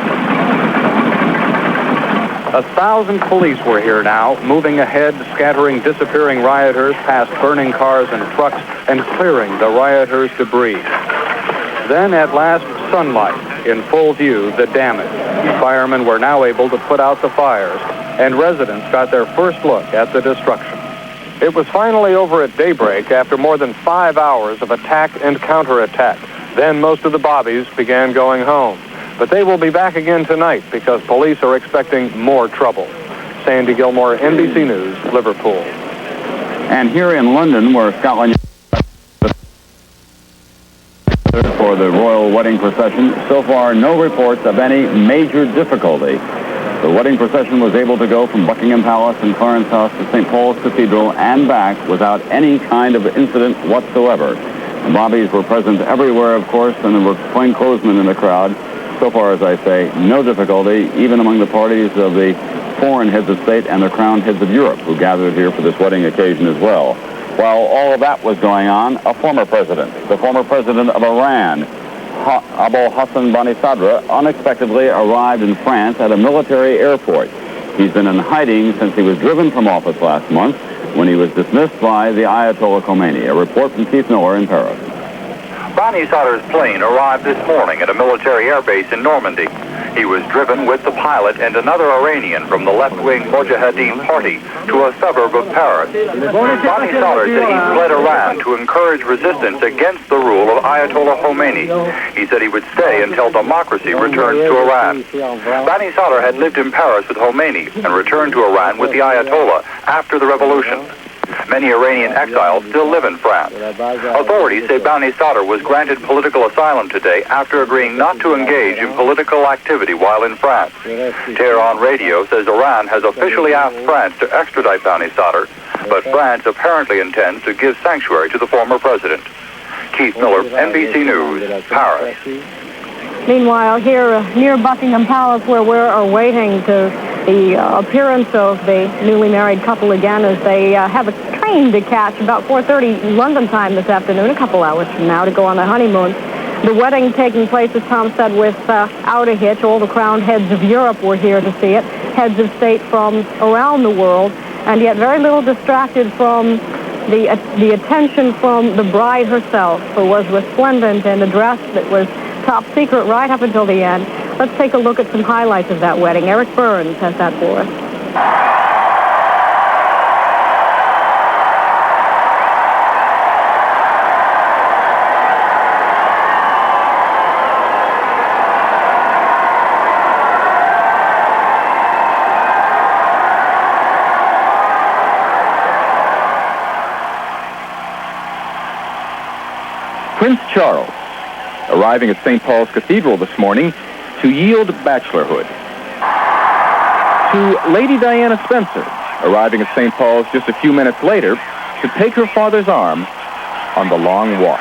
1,000 police were here now, moving ahead, scattering disappearing rioters past burning cars and trucks, and clearing the rioters' debris. Then, at last, sunlight in full view, the damage. Firemen were now able to put out the fires, and residents got their first look at the destruction. It was finally over at daybreak after more than 5 hours of attack and counterattack. Then most of the bobbies began going home. But they will be back again tonight because police are expecting more trouble. Sandy Gilmore, NBC News, Liverpool. And here in London, where Scotland for the royal wedding procession, so far no reports of any major difficulty. The wedding procession was able to go from Buckingham Palace and Clarence House to St. Paul's Cathedral and back without any kind of incident whatsoever. The bobbies were present everywhere, of course, and there were plainclothesmen in the crowd. So far, as I say, no difficulty, even among the parties of the foreign heads of state and the crowned heads of Europe who gathered here for this wedding occasion as well. While all of that was going on, a former president, the former president of Iran, Abu Hassan Bani Sadr, unexpectedly arrived in France at a military airport. He's been in hiding since he was driven from office last month when he was dismissed by the Ayatollah Khomeini. A report from Keith Miller in Paris. Bani Sadr's plane arrived this morning at a military airbase in Normandy. He was driven with the pilot and another Iranian from the left-wing Mojahedin party to a suburb of Paris. Bani Sadr said he fled Iran to encourage resistance against the rule of Ayatollah Khomeini. He said he would stay until democracy returns to Iran. Bani Sadr had lived in Paris with Khomeini and returned to Iran with the Ayatollah after the revolution. Many Iranian exiles still live in France. Authorities say Bani Sadr was granted political asylum today after agreeing not to engage in political activity while in France. Tehran Radio says Iran has officially asked France to extradite Bani Sadr, but France apparently intends to give sanctuary to the former president. Keith Miller, NBC News, Paris. Meanwhile, here near Buckingham Palace, where we're awaiting the appearance of the newly married couple again, as they have a train to catch about 4:30 London time this afternoon, a couple hours from now, to go on their honeymoon. The wedding taking place, as Tom said, without a hitch. All the crowned heads of Europe were here to see it, heads of state from around the world, and yet very little distracted from the attention from the bride herself, who was resplendent in a dress that was top secret right up until the end. Let's take a look at some highlights of that wedding. Eric Burns has that for us. Prince Charles, arriving at St. Paul's Cathedral this morning to yield bachelorhood. To Lady Diana Spencer, arriving at St. Paul's just a few minutes later to take her father's arm on the long walk.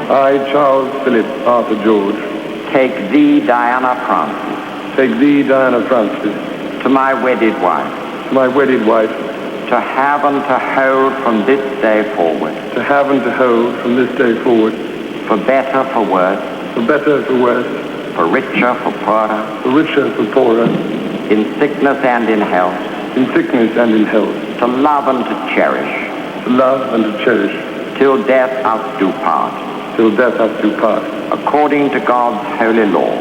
I, Charles Philip Arthur George, take thee, Diana Frances, take thee, Diana Frances, to my wedded wife, to my wedded wife, to have and to hold from this day forward, to have and to hold from this day forward, for better, for worse, for better, for worse, for richer, for poorer, for richer, for poorer, in sickness and in health, in sickness and in health, to love and to cherish, to love and to cherish, till death us do part, till death us do part, according to God's holy law,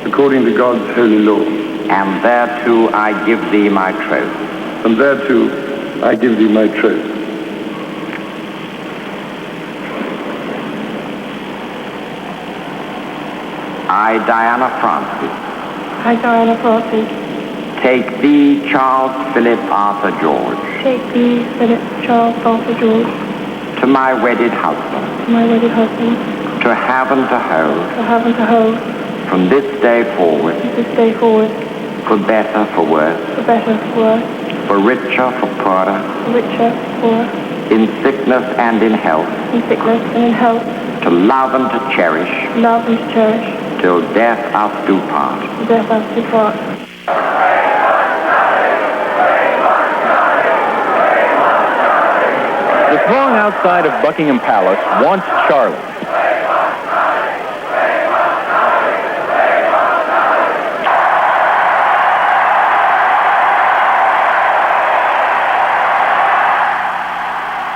according to God's holy law. And thereto I give thee my troth. And thereto I give thee my troth. I, Diana Francis, I, Diana Francis, take thee, Charles Philip Arthur George, take thee, Philip Charles Arthur George, to my wedded husband, to my wedded husband, to have and to hold, to have and to hold, from this day forward, from this day forward, for better, for worse, for better, for worse, for richer, for poorer, for richer, for poorer, in sickness and in health, in sickness and in health, to love and to cherish, to love and to cherish, till death us do part. till death us do part. The throng outside of Buckingham Palace wants Charlie.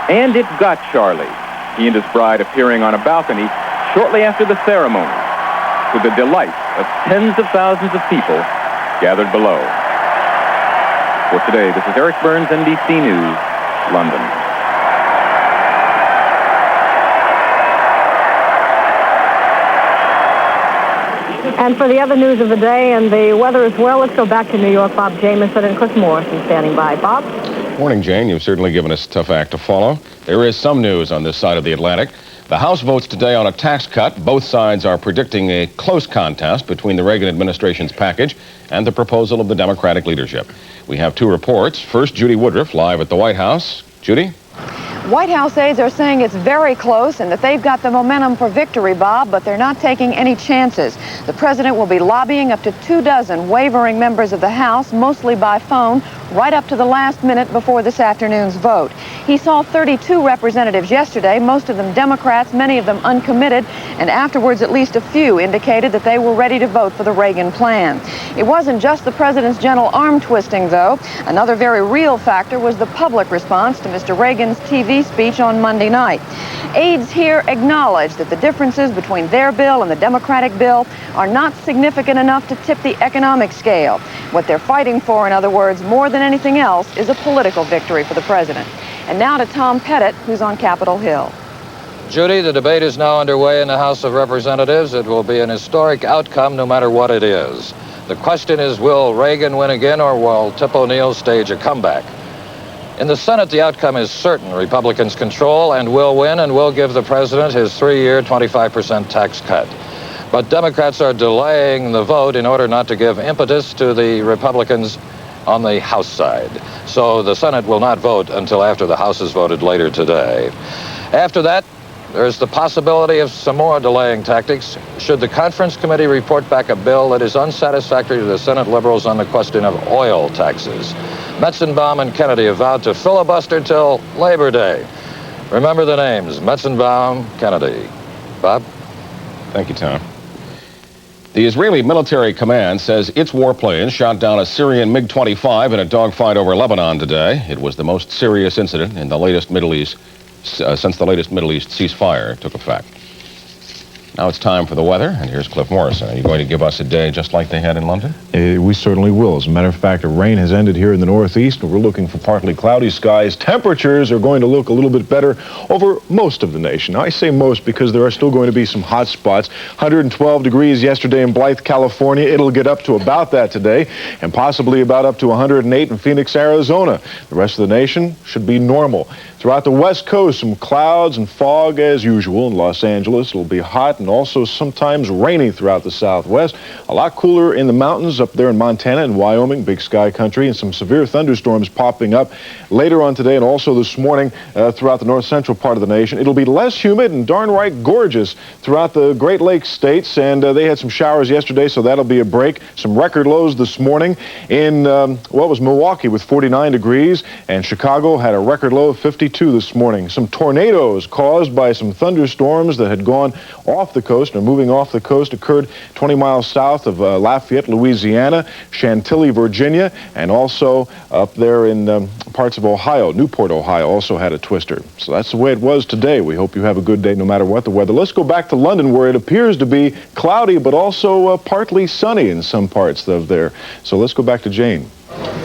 And it got Charlie, he and his bride appearing on a balcony shortly after the ceremony, to the delight of tens of thousands of people gathered below. For today, this is Eric Burns, NBC News, London. And for the other news of the day and the weather as well, let's go back to New York. Bob Jamieson and Cliff Morrison standing by. Bob? Morning, Jane. You've certainly given us a tough act to follow. There is some news on this side of the Atlantic. The House votes today on a tax cut. Both sides are predicting a close contest between the Reagan administration's package and the proposal of the Democratic leadership. We have two reports. First, Judy Woodruff, live at the White House. Judy? White House aides are saying it's very close and that they've got the momentum for victory, Bob, but they're not taking any chances. The president will be lobbying up to 24 wavering members of the House, mostly by phone, right up to the last minute before this afternoon's vote. He saw 32 representatives yesterday, most of them Democrats, many of them uncommitted, and afterwards at least a few indicated that they were ready to vote for the Reagan plan. It wasn't just the president's gentle arm twisting, though. Another very real factor was the public response to Mr. Reagan's TV speech on Monday night. Aides here acknowledge that the differences between their bill and the Democratic bill are not significant enough to tip the economic scale. What they're fighting for, in other words, more than anything else, is a political victory for the president. And now to Tom Pettit, who's on Capitol Hill. Judy, the debate is now underway in the House of Representatives. It will be an historic outcome no matter what it is. The question is, will Reagan win again or will Tip O'Neill stage a comeback? In the Senate, the outcome is certain. Republicans control and will win and will give the president his 3-year, 25% tax cut. But Democrats are delaying the vote in order not to give impetus to the Republicans on the House side. So the Senate will not vote until after the House has voted later today. After that, there's the possibility of some more delaying tactics should the conference committee report back a bill that is unsatisfactory to the Senate liberals on the question of oil taxes. Metzenbaum and Kennedy have vowed to filibuster till Labor Day. Remember the names, Metzenbaum, Kennedy. Bob? Thank you, Tom. The Israeli military command says its warplanes shot down a Syrian MiG-25 in a dogfight over Lebanon today. It was the most serious incident in the latest Middle East since the latest Middle East ceasefire took effect. Now it's time for the weather, and here's Cliff Morrison. Are you going to give us a day just like they had in London? We certainly will. As a matter of fact, the rain has ended here in the northeast, and we're looking for partly cloudy skies. Temperatures are going to look a little bit better over most of the nation. I say most because there are still going to be some hot spots. 112 degrees yesterday in Blythe, California. It'll get up to about that today, and possibly about up to 108 in Phoenix, Arizona. The rest of the nation should be normal. Throughout the West Coast, some clouds and fog as usual. In Los Angeles, it'll be hot and also sometimes rainy throughout the Southwest. A lot cooler in the mountains up there in Montana and Wyoming, big sky country, and some severe thunderstorms popping up later on today and also this morning throughout the north central part of the nation. It'll be less humid and darn right gorgeous throughout the Great Lakes states, and they had some showers yesterday, so that'll be a break. Some record lows this morning in, Milwaukee with 49 degrees, and Chicago had a record low of 52. 52 this morning. Some tornadoes caused by some thunderstorms that had gone off the coast or moving off the coast occurred 20 miles south of Lafayette, Louisiana, Chantilly, Virginia, and also up there in parts of Ohio. Newport, Ohio also had a twister. So that's the way it was today. We hope you have a good day no matter what the weather. Let's go back to London, where it appears to be cloudy but also partly sunny in some parts of there. So let's go back to Jane.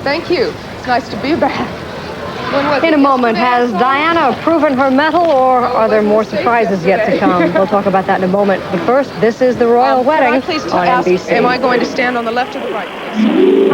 Thank you. It's nice to be back. In a moment, has Diana proven her mettle, or are there more surprises yet to come? We'll talk about that in a moment. But first, this is the royal wedding Can I please on ask, NBC. am I going to stand on the left or the right, please?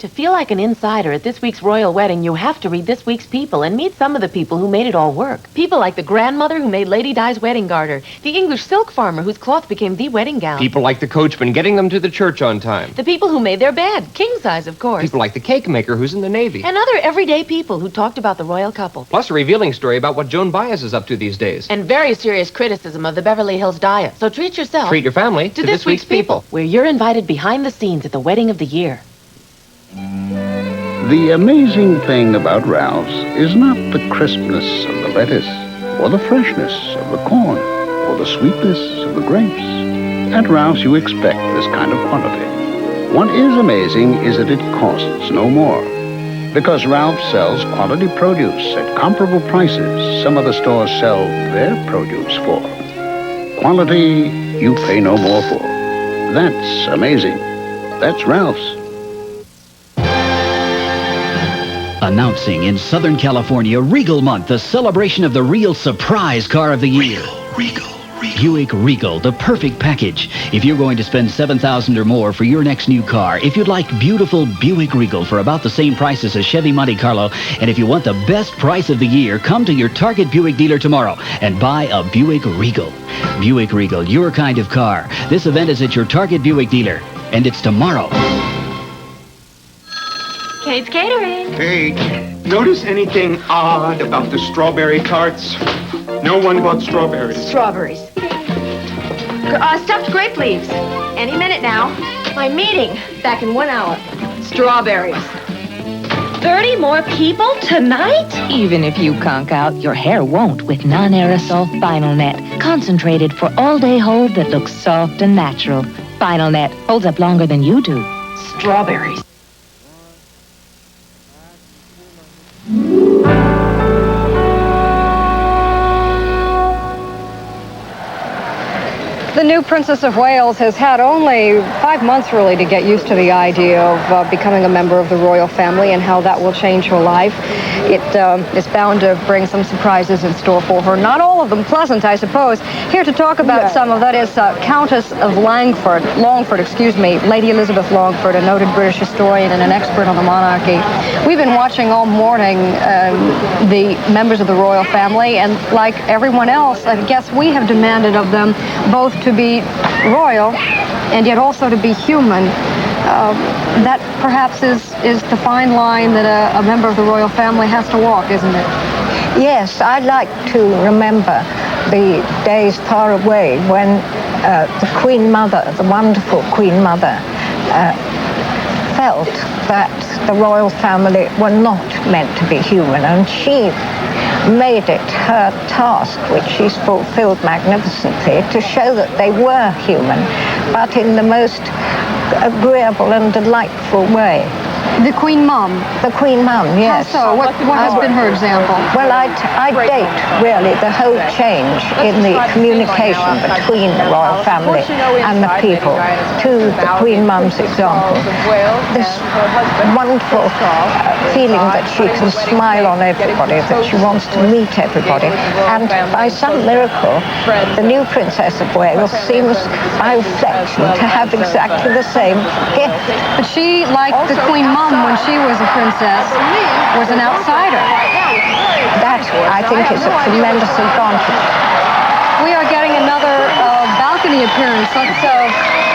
To feel like an insider at this week's royal wedding, you have to read this week's People and meet some of the people who made it all work. People like the grandmother who made Lady Di's wedding garter, the English silk farmer whose cloth became the wedding gown. People like the coachman getting them to the church on time. The people who made their bed, king size, of course. People like the cake maker who's in the Navy. And other everyday people who talked about the royal couple. Plus a revealing story about what Joan Baez is up to these days. And very serious criticism of the Beverly Hills diet. So treat yourself. Treat your family to this week's People, where you're invited behind the scenes at the wedding of the year. The amazing thing about Ralph's is not the crispness of the lettuce, or the freshness of the corn, or the sweetness of the grapes. At Ralph's, you expect this kind of quality. What is amazing is that it costs no more, because Ralph sells quality produce at comparable prices some other stores sell their produce for. Quality you pay no more for. That's amazing. That's Ralph's. Announcing in Southern California, Regal Month, the celebration of the real surprise car of the year. Regal. Buick Regal, the perfect package. If you're going to spend $7,000 or more for your next new car, if you'd like beautiful Buick Regal for about the same price as a Chevy Monte Carlo, and if you want the best price of the year, come to your Target Buick dealer tomorrow and buy a Buick Regal. Buick Regal, your kind of car. This event is at your Target Buick dealer, and it's tomorrow. Kate's Catering. Hey, notice anything odd about the strawberry tarts? No one bought strawberries. Strawberries. Stuffed grape leaves. Any minute now. My meeting. Back in 1 hour. Strawberries. 30 more people tonight? Even if you conk out, your hair won't with non-aerosol Final Net. Concentrated for all-day hold that looks soft and natural. Final Net holds up longer than you do. Strawberries. The new Princess of Wales has had only 5 months, really, to get used to the idea of becoming a member of the royal family and how that will change her life. It is bound to bring some surprises in store for her. Not all of them pleasant, I suppose. Here to talk about some of that is Countess of Longford, Lady Elizabeth Longford, a noted British historian and an expert on the monarchy. We've been watching all morning the members of the royal family, and like everyone else, I guess we have demanded of them both to be royal and yet also to be human. That perhaps is the fine line that a member of the royal family has to walk, isn't it? Yes, I'd like to remember the days far away when the Queen Mother, the wonderful Queen Mother, felt that the royal family were not meant to be human, and she made it her task, which she's fulfilled magnificently, to show that they were human, but in the most agreeable and delightful way. The Queen Mum? The Queen Mum, yes. How so? What has been her example? Well, I date, really, the whole change in the communication between the royal family and the people to the Queen Mum's example. This wonderful feeling that she can smile on everybody, that she wants to meet everybody. And by some miracle, the new Princess of Wales seems, by reflection, to have exactly the same gift. But she, like the Queen Mum when she was a princess, was an outsider. That, I think, is a tremendous advantage. We are getting another balcony appearance. Let's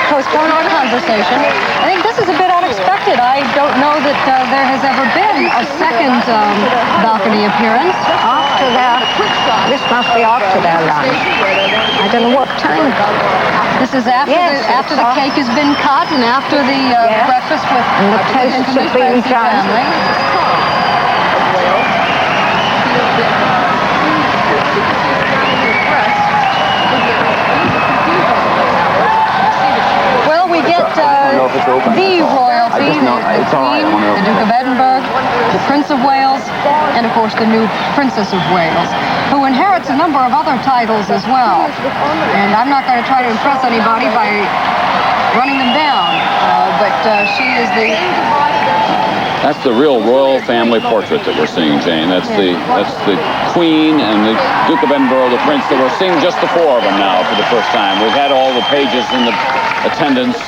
postpone our conversation. I think this is a bit unexpected. I don't know that there has ever been a second balcony appearance. after their lunch. I don't know what time. This is after the cake has been cut and after the breakfast with and the toasts have been done. Well, we get the royalty, the Queen, the Duke of Edinburgh, the Prince of Wales, and of course the new Princess of Wales, who inherits a number of other titles as well. And I'm not going to try to impress anybody by running them down, but she is the... That's the real royal family portrait that we're seeing, Jane. That's the Queen and the Duke of Edinburgh, the Prince. That we're seeing just the four of them now for the first time. We've had all the pages and the attendants,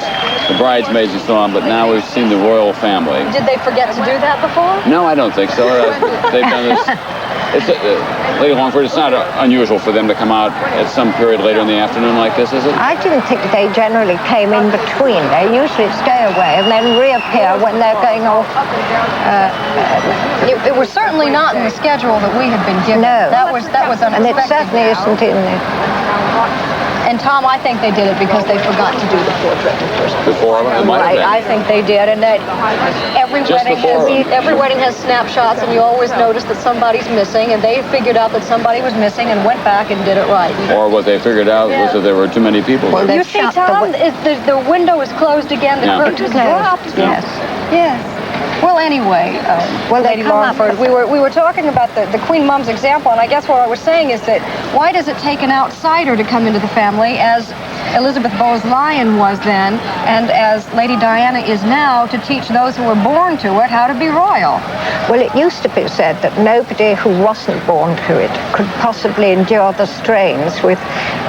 the bridesmaids and so on, but now we've seen the royal family. Did they forget to do that before? No, I don't think so. They've done this. Lady Longford, it's not unusual for them to come out at some period later in the afternoon like this, is it? I didn't think they generally came in between. They usually stay away and then reappear when they're going off. It was certainly not in the schedule that we had been given. No. That was unexpected. And it certainly isn't in there. And Tom, I think they did it because they forgot to do the portrait. Before? I think they did, and that every wedding has snapshots, and you always notice that somebody's missing, and they figured out that somebody was missing and went back and did it right. Or what they figured out was that there were too many people. Well, you see, Tom, the window is closed again. The curtain is dropped. Yes. Yes. Well, anyway, Lady Longford, we were talking about the Queen Mum's example, and I guess what I was saying is that why does it take an outsider to come into the family, as Elizabeth Bowes-Lyon was then, and as Lady Diana is now, to teach those who were born to it how to be royal? Well, it used to be said that nobody who wasn't born to it could possibly endure the strains with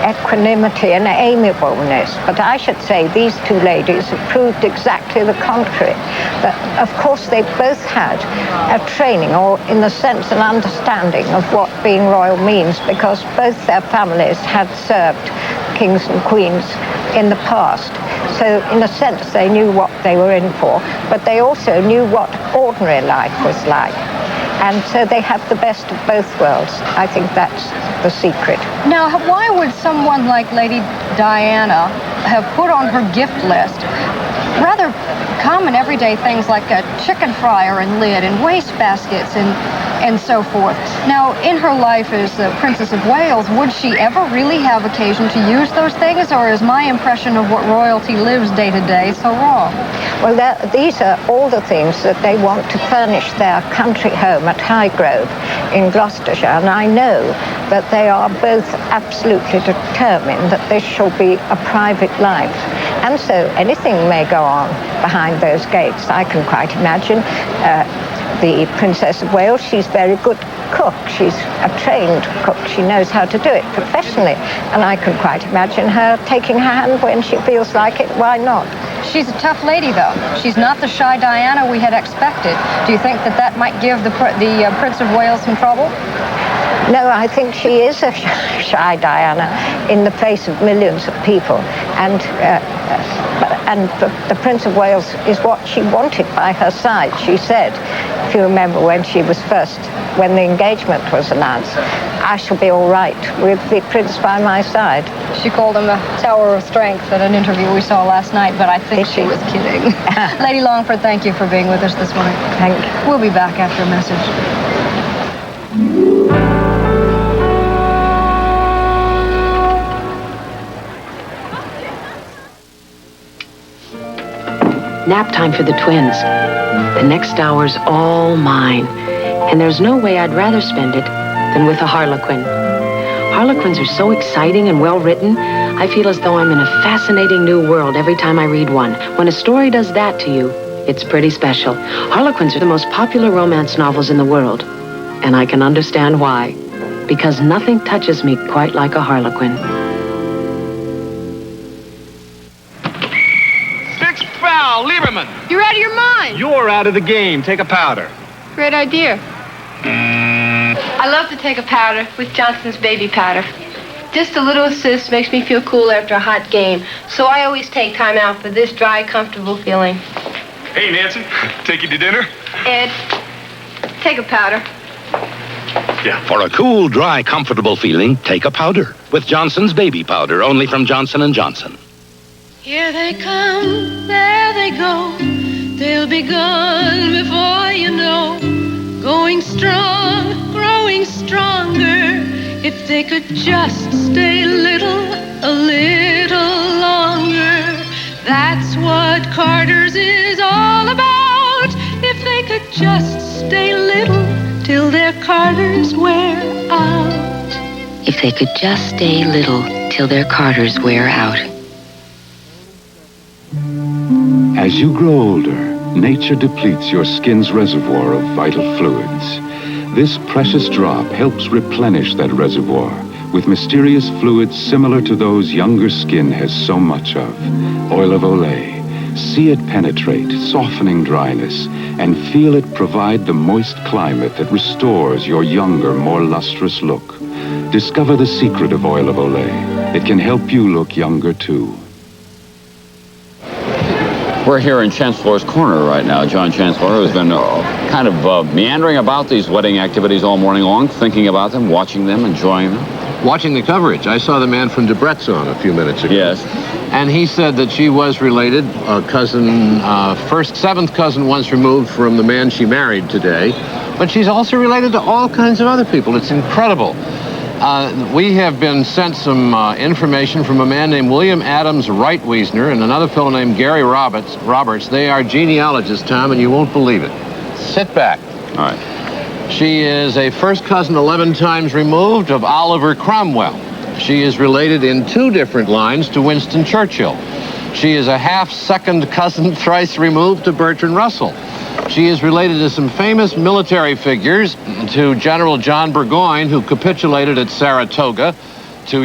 equanimity and amiableness. But I should say these two ladies have proved exactly the contrary. That, of course, they both had a training, or in the sense an understanding of what being royal means, because both their families had served kings and queens in the past. So in a sense they knew what they were in for, but they also knew what ordinary life was like. And so they have the best of both worlds. I think that's the secret. Now, why would someone like Lady Diana have put on her gift list rather common everyday things like a chicken fryer and lid and waste baskets and so forth? Now, in her life as the Princess of Wales, would she ever really have occasion to use those things, or is my impression of what royalty lives day to day so wrong? Well, these are all the things that they want to furnish their country home at Highgrove in Gloucestershire, and I know that they are both absolutely determined that this shall be a private life. And so anything may go on behind those gates. I can quite imagine the Princess of Wales, she's a very good cook. She's a trained cook. She knows how to do it professionally. And I can quite imagine her taking her hand when she feels like it. Why not? She's a tough lady, though. She's not the shy Diana we had expected. Do you think that might give the Prince of Wales some trouble? No, I think she is a shy Diana in the face of millions of people. And the Prince of Wales is what she wanted by her side. She said, if you remember when the engagement was announced, I shall be all right with the prince by my side. She called him a tower of strength at an interview we saw last night, but I think she was kidding. Lady Longford, thank you for being with us this morning. Thank you. We'll be back after a message. Nap time for the twins. The next hour's all mine. And there's no way I'd rather spend it than with a Harlequin. Harlequins are so exciting and well-written, I feel as though I'm in a fascinating new world every time I read one. When a story does that to you, it's pretty special. Harlequins are the most popular romance novels in the world. And I can understand why. Because nothing touches me quite like a Harlequin. Lieberman! You're out of your mind! You're out of the game. Take a powder. Great idea. I love to take a powder with Johnson's baby powder. Just a little assist makes me feel cool after a hot game, so I always take time out for this dry, comfortable feeling. Hey, Nancy. Take you to dinner? Ed, take a powder. Yeah. For a cool, dry, comfortable feeling, take a powder with Johnson's Baby Powder, only from Johnson & Johnson. Here they come, there they go. They'll be gone before you know. Going strong, growing stronger. If they could just stay a little longer. That's what Carter's is all about. If they could just stay a little till their Carters wear out. If they could just stay little till their Carters wear out. As you grow older, nature depletes your skin's reservoir of vital fluids. This precious drop helps replenish that reservoir with mysterious fluids similar to those younger skin has so much of. Oil of Olay. See it penetrate, softening dryness, and feel it provide the moist climate that restores your younger, more lustrous look. Discover the secret of Oil of Olay. It can help you look younger, too. We're here in Chancellor's Corner right now. John Chancellor has been kind of meandering about these wedding activities all morning long, thinking about them, watching them, enjoying them. Watching the coverage. I saw the man from Debrett's on a few minutes ago. Yes. And he said that she was related, seventh cousin once removed from the man she married today. But she's also related to all kinds of other people. It's incredible. We have been sent some information from a man named William Adams Reitwiesner and another fellow named Gary Roberts. They are genealogists, Tom, and you won't believe it. Sit back. All right. She is a first cousin 11 times removed of Oliver Cromwell. She is related in 2 different lines to Winston Churchill. She is a half-second cousin thrice removed to Bertrand Russell. She is related to some famous military figures, to General John Burgoyne, who capitulated at Saratoga, to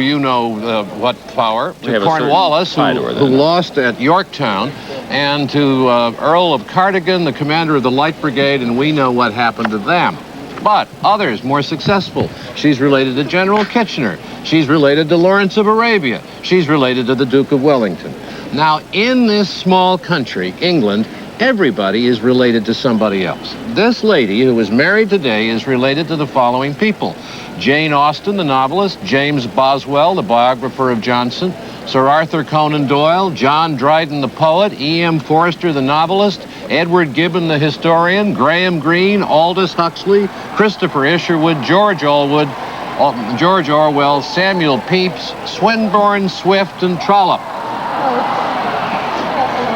what power, to Cornwallis, who lost at Yorktown, and to Earl of Cardigan, the commander of the Light Brigade, and we know what happened to them. But others, more successful. She's related to General Kitchener. She's related to Lawrence of Arabia. She's related to the Duke of Wellington. Now, in this small country, England, everybody is related to somebody else. This lady who is married today is related to the following people. Jane Austen, the novelist, James Boswell, the biographer of Johnson, Sir Arthur Conan Doyle, John Dryden, the poet, E.M. Forster, the novelist, Edward Gibbon, the historian, Graham Greene, Aldous Huxley, Christopher Isherwood, George Orwell, Samuel Pepys, Swinburne, Swift, and Trollope.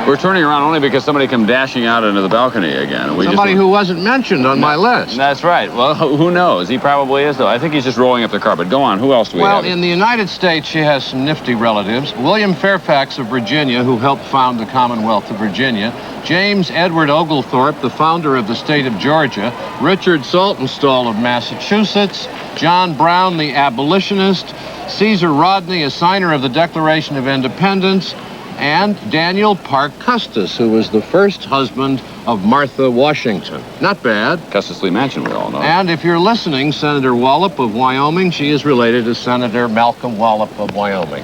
We're turning around only because somebody came dashing out into the balcony again. Somebody who wasn't mentioned on my list. That's right. Well, who knows? He probably is, though. I think he's just rolling up the carpet. Go on. Who else do we have? Well, in the United States, she has some nifty relatives. William Fairfax of Virginia, who helped found the Commonwealth of Virginia. James Edward Oglethorpe, the founder of the state of Georgia. Richard Saltonstall of Massachusetts. John Brown, the abolitionist. Caesar Rodney, a signer of the Declaration of Independence. And Daniel Parke Custis, who was the first husband of Martha Washington. Not bad. Custis Lee Mansion, we all know. And if you're listening, Senator Wallop of Wyoming, she is related to Senator Malcolm Wallop of Wyoming.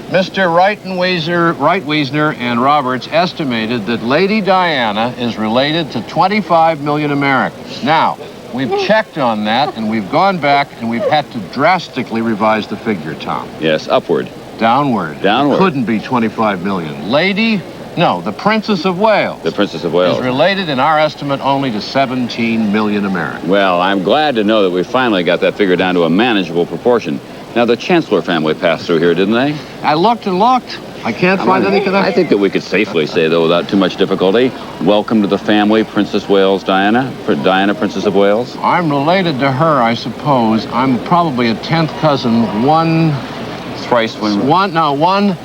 Mr. Reitwiesner and Roberts estimated that Lady Diana is related to 25 million Americans. Now, we've checked on that, and we've gone back, and we've had to drastically revise the figure, Tom. Yes, upward. Downward. Downward. It couldn't be 25 million. The Princess of Wales. The Princess of Wales. Is related, in our estimate, only to 17 million Americans. Well, I'm glad to know that we finally got that figure down to a manageable proportion. Now, the Chancellor family passed through here, didn't they? I looked and looked. I can't find any connection. I think that we could safely say, though, without too much difficulty, welcome to the family, Princess Wales Diana. Diana, Princess of Wales. I'm related to her, I suppose. I'm probably a 10th cousin, one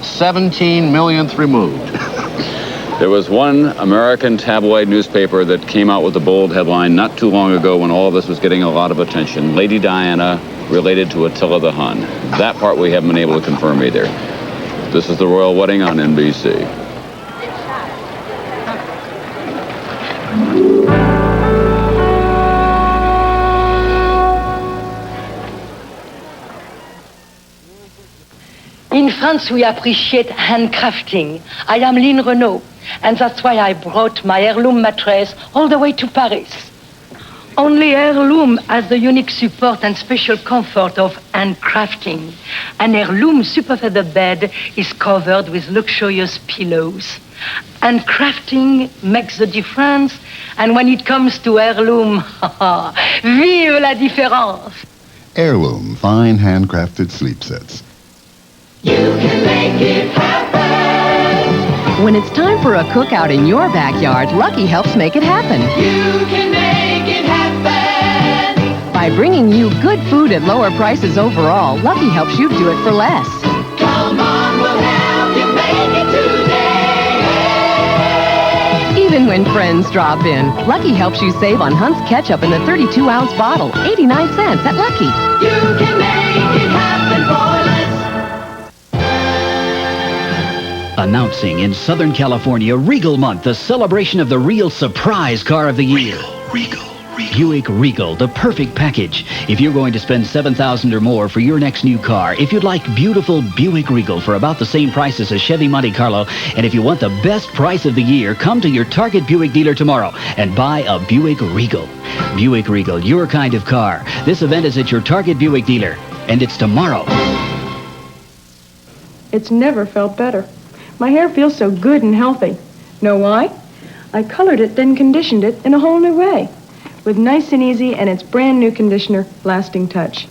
17 millionth removed. There was one American tabloid newspaper that came out with a bold headline not too long ago when all of this was getting a lot of attention. Lady Diana related to Attila the Hun. That part we haven't been able to confirm either. This is the Royal Wedding on NBC. In France, we appreciate handcrafting. I am Lynn Renault, and that's why I brought my heirloom mattress all the way to Paris. Only Heirloom has the unique support and special comfort of handcrafting. An Heirloom super feather bed is covered with luxurious pillows. Handcrafting makes the difference, and when it comes to Heirloom, vive la différence! Heirloom fine handcrafted sleep sets. You can make it happen. When it's time for a cookout in your backyard, Lucky helps make it happen. You can make it happen. By bringing you good food at lower prices overall, Lucky helps you do it for less. Come on, we'll help you make it today. Even when friends drop in, Lucky helps you save on Hunt's ketchup in the 32-ounce bottle, 89 cents at Lucky. You can make it happen, boy. Announcing in Southern California Regal Month, the celebration of the real surprise car of the year. Regal. Buick Regal, the perfect package. If you're going to spend $7,000 or more for your next new car, if you'd like beautiful Buick Regal for about the same price as a Chevy Monte Carlo, and if you want the best price of the year, come to your Target Buick dealer tomorrow and buy a Buick Regal. Buick Regal, your kind of car. This event is at your Target Buick dealer, and it's tomorrow. It's never felt better. My hair feels so good and healthy. Know why? I colored it, then conditioned it in a whole new way. With Nice and Easy and its brand new conditioner, Lasting Touch.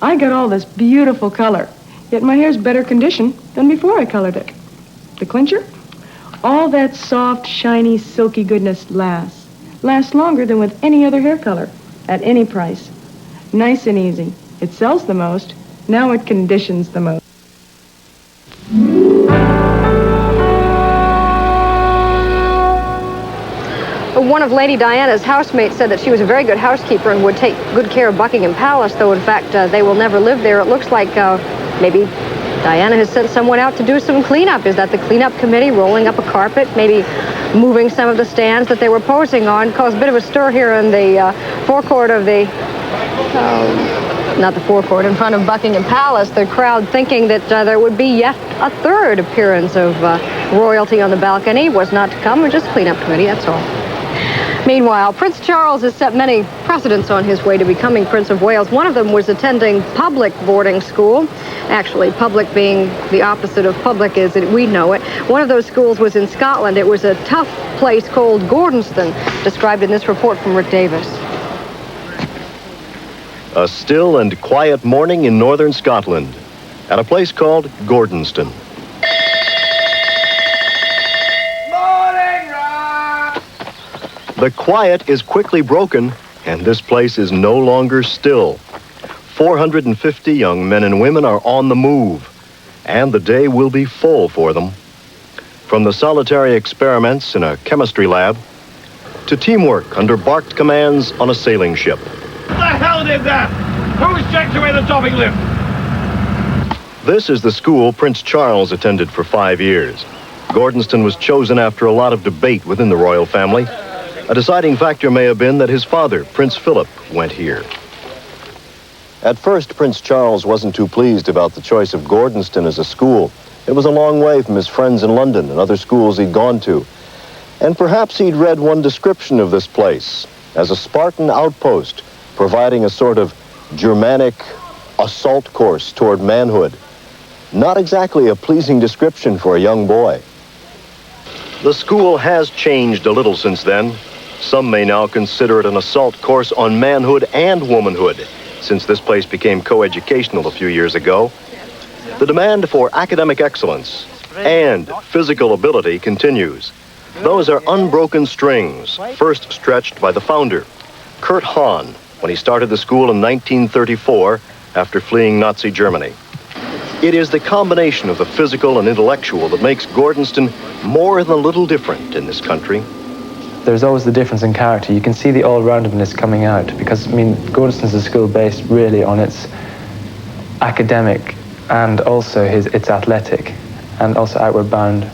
I got all this beautiful color, yet my hair's better conditioned than before I colored it. The clincher? All that soft, shiny, silky goodness lasts. Lasts longer than with any other hair color, at any price. Nice and Easy. It sells the most, now it conditions the most. One of Lady Diana's housemates said that she was a very good housekeeper and would take good care of Buckingham Palace, though in fact they will never live there. It looks like maybe Diana has sent someone out to do some cleanup. Is that the cleanup committee rolling up a carpet, maybe moving some of the stands that they were posing on? Caused a bit of a stir here in the forecourt of the, not the forecourt, in front of Buckingham Palace. The crowd thinking that there would be yet a third appearance of royalty on the balcony. Was not to come, just cleanup committee, that's all. Meanwhile, Prince Charles has set many precedents on his way to becoming Prince of Wales. One of them was attending public boarding school. Actually, public being the opposite of public as we know it. One of those schools was in Scotland. It was a tough place called Gordonston, described in this report from Rick Davis. A still and quiet morning in northern Scotland, at a place called Gordonston. The quiet is quickly broken, and this place is no longer still. 450 young men and women are on the move, and the day will be full for them. From the solitary experiments in a chemistry lab, to teamwork under barked commands on a sailing ship. What the hell did that? Who's checked away the topping lift? This is the school Prince Charles attended for 5 years. Gordonston was chosen after a lot of debate within the royal family. A deciding factor may have been that his father, Prince Philip, went here. At first, Prince Charles wasn't too pleased about the choice of Gordonston as a school. It was a long way from his friends in London and other schools he'd gone to. And perhaps he'd read one description of this place as a Spartan outpost, providing a sort of Germanic assault course toward manhood. Not exactly a pleasing description for a young boy. The school has changed a little since then. Some may now consider it an assault course on manhood and womanhood, since this place became co-educational a few years ago. The demand for academic excellence and physical ability continues. Those are unbroken strings, first stretched by the founder, Kurt Hahn, when he started the school in 1934 after fleeing Nazi Germany. It is the combination of the physical and intellectual that makes Gordonston more than a little different in this country. There's always the difference in character. You can see the all-roundedness coming out because, Gordonston's a school based really on its academic and also its athletic and also outward bound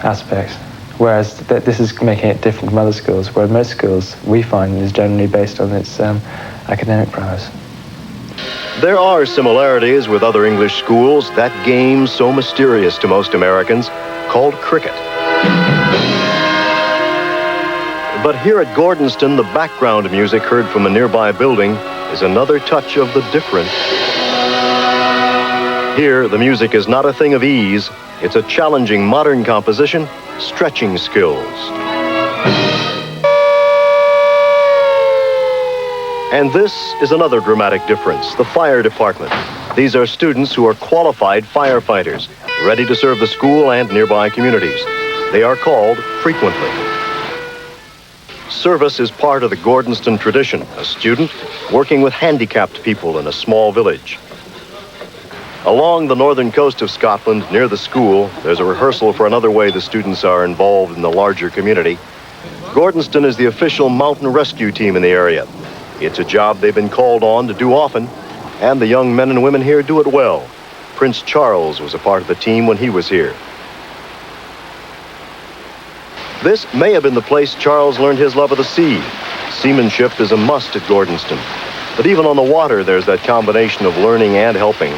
aspects. Whereas this is making it different from other schools, where most schools, we find, is generally based on its academic prowess. There are similarities with other English schools, that game so mysterious to most Americans, called cricket. But here at Gordonston, the background music heard from a nearby building is another touch of the different. Here, the music is not a thing of ease. It's a challenging modern composition, stretching skills. And this is another dramatic difference, the fire department. These are students who are qualified firefighters, ready to serve the school and nearby communities. They are called frequently. Service is part of the Gordonston tradition, a student working with handicapped people in a small village. Along the northern coast of Scotland, near the school, there's a rehearsal for another way the students are involved in the larger community. Gordonston is the official mountain rescue team in the area. It's a job they've been called on to do often, and the young men and women here do it well. Prince Charles was a part of the team when he was here. This may have been the place Charles learned his love of the sea. Seamanship is a must at Gordonston. But even on the water, there's that combination of learning and helping.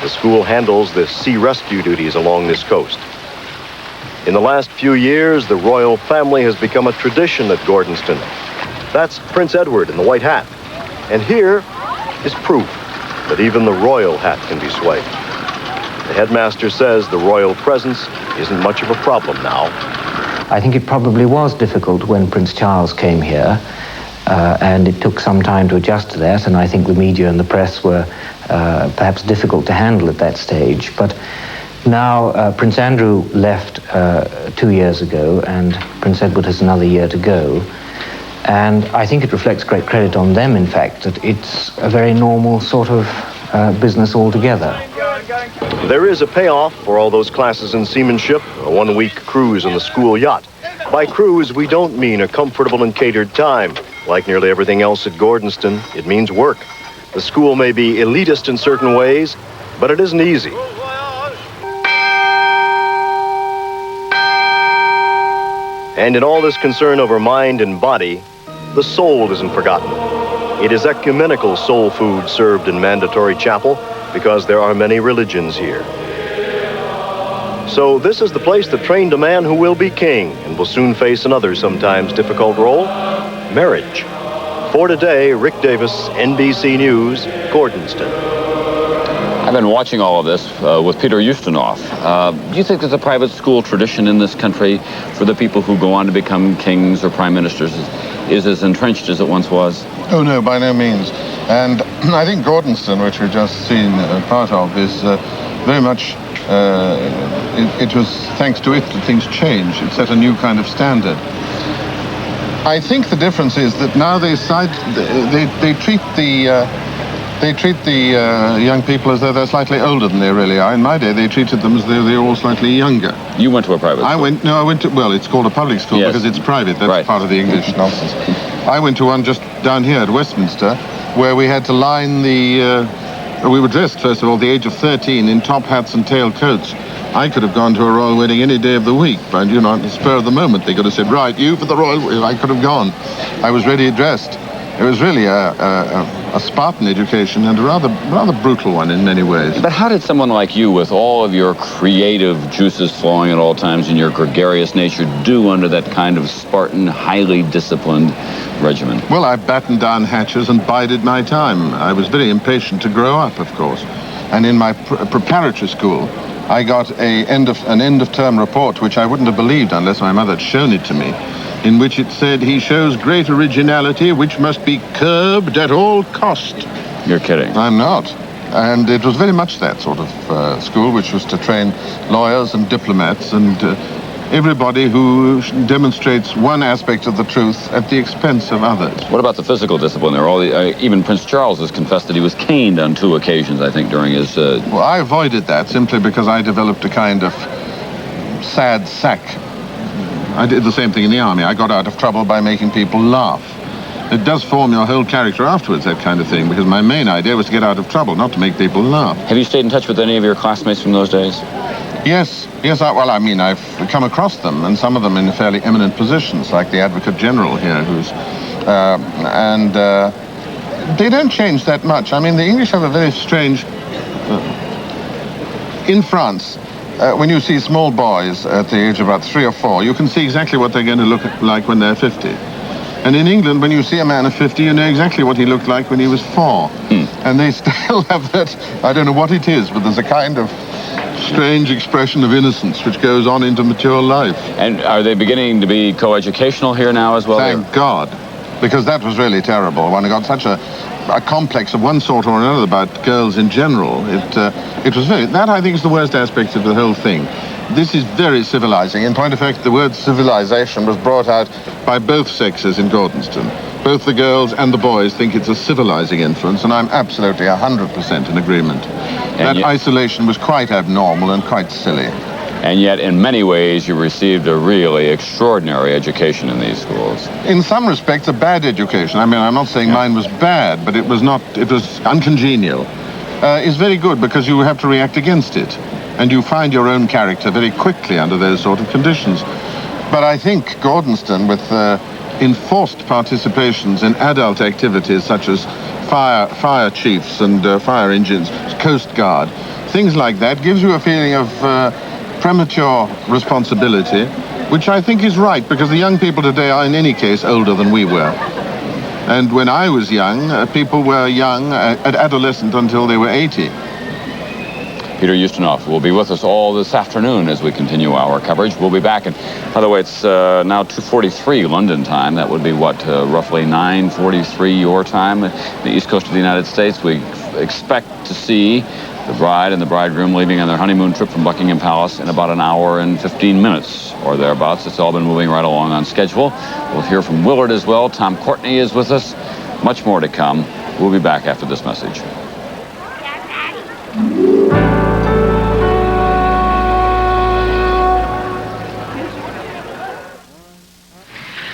The school handles the sea rescue duties along this coast. In the last few years, the royal family has become a tradition at Gordonston. That's Prince Edward in the white hat. And here is proof that even the royal hat can be swayed. The headmaster says the royal presence isn't much of a problem now. I think it probably was difficult when Prince Charles came here, and it took some time to adjust to that, and I think the media and the press were perhaps difficult to handle at that stage. But now Prince Andrew left 2 years ago, and Prince Edward has another year to go. And I think it reflects great credit on them, in fact, that it's a very normal sort of business altogether. There is a payoff for all those classes in seamanship, a one-week cruise on the school yacht. By cruise, we don't mean a comfortable and catered time. Like nearly everything else at Gordonston, it means work. The school may be elitist in certain ways, but it isn't easy. And in all this concern over mind and body, the soul isn't forgotten. It is ecumenical soul food served in mandatory chapel because there are many religions here. So this is the place that trained a man who will be king and will soon face another sometimes difficult role, marriage. For today, Rick Davis, NBC News, Gordonston. I've been watching all of this with Peter Ustinov. Do you think there's a private school tradition in this country for the people who go on to become kings or prime ministers is as entrenched as it once was? Oh, no, by no means. And I think Gordonston, which we've just seen part of, is very much, it was thanks to it that things changed. It set a new kind of standard. I think the difference is that now they treat the young people as though they're slightly older than they really are. In my day, they treated them as though they were all slightly younger. You went to a private school? I went to, well, it's called a public school because it's private. That's part of the English nonsense. I went to one just down here at Westminster, where we had to line we were dressed, first of all, at the age of 13 in top hats and tail coats. I could have gone to a royal wedding any day of the week, but, you know, on the spur of the moment, they could have said, right, you for the royal, I could have gone. I was ready dressed. It was really a Spartan education and a rather brutal one in many ways. But how did someone like you, with all of your creative juices flowing at all times and your gregarious nature, do under that kind of Spartan, highly disciplined regimen? Well, I battened down hatches and bided my time. I was very impatient to grow up, of course. And in my preparatory school, I got an end-of-term report, which I wouldn't have believed unless my mother had shown it to me, in which it said, he shows great originality, which must be curbed at all cost. You're kidding. I'm not. And it was very much that sort of school, which was to train lawyers and diplomats and everybody who demonstrates one aspect of the truth at the expense of others. What about the physical discipline? Even Prince Charles has confessed that he was caned on 2 occasions, I think, during his... Well, I avoided that simply because I developed a kind of sad sack. I did the same thing in the army. I got out of trouble by making people laugh. It does form your whole character afterwards, that kind of thing, because my main idea was to get out of trouble, not to make people laugh. Have you stayed in touch with any of your classmates from those days? Yes. I've come across them, and some of them in fairly eminent positions, like the Advocate General here, they don't change that much. I mean, the English have a very strange... in France, when you see small boys at the age of about 3 or 4, you can see exactly what they're going to look like when they're 50. And in England, when you see a man of 50, you know exactly what he looked like when he was 4. And they still have that, I don't know what it is, but there's a kind of strange expression of innocence which goes on into mature life. And are they beginning to be coeducational here now as well? Thank God, because that was really terrible. One got such a complex of one sort or another about girls in general. It was very, that I think is the worst aspect of the whole thing. This is very civilizing. In point of fact, the word civilization was brought out by both sexes in Gordonston. Both the girls and the boys think it's a civilizing influence, and I'm absolutely 100% in agreement. That isolation was quite abnormal and quite silly. And yet, in many ways, you received a really extraordinary education in these schools. In some respects, a bad education. I mean, I'm not saying mine was bad, but it was uncongenial. It's very good because you have to react against it. And you find your own character very quickly under those sort of conditions. But I think Gordonston, with enforced participations in adult activities such as fire chiefs and fire engines, Coast Guard, things like that, gives you a feeling of premature responsibility, which I think is right, because the young people today are in any case older than we were. And when I was young, people were young, adolescent until they were 80. Peter Ustinov will be with us all this afternoon as we continue our coverage. We'll be back. And by the way, it's now 2:43 London time. That would be what, roughly 9:43 your time, the east coast of the United States. We expect to see the bride and the bridegroom leaving on their honeymoon trip from Buckingham Palace in about an hour and 15 minutes or thereabouts. It's all been moving right along on schedule. We'll hear from Willard as well. Tom Courtney is with us. Much more to come. We'll be back after this message.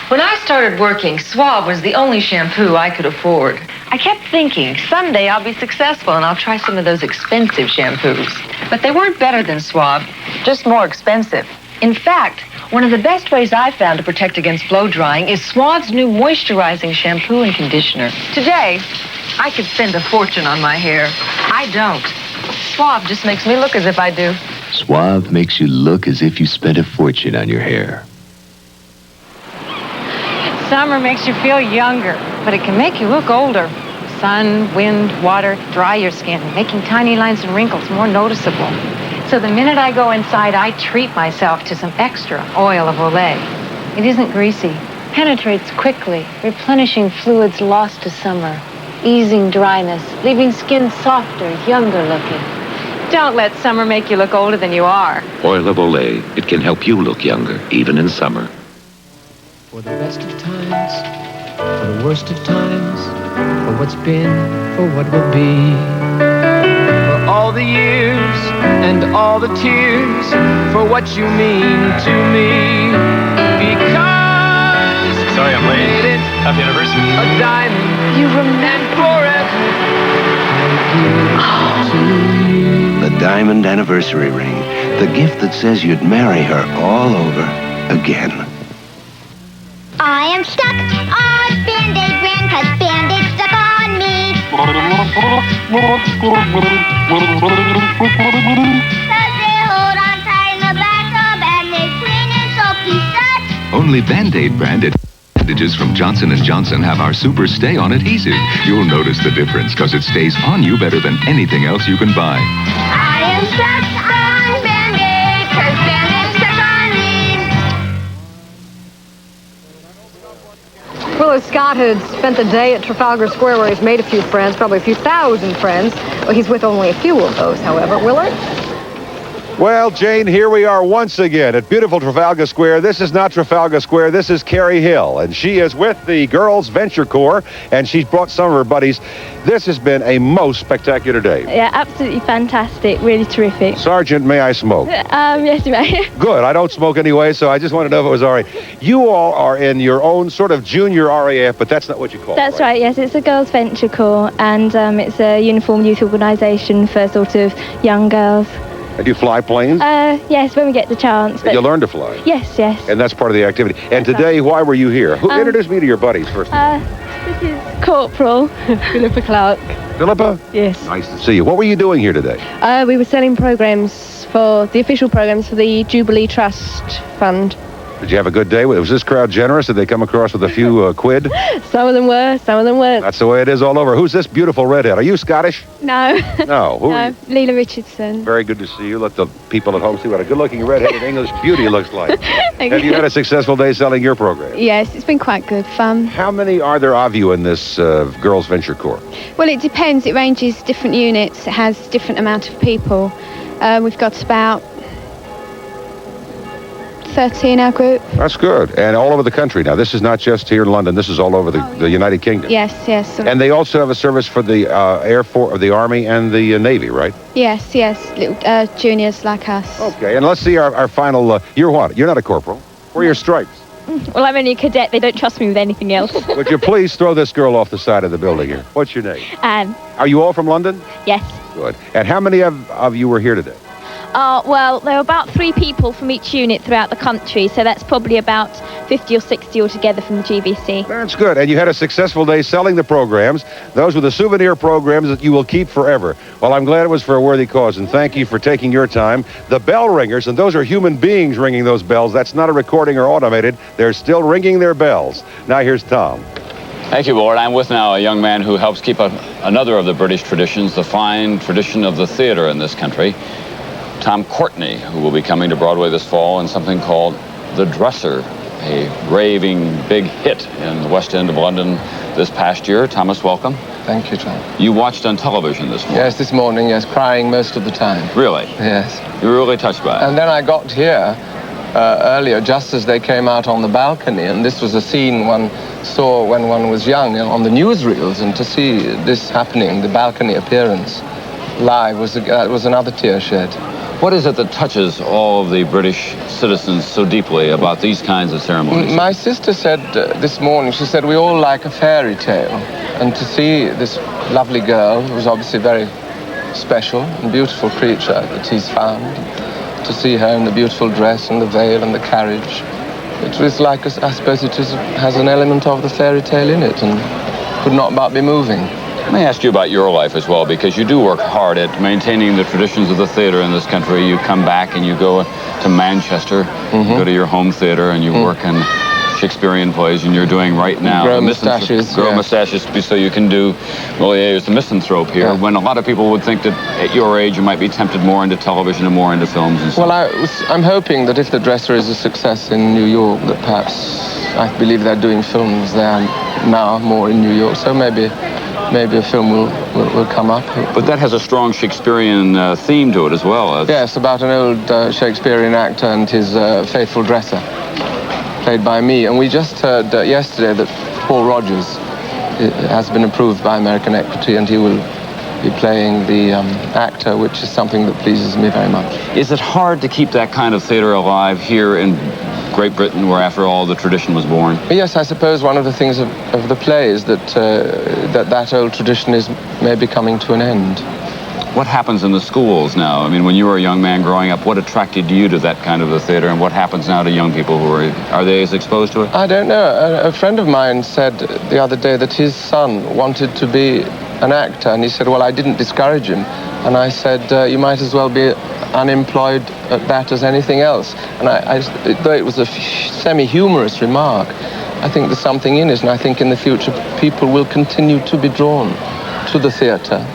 When I started working, Suave was the only shampoo I could afford. I kept thinking, someday I'll be successful and I'll try some of those expensive shampoos. But they weren't better than Suave, just more expensive. In fact, one of the best ways I've found to protect against blow drying is Suave's new moisturizing shampoo and conditioner. Today, I could spend a fortune on my hair. I don't. Suave just makes me look as if I do. Suave makes you look as if you spent a fortune on your hair. Summer makes you feel younger, but it can make you look older. Sun, wind, water dry your skin, making tiny lines and wrinkles more noticeable. So the minute I go inside, I treat myself to some extra oil of Olay. It isn't greasy, penetrates quickly, replenishing fluids lost to summer, easing dryness, leaving skin softer, younger looking. Don't let summer make you look older than you are. Oil of Olay. It can help you look younger, even in summer. For the best of times, for the worst of times, for what's been, for what will be. For all the years and all the tears, for what you mean to me. Because sorry I'm late. Made it happy anniversary. A diamond you remember forever. The diamond anniversary ring. The gift that says you'd marry her all over again. I am stuck on Band-Aid brand, 'cause Band-Aid stuck on me. 'Cause they hold on tight in the bathtub and they clean and soapy set. Only Band-Aid branded bandages from Johnson & Johnson have our Super Stay-On adhesive. You'll notice the difference because it stays on you better than anything else you can buy. I am stuck on Band-Aid, 'cause Band-Aid stuck on me. Willard Scott had spent the day at Trafalgar Square where he's made a few friends, probably a few thousand friends. Well, he's with only a few of those, however. Willard? Well, Jane, here we are once again at beautiful Trafalgar Square. This is not Trafalgar Square. This is Carrie Hill, and she is with the Girls Venture Corps, and she's brought some of her buddies. This has been a most spectacular day. Yeah, absolutely fantastic. Really terrific. Sergeant, may I smoke? Yes, you may. Good. I don't smoke anyway, so I just want to know if it was all right. You all are in your own sort of junior RAF, but that's not what you call it. That's right, yes. It's a Girls Venture Corps, and it's a uniformed youth organisation for sort of young girls. And do you fly planes? Yes, when we get the chance. But you learn to fly? Yes, yes. And that's part of the activity. And today, why were you here? Who introduced me to your buddies first? This is Corporal Philippa Clark. Philippa? Yes. Nice to see you. What were you doing here today? We were selling programmes for the official programmes for the Jubilee Trust Fund. Did you have a good day? Was this crowd generous? Did they come across with a few quid? Some of them were, some of them weren't. That's the way it is all over. Who's this beautiful redhead? Are you Scottish? No. No. Who are you? Leela Richardson. Very good to see you. Let the people at home see what a good-looking redheaded English beauty looks like. Thank Have you had a successful day selling your program? Yes, it's been quite good fun. How many are there of you in this Girls Venture Corps? Well, it depends. It ranges different units. It has different amount of people. We've got about 30 in our group. That's good. And all over the country now. This is not just here in London. This is all over the United Kingdom. Yes, yes. And they also have a service for the Air Force, or the Army, and the Navy, right? Yes, yes. Little juniors like us. Okay, and let's see our final... you're what? You're not a corporal. Where are your stripes? Well, I'm only a cadet. They don't trust me with anything else. Would you please throw this girl off the side of the building here? What's your name? Anne. Are you all from London? Yes. Good. And how many of you were here today? Well, there are about 3 people from each unit throughout the country, so that's probably about 50 or 60 altogether from the GVC. That's good. And you had a successful day selling the programs. Those were the souvenir programs that you will keep forever. Well, I'm glad it was for a worthy cause, and thank you for taking your time. The bell ringers, and those are human beings ringing those bells. That's not a recording or automated. They're still ringing their bells. Now here's Tom. Thank you, Ward. I'm with now a young man who helps keep another of the British traditions, the fine tradition of the theater in this country. Tom Courtenay, who will be coming to Broadway this fall in something called The Dresser, a raving big hit in the West End of London this past year. Thomas, welcome. Thank you, John. You watched on television this morning? Yes, this morning, yes, crying most of the time. Really? Yes. You were really touched by it? And then I got here earlier, just as they came out on the balcony, and this was a scene one saw when one was young on the newsreels, and to see this happening, the balcony appearance, live, was another tear shed. What is it that touches all of the British citizens so deeply about these kinds of ceremonies? My sister said this morning, she said, we all like a fairy tale. And to see this lovely girl, who was obviously a very special and beautiful creature that he's found, to see her in the beautiful dress and the veil and the carriage, it was like, I suppose it has an element of the fairy tale in it and could not but be moving. Let me ask you about your life as well, because you do work hard at maintaining the traditions of the theater in this country. You come back and you go to Manchester, you go to your home theater, and you work in Shakespearean plays, and you're doing right now... Grow mustaches. Grow mustaches, so you can do Moliere's The Misanthrope here, when a lot of people would think that at your age you might be tempted more into television and more into films and so on. Well, I'm hoping that if The Dresser is a success in New York, that perhaps, I believe they're doing films there now, more in New York, so maybe a film will come up. But that has a strong Shakespearean theme to it as well. Yes, about an old Shakespearean actor and his faithful dresser, played by me. And we just heard yesterday that Paul Rogers has been approved by American Equity, and he will be playing the actor, which is something that pleases me very much. Is it hard to keep that kind of theater alive here in Great Britain, where after all the tradition was born? Yes, I suppose one of the things of the play is that that old tradition is maybe coming to an end. What happens in the schools now? I mean, when you were a young man growing up, what attracted you to that kind of a theater, and what happens now to young people who are they as exposed to it? I don't know. A friend of mine said the other day that his son wanted to be an actor, and he said, well, I didn't discourage him. And I said, you might as well be unemployed at that as anything else. And though it was a semi-humorous remark, I think there's something in it, and I think in the future people will continue to be drawn to the theatre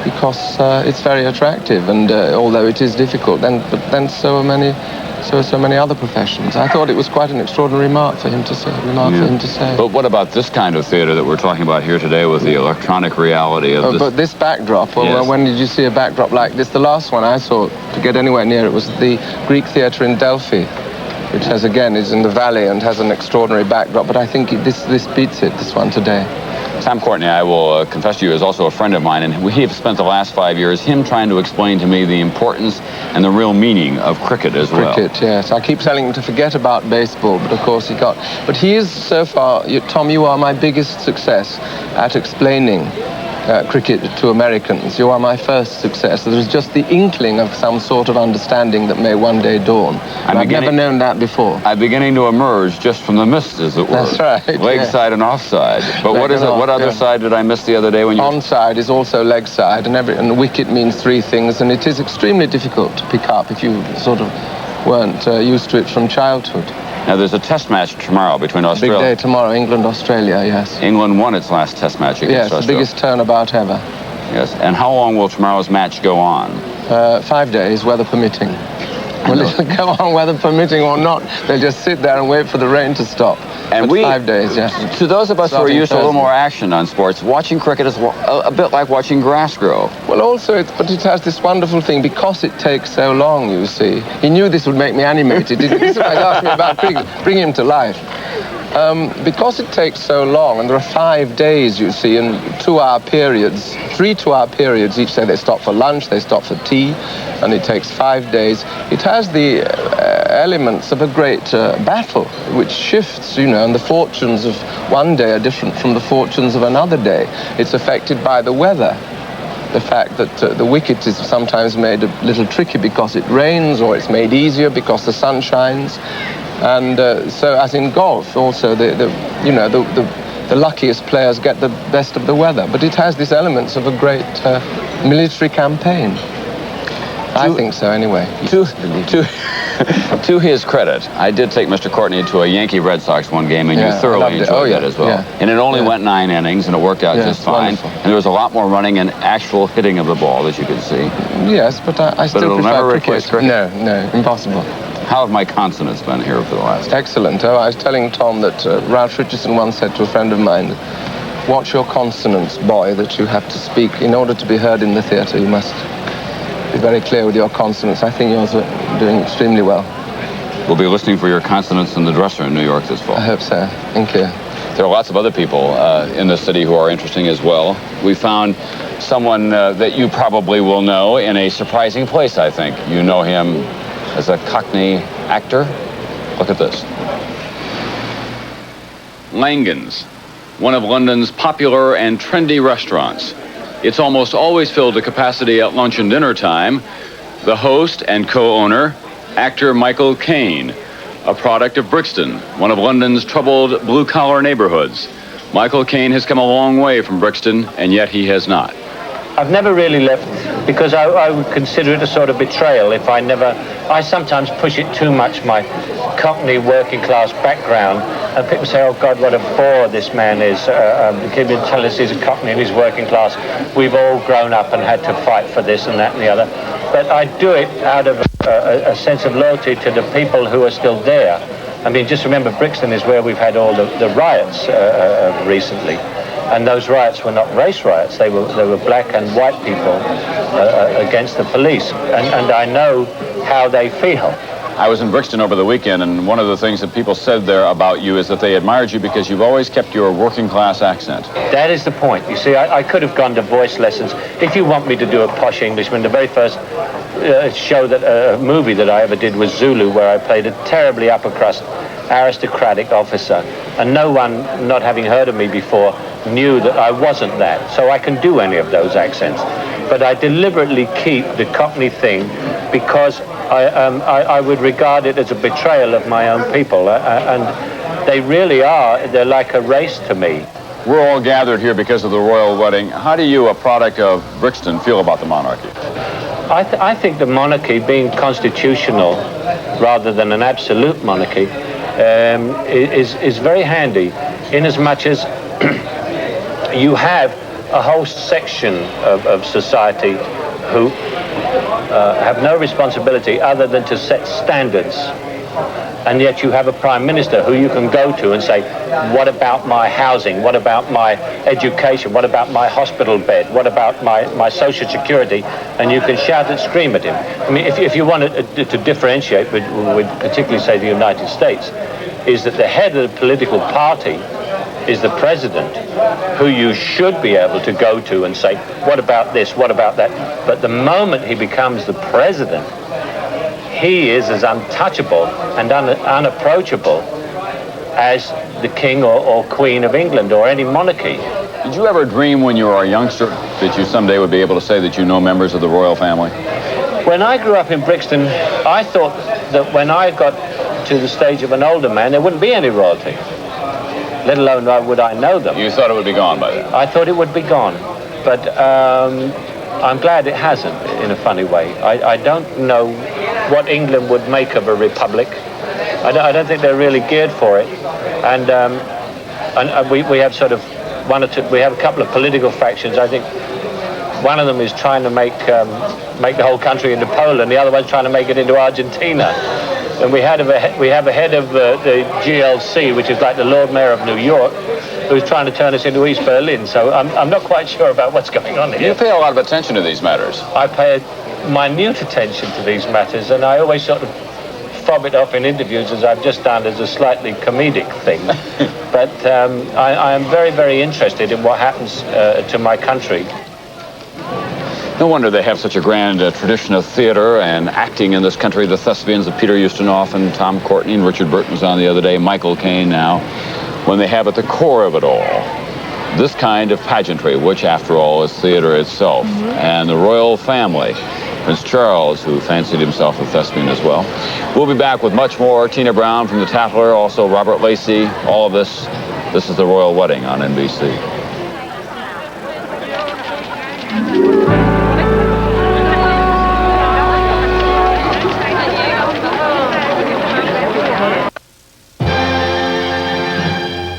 because it's very attractive, and although it is difficult, then so are many other professions. I thought it was quite an extraordinary remark for him to say. But what about this kind of theater that we're talking about here today with the electronic reality of this? But this backdrop, well, when did you see a backdrop like this? The last one I saw, to get anywhere near it, was the Greek Theatre in Delphi, which is in the valley and has an extraordinary backdrop. But I think this beats it, this one today. Tom Courtenay, I will confess to you, is also a friend of mine, and we have spent the last 5 years him trying to explain to me the importance and the real meaning of cricket as well. Cricket, yes. I keep telling him to forget about baseball, but of course he got... But he is, so far, Tom, you are my biggest success at explaining cricket to Americans. You are my first success. There is just the inkling of some sort of understanding that may one day dawn. I've never known that before. I'm beginning to emerge just from the mist, as it were. That's right. Leg side and offside. But what is it? What other side did I miss the other day when you... Onside is also leg side, and wicket means 3 things, and it is extremely difficult to pick up if you sort of weren't used to it from childhood. Now, there's a test match tomorrow between Australia... Big day tomorrow, England-Australia, yes. England won its last test match against Yes, Australia. the biggest turnabout ever. Yes, and how long will tomorrow's match go on? 5 days, weather permitting. Well, it'll go on weather permitting or not. They'll just sit there and wait for the rain to stop. And but 5 days, yes. To those of us who are used to a little more action on sports, watching cricket is a bit like watching grass grow. Well, also, but it has this wonderful thing, because it takes so long, you see. He knew this would make me animated. He asked me about cricket, bring him to life. Because it takes so long, and there are 5 days, you see, in 2-hour periods, 3 2-hour periods each day. They stop for lunch, they stop for tea, and it takes 5 days. It has the elements of a great battle, which shifts, you know, and the fortunes of one day are different from the fortunes of another day. It's affected by the weather. The fact that the wicket is sometimes made a little tricky because it rains, or it's made easier because the sun shines. And so, as in golf, also, the luckiest players get the best of the weather. But it has these elements of a great military campaign. I think so, anyway. To his credit, I did take Mr. Courtney to a Yankee Red Sox one game, and you thoroughly enjoyed that as well. Yeah. And it only went 9 innings, and it worked out just fine. Wonderful. And there was a lot more running and actual hitting of the ball, as you can see. Yes, but I still it'll prefer never cricket. replace cricket. No, impossible. How have my consonants been here for the last? Excellent. Oh, I was telling Tom that Ralph Richardson once said to a friend of mine, watch your consonants, boy, that you have to speak. In order to be heard in the theatre, you must be very clear with your consonants. I think yours are doing extremely well. We'll be listening for your consonants in the dresser in New York this fall. I hope so. Thank you. There are lots of other people in the city who are interesting as well. We found someone that you probably will know in a surprising place, I think. You know him as a Cockney actor. Look at this. Langan's, one of London's popular and trendy restaurants. It's almost always filled to capacity at lunch and dinner time. The host and co-owner, actor Michael Caine, a product of Brixton, one of London's troubled blue-collar neighborhoods. Michael Caine has come a long way from Brixton, and yet he has not. I've never really left because I would consider it a sort of betrayal if I sometimes push it too much, my Cockney working class background, and people say, oh God, what a bore this man is. Keep telling us he's a Cockney and he's working class. We've all grown up and had to fight for this and that and the other. But I do it out of a sense of loyalty to the people who are still there. I mean, just remember, Brixton is where we've had all the riots recently. And those riots were not race riots. They were black and white people against the police. And I know how they feel. I was in Brixton over the weekend, and one of the things that people said there about you is that they admired you because you've always kept your working class accent. That is the point. You see, I could have gone to voice lessons. If you want me to do a posh Englishman, the very first movie that I ever did was Zulu, where I played a terribly upper crust aristocratic officer. And no one, not having heard of me before, knew that I wasn't that. So I can do any of those accents. But I deliberately keep the Cockney thing because I would regard it as a betrayal of my own people. And they really are, they're like a race to me. We're all gathered here because of the royal wedding. How do you, a product of Brixton, feel about the monarchy? I think the monarchy, being constitutional rather than an absolute monarchy, is very handy, in as much as you have a whole section of society who have no responsibility other than to set standards. And yet you have a prime minister who you can go to and say, what about my housing? What about my education? What about my hospital bed? What about my social security? And you can shout and scream at him. I mean, if you want to differentiate, we'd particularly say the United States, is that the head of the political party is the president, who you should be able to go to and say, what about this? What about that? But the moment he becomes the president, he is as untouchable and unapproachable as the king or queen of England or any monarchy. Did you ever dream when you were a youngster that you someday would be able to say that you know members of the royal family? When I grew up in Brixton, I thought that when I got to the stage of an older man, there wouldn't be any royalty, let alone would I know them. You thought it would be gone by then? I thought it would be gone, but I'm glad it hasn't, in a funny way. I don't know what England would make of a republic. I don't think they're really geared for it. And we have sort of we have a couple of political factions. I think one of them is trying to make the whole country into Poland. The other one's trying to make it into Argentina. And we have a head of the GLC, which is like the Lord Mayor of New York, who's trying to turn us into East Berlin. So I'm not quite sure about what's going on here. You pay a lot of attention to these matters. I pay minute attention to these matters, and I always sort of fob it off in interviews, as I've just done, as a slightly comedic thing. But I am very, very interested in what happens to my country. No wonder they have such a grand tradition of theater and acting in this country. The thespians of Peter Ustinov and Tom Courtenay and Richard Burton was on the other day, Michael Caine now, when they have at the core of it all this kind of pageantry, which after all is theater itself. And the royal family, Prince Charles, who fancied himself a thespian as well. We'll be back with much more. Tina Brown from the Tatler, also Robert Lacey, all of this. This is The Royal Wedding on NBC.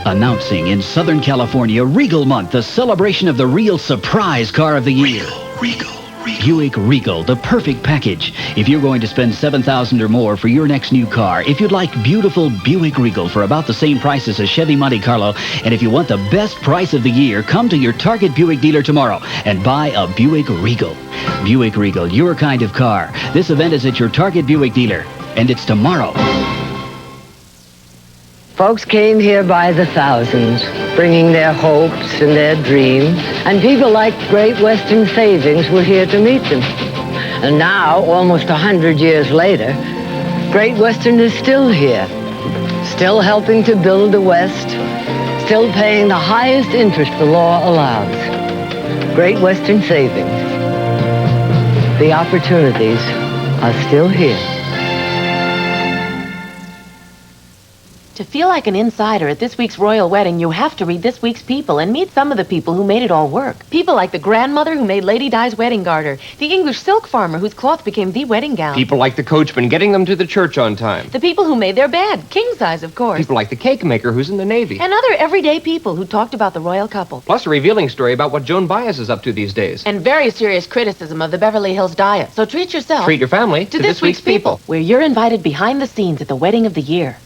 Announcing in Southern California Regal Month, the celebration of the real surprise car of the year. Regal. Buick Regal, the perfect package. If you're going to spend $7,000 or more for your next new car, if you'd like beautiful Buick Regal for about the same price as a Chevy Monte Carlo, and if you want the best price of the year, come to your Target Buick dealer tomorrow and buy a Buick Regal. Buick Regal, your kind of car. This event is at your Target Buick dealer, and it's tomorrow. Folks came here by the thousands, bringing their hopes and their dreams, and people like Great Western Savings were here to meet them. And now, almost 100 years later, Great Western is still here, still helping to build the West, still paying the highest interest the law allows. Great Western Savings. The opportunities are still here. To feel like an insider at this week's royal wedding, you have to read this week's People and meet some of the people who made it all work. People like the grandmother who made Lady Di's wedding garter, the English silk farmer whose cloth became the wedding gown. People like the coachman getting them to the church on time. The people who made their bed, king size, of course. People like the cake maker who's in the Navy. And other everyday people who talked about the royal couple. Plus a revealing story about what Joan Baez is up to these days. And very serious criticism of the Beverly Hills diet. So treat yourself. Treat your family to this week's People, where you're invited behind the scenes at the wedding of the year.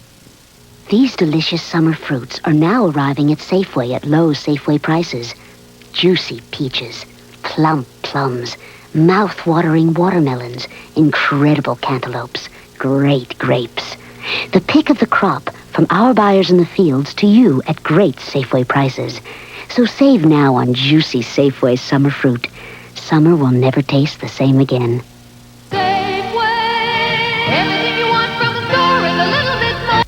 These delicious summer fruits are now arriving at Safeway at low Safeway prices. Juicy peaches, plump plums, mouth-watering watermelons, incredible cantaloupes, great grapes. The pick of the crop from our buyers in the fields to you at great Safeway prices. So save now on juicy Safeway summer fruit. Summer will never taste the same again. Everything you want from the store is a little bit more.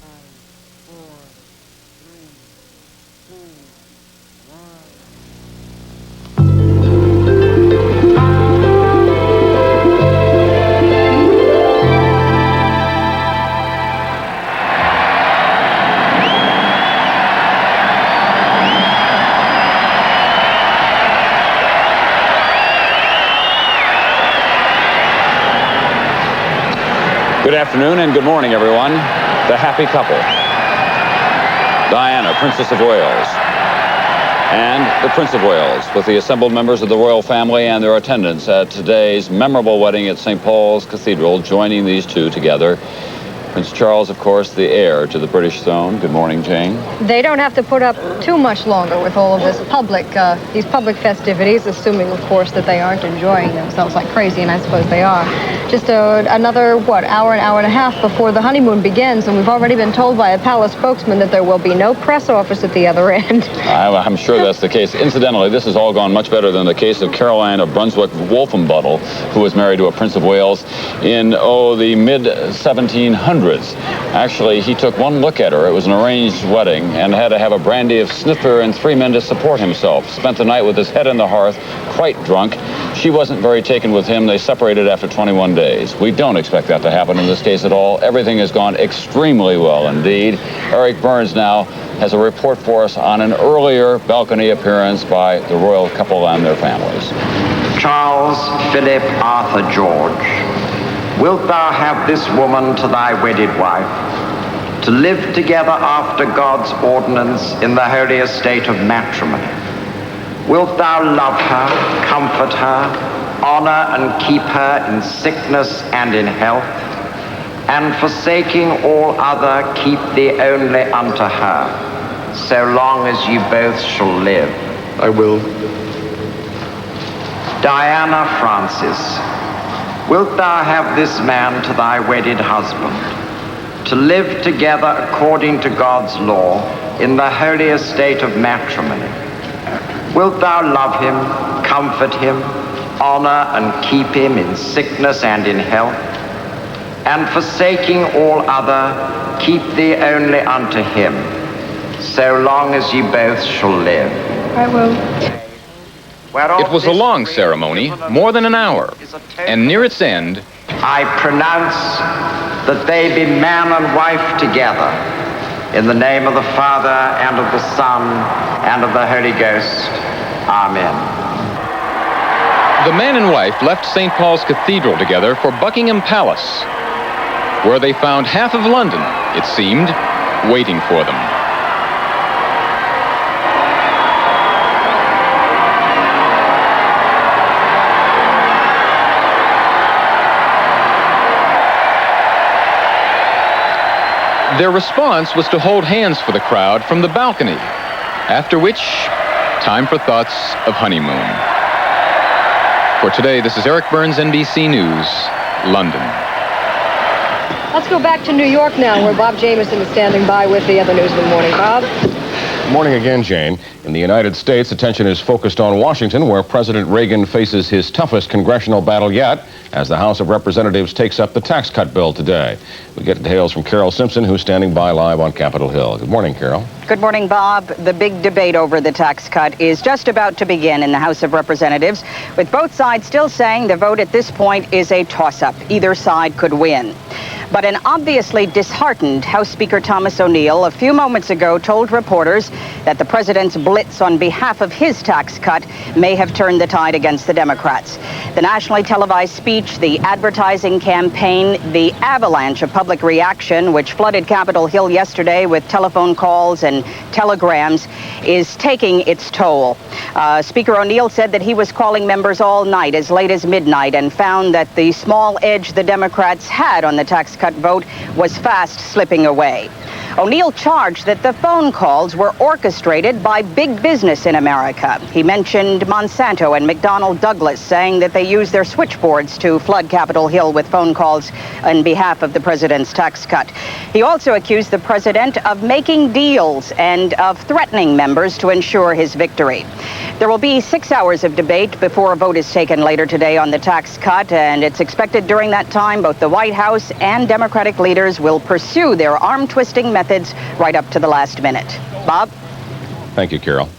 Good afternoon and good morning, everyone. The happy couple. Diana, Princess of Wales, and the Prince of Wales, with the assembled members of the royal family and their attendants at today's memorable wedding at St. Paul's Cathedral, joining these two together. Prince Charles, of course, the heir to the British throne. Good morning, Jane. They don't have to put up too much longer with all of this these public festivities, assuming, of course, that they aren't enjoying themselves like crazy, and I suppose they are. Just another, hour and a half before the honeymoon begins, and we've already been told by a palace spokesman that there will be no press office at the other end. I'm sure that's the case. Incidentally, this has all gone much better than the case of Caroline of Brunswick-Wolfenbüttel, who was married to a Prince of Wales in, the mid-1700s. Actually, he took one look at her. It was an arranged wedding, and had to have a brandy of snifter and 3 men to support himself. Spent the night with his head in the hearth, quite drunk. She wasn't very taken with him. They separated after 21 days. We don't expect that to happen in this case at all. Everything has gone extremely well indeed. Eric Burns now has a report for us on an earlier balcony appearance by the royal couple and their families. Charles Philip Arthur George, wilt thou have this woman to thy wedded wife? to live together after God's ordinance in the holy estate of matrimony. Wilt thou love her, comfort her, honor and keep her in sickness and in health, and forsaking all other, keep thee only unto her, so long as ye both shall live? I will. Diana Francis, wilt thou have this man to thy wedded husband, to live together according to God's law in the holy estate of matrimony? Wilt thou love him, comfort him, honor and keep him in sickness and in health, and forsaking all other, keep thee only unto him, so long as ye both shall live? I will. It was a long ceremony, more than an hour, and near its end, I pronounce that they be man and wife together, in the name of the Father, and of the Son, and of the Holy Ghost. Amen. the man and wife left St. Paul's Cathedral together for Buckingham Palace, where they found half of London, it seemed, waiting for them. Their response was to hold hands for the crowd from the balcony, after which, time for thoughts of honeymoon. For today, this is Eric Burns, NBC News, London. Let's go back to New York now, where Bob Jameson is standing by with the other news of the morning. Bob? Morning again, Jane. In the United States, attention is focused on Washington, where President Reagan faces his toughest congressional battle yet, as the House of Representatives takes up the tax cut bill today. We get details from Carol Simpson, who's standing by live on Capitol Hill. Good morning, Carol. Good morning, Bob. The big debate over the tax cut is just about to begin in the House of Representatives, with both sides still saying the vote at this point is a toss-up. Either side could win. But an obviously disheartened House Speaker Thomas O'Neill a few moments ago told reporters that the president's blitz on behalf of his tax cut may have turned the tide against the Democrats. The nationally televised speech, the advertising campaign, the avalanche of public reaction, which flooded Capitol Hill yesterday with telephone calls and telegrams, is taking its toll. Speaker O'Neill said that he was calling members all night, as late as midnight, and found that the small edge the Democrats had on the tax cut vote was fast slipping away. O'Neill charged that the phone calls were orchestrated by big business in America. He mentioned Monsanto and McDonnell Douglas, saying that they used their switchboards to flood Capitol Hill with phone calls on behalf of the president's tax cut. He also accused the president of making deals and of threatening members to ensure his victory. There will be 6 hours of debate before a vote is taken later today on the tax cut, and it's expected during that time both the White House and Democratic leaders will pursue their arm-twisting methods right up to the last minute. Bob? Thank you, Carol.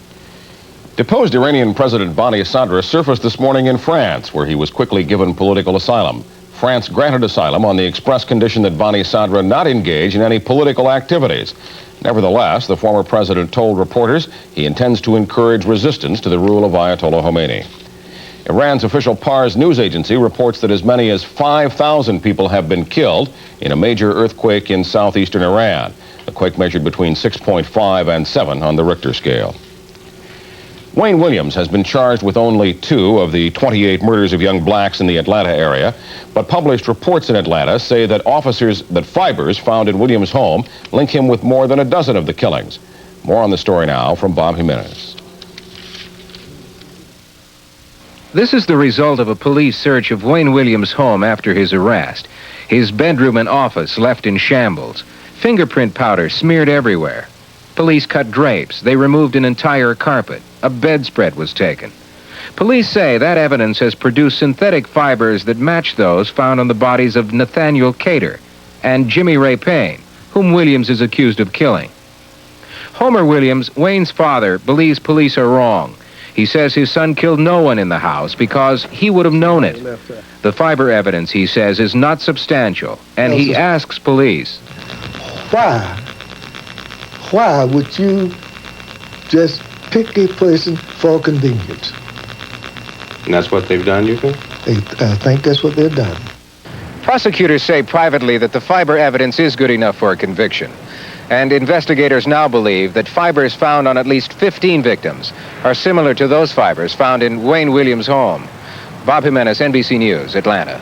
Deposed Iranian President Bani Sadr surfaced this morning in France, where he was quickly given political asylum. France granted asylum on the express condition that Bani Sadr not engage in any political activities. Nevertheless, the former president told reporters he intends to encourage resistance to the rule of Ayatollah Khomeini. Iran's official Pars news agency reports that as many as 5,000 people have been killed in a major earthquake in southeastern Iran. The quake measured between 6.5 and 7 on the Richter scale. Wayne Williams has been charged with only 2 of the 28 murders of young blacks in the Atlanta area, but published reports in Atlanta say that fibers found in Williams' home link him with more than a dozen of the killings. More on the story now from Bob Jimenez. This is the result of a police search of Wayne Williams' home after his arrest. His bedroom and office left in shambles. Fingerprint powder smeared everywhere. Police cut drapes. They removed an entire carpet. A bedspread was taken. Police say that evidence has produced synthetic fibers that match those found on the bodies of Nathaniel Cater and Jimmy Ray Payne, whom Williams is accused of killing. Homer Williams, Wayne's father, believes police are wrong. He says his son killed no one in the house because he would have known it. The fiber evidence, he says, is not substantial, and he asks police, Why would you just pick a person for convenience? And that's what they've done, you think? I think that's what they've done. Prosecutors say privately that the fiber evidence is good enough for a conviction. And investigators now believe that fibers found on at least 15 victims are similar to those fibers found in Wayne Williams' home. Bob Jimenez, NBC News, Atlanta.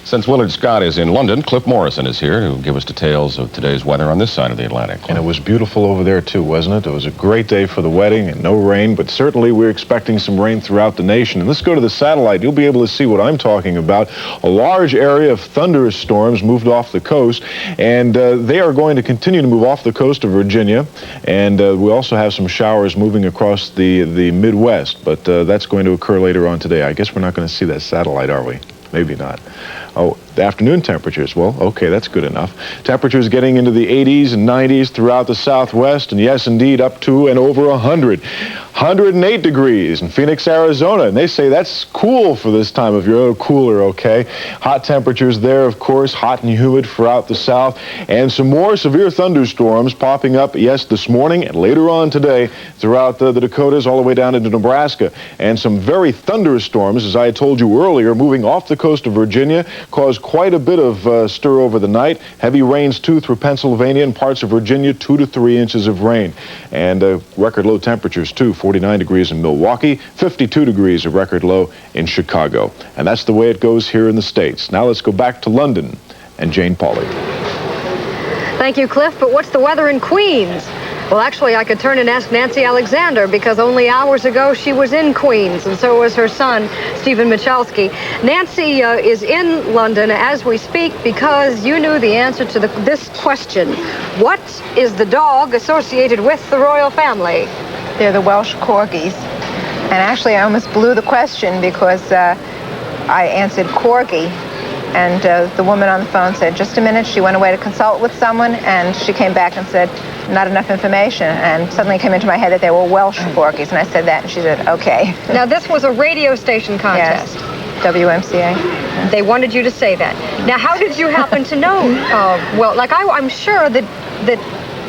Since Willard Scott is in London, Cliff Morrison is here to give us details of today's weather on this side of the Atlantic. And it was beautiful over there too, wasn't it? It was a great day for the wedding and no rain, but certainly we're expecting some rain throughout the nation. And let's go to the satellite. You'll be able to see what I'm talking about. A large area of thunderous storms moved off the coast, and they are going to continue to move off the coast of Virginia. And we also have some showers moving across the Midwest, but that's going to occur later on today. I guess we're not going to see that satellite, are we? Maybe not. Oh, the afternoon temperatures. Well, okay, that's good enough. Temperatures getting into the 80s and 90s throughout the Southwest, and yes, indeed, up to and over 100. 108 degrees in Phoenix, Arizona, and they say that's cool for this time of year. Oh, cooler, okay. Hot temperatures there, of course, hot and humid throughout the South, and some more severe thunderstorms popping up, yes, this morning and later on today throughout the Dakotas all the way down into Nebraska. And some very thunderous storms, as I had told you earlier, moving off the coast of Virginia, caused quite a bit of stir over the night. Heavy rains, too, through Pennsylvania and parts of Virginia, 2 to 3 inches of rain. And record low temperatures, too, 49 degrees in Milwaukee, 52 degrees a record low in Chicago. And that's the way it goes here in the States. Now let's go back to London and Jane Pauley. Thank you, Cliff. But what's the weather in Queens? Well, actually, I could turn and ask Nancy Alexander, because only hours ago she was in Queens, and so was her son, Stephen Michalski. Nancy is in London as we speak because you knew the answer to this question. What is the dog associated with the royal family? They're the Welsh Corgis. And actually, I almost blew the question because I answered Corgi. And the woman on the phone said, just a minute. She went away to consult with someone, and she came back and said, not enough information. And suddenly it came into my head that they were Welsh Corgis. And I said that, and she said, okay. Now, this was a radio station contest. Yes, WMCA. They wanted you to say that. Now, how did you happen to know? Well, like I'm sure that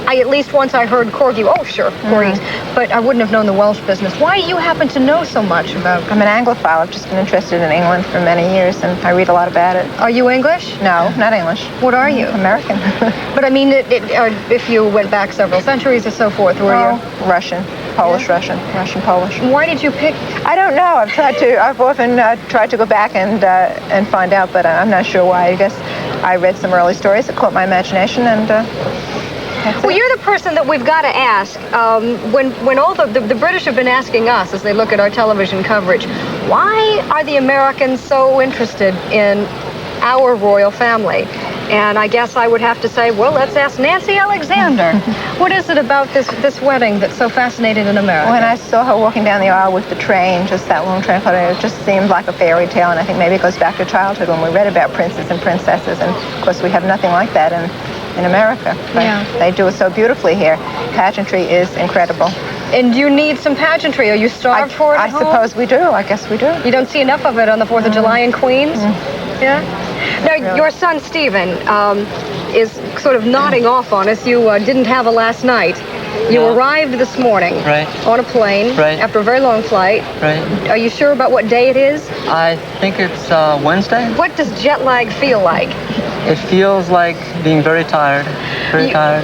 I at least once I heard Corgi. Oh, sure, Corgis. But I wouldn't have known the Welsh business. Why do you happen to know so much about? I'm an Anglophile. I've just been interested in England for many years, and I read a lot about it. Are you English? No, not English. What are you? American. But I mean, if you went back several centuries or so forth, were you? Russian. Polish-Russian. Russian-Polish. Why did you pick? I don't know. I've often tried to go back and find out, but I'm not sure why. I guess I read some early stories that caught my imagination, and well, you're the person that we've got to ask. When all the British have been asking us as they look at our television coverage, why are the Americans so interested in our royal family? And I guess I would have to say, well, let's ask Nancy Alexander. What is it about this wedding that's so fascinating in America? When I saw her walking down the aisle with the train, just that long train, it just seemed like a fairy tale. And I think maybe it goes back to childhood when we read about princes and princesses. And of course, we have nothing like that in America. But they do it so beautifully here. Pageantry is incredible. And you need some pageantry. Are you starved for it I suppose we do. I guess we do. You don't see enough of it on the 4th of July in Queens? Yeah? Now, your son, Stephen, is sort of nodding off on us. You didn't have a last night. You arrived this morning on a plane after a very long flight. Are you sure about what day it is? I think it's Wednesday. What does jet lag feel like? It feels like being very tired.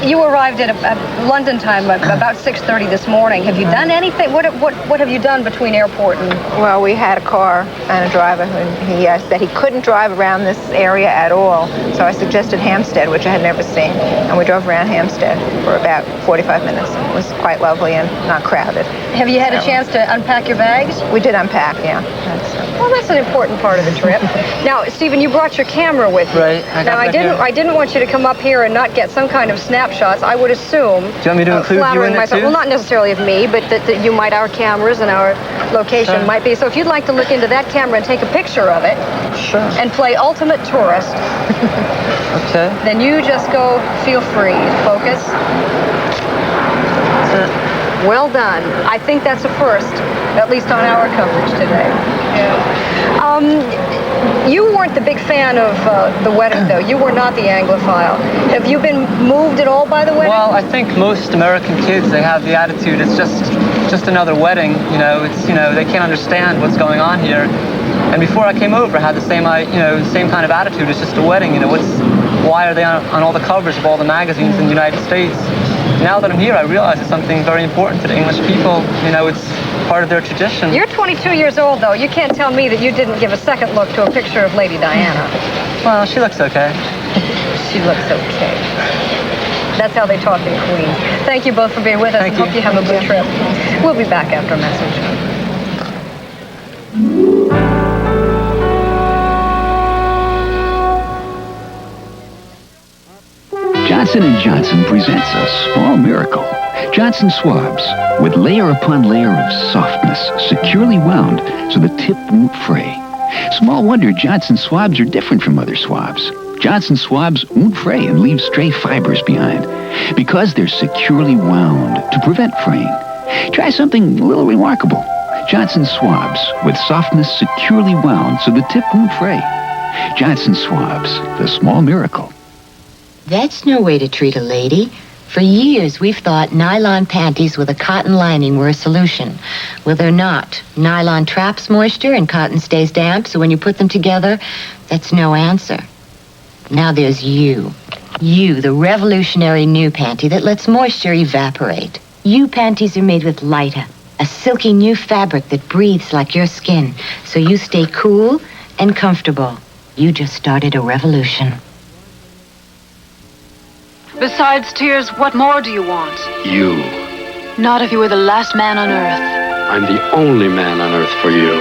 You arrived at London time about 6:30 this morning. Have you done anything? What have you done between airport and? Well, we had a car and a driver who he said he couldn't drive around this area at all. So I suggested Hampstead, which I had never seen, and we drove around Hampstead for about 45 minutes. It was quite lovely and not crowded. Have you had a chance to unpack your bags? We did unpack, yeah. Well, that's an important part of the trip. Now, Stephen, you brought your camera with you. Right. Now, I didn't want you to come up here and not get some kind of snapshots. I would assume. Do you want me to include you in it too? Well, not necessarily of me, but that you might, our cameras and our location might be. So if you'd like to look into that camera and take a picture of it. Sure. And play ultimate tourist. Okay. Then you just go, feel free. Focus. That's it. Well done. I think that's a first, at least on our coverage today. You weren't the big fan of the wedding, though. You were not the Anglophile. Have you been moved at all by the wedding? Well, I think most American kids, they have the attitude, it's just it's just another wedding. They can't understand what's going on here. And before I came over, I had the same kind of attitude. It's just a wedding. Why are they on all the covers of all the magazines in the United States? Now that I'm here, I realize it's something very important to the English people. It's part of their tradition. You're 22 years old, though. You can't tell me that you didn't give a second look to a picture of Lady Diana. Well, she looks okay. She looks okay. That's how they talk in Queens. Thank you both for being with us. I hope you have a good trip. We'll be back after a message. Johnson & Johnson presents a small miracle. Johnson swabs with layer upon layer of softness, securely wound so the tip won't fray. Small wonder Johnson swabs are different from other swabs. Johnson swabs won't fray and leave stray fibers behind because they're securely wound to prevent fraying. Try something a little remarkable. Johnson swabs with softness securely wound so the tip won't fray. Johnson swabs, the small miracle. That's no way to treat a lady. For years, we've thought nylon panties with a cotton lining were a solution. Well, they're not. Nylon traps moisture and cotton stays damp, so when you put them together, that's no answer. Now there's you. You, the revolutionary new panty that lets moisture evaporate. You panties are made with Lita, a silky new fabric that breathes like your skin, so you stay cool and comfortable. You just started a revolution. Besides tears, what more do you want? You. Not if you were the last man on earth. I'm the only man on earth for you.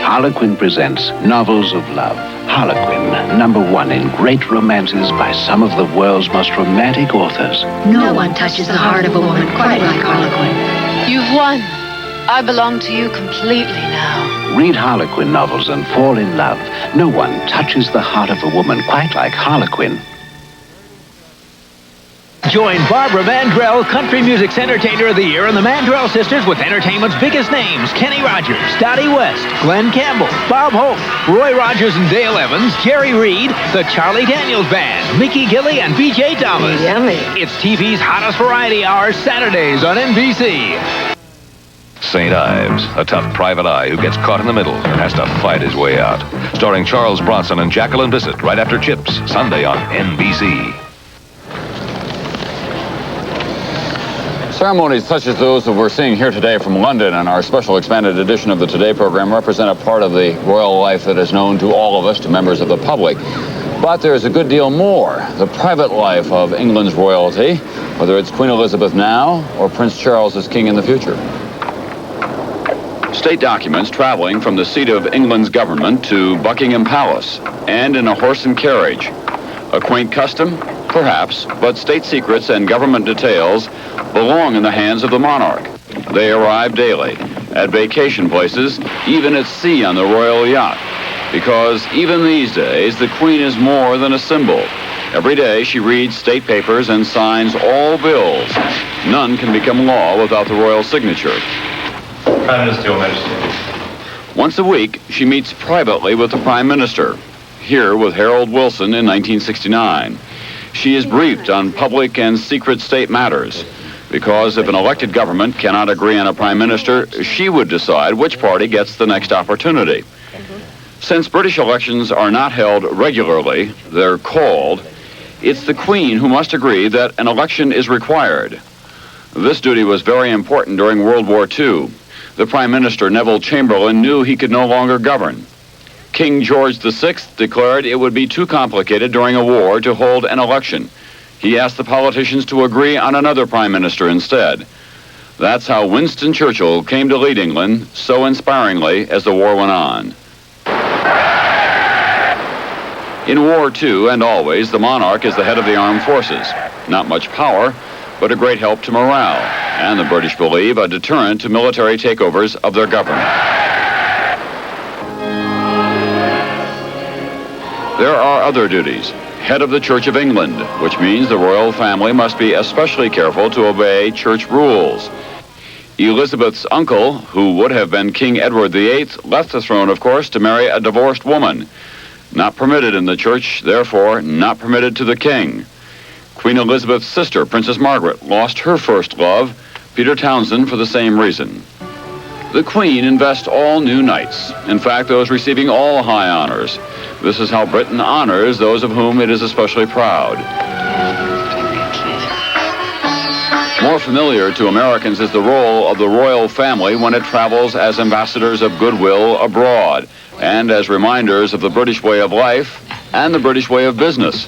Harlequin presents Novels of Love. Harlequin, #1 in great romances by some of the world's most romantic authors. No one touches the heart of a woman quite like Harlequin. You've won. I belong to you completely now. Read Harlequin novels and fall in love. No one touches the heart of a woman quite like Harlequin. Join Barbara Mandrell, Country Music's Entertainer of the Year, and the Mandrell Sisters with entertainment's biggest names: Kenny Rogers, Dottie West, Glenn Campbell, Bob Hope, Roy Rogers and Dale Evans, Jerry Reed, the Charlie Daniels Band, Mickey Gilley, and B.J. Thomas. Yummy. It's TV's hottest variety hour, Saturdays on NBC. St. Ives, a tough private eye who gets caught in the middle and has to fight his way out. Starring Charles Bronson and Jacqueline Bisset right after Chips, Sunday on NBC. Ceremonies such as those that we're seeing here today from London and our special expanded edition of the Today program represent a part of the royal life that is known to all of us, to members of the public. But there's a good deal more. The private life of England's royalty, whether it's Queen Elizabeth now or Prince Charles as king in the future. State documents traveling from the seat of England's government to Buckingham Palace, and in a horse and carriage. A quaint custom? Perhaps, but state secrets and government details belong in the hands of the monarch. They arrive daily, at vacation places, even at sea on the royal yacht. Because even these days, the Queen is more than a symbol. Every day, she reads state papers and signs all bills. None can become law without the royal signature. Prime Minister, Your Majesty. Once a week, she meets privately with the Prime Minister, here with Harold Wilson in 1969. She is briefed on public and secret state matters, because if an elected government cannot agree on a prime minister, she would decide which party gets the next opportunity. Since British elections are not held regularly, they're called, it's the Queen who must agree that an election is required. This duty was very important during World War II. The Prime Minister, Neville Chamberlain, knew he could no longer govern. King George VI declared it would be too complicated during a war to hold an election. He asked the politicians to agree on another prime minister instead. That's how Winston Churchill came to lead England so inspiringly as the war went on. In war, too, and always, the monarch is the head of the armed forces. Not much power, but a great help to morale, and the British believe a deterrent to military takeovers of their government. There are other duties. Head of the Church of England, which means the royal family must be especially careful to obey church rules. Elizabeth's uncle, who would have been King Edward VIII, left the throne, of course, to marry a divorced woman. Not permitted in the church, therefore not permitted to the king. Queen Elizabeth's sister, Princess Margaret, lost her first love Peter Townsend for the same reason. The Queen invests all new knights, in fact, those receiving all high honors. This is how Britain honors those of whom it is especially proud. More familiar to Americans is the role of the royal family when it travels as ambassadors of goodwill abroad and as reminders of the British way of life and the British way of business.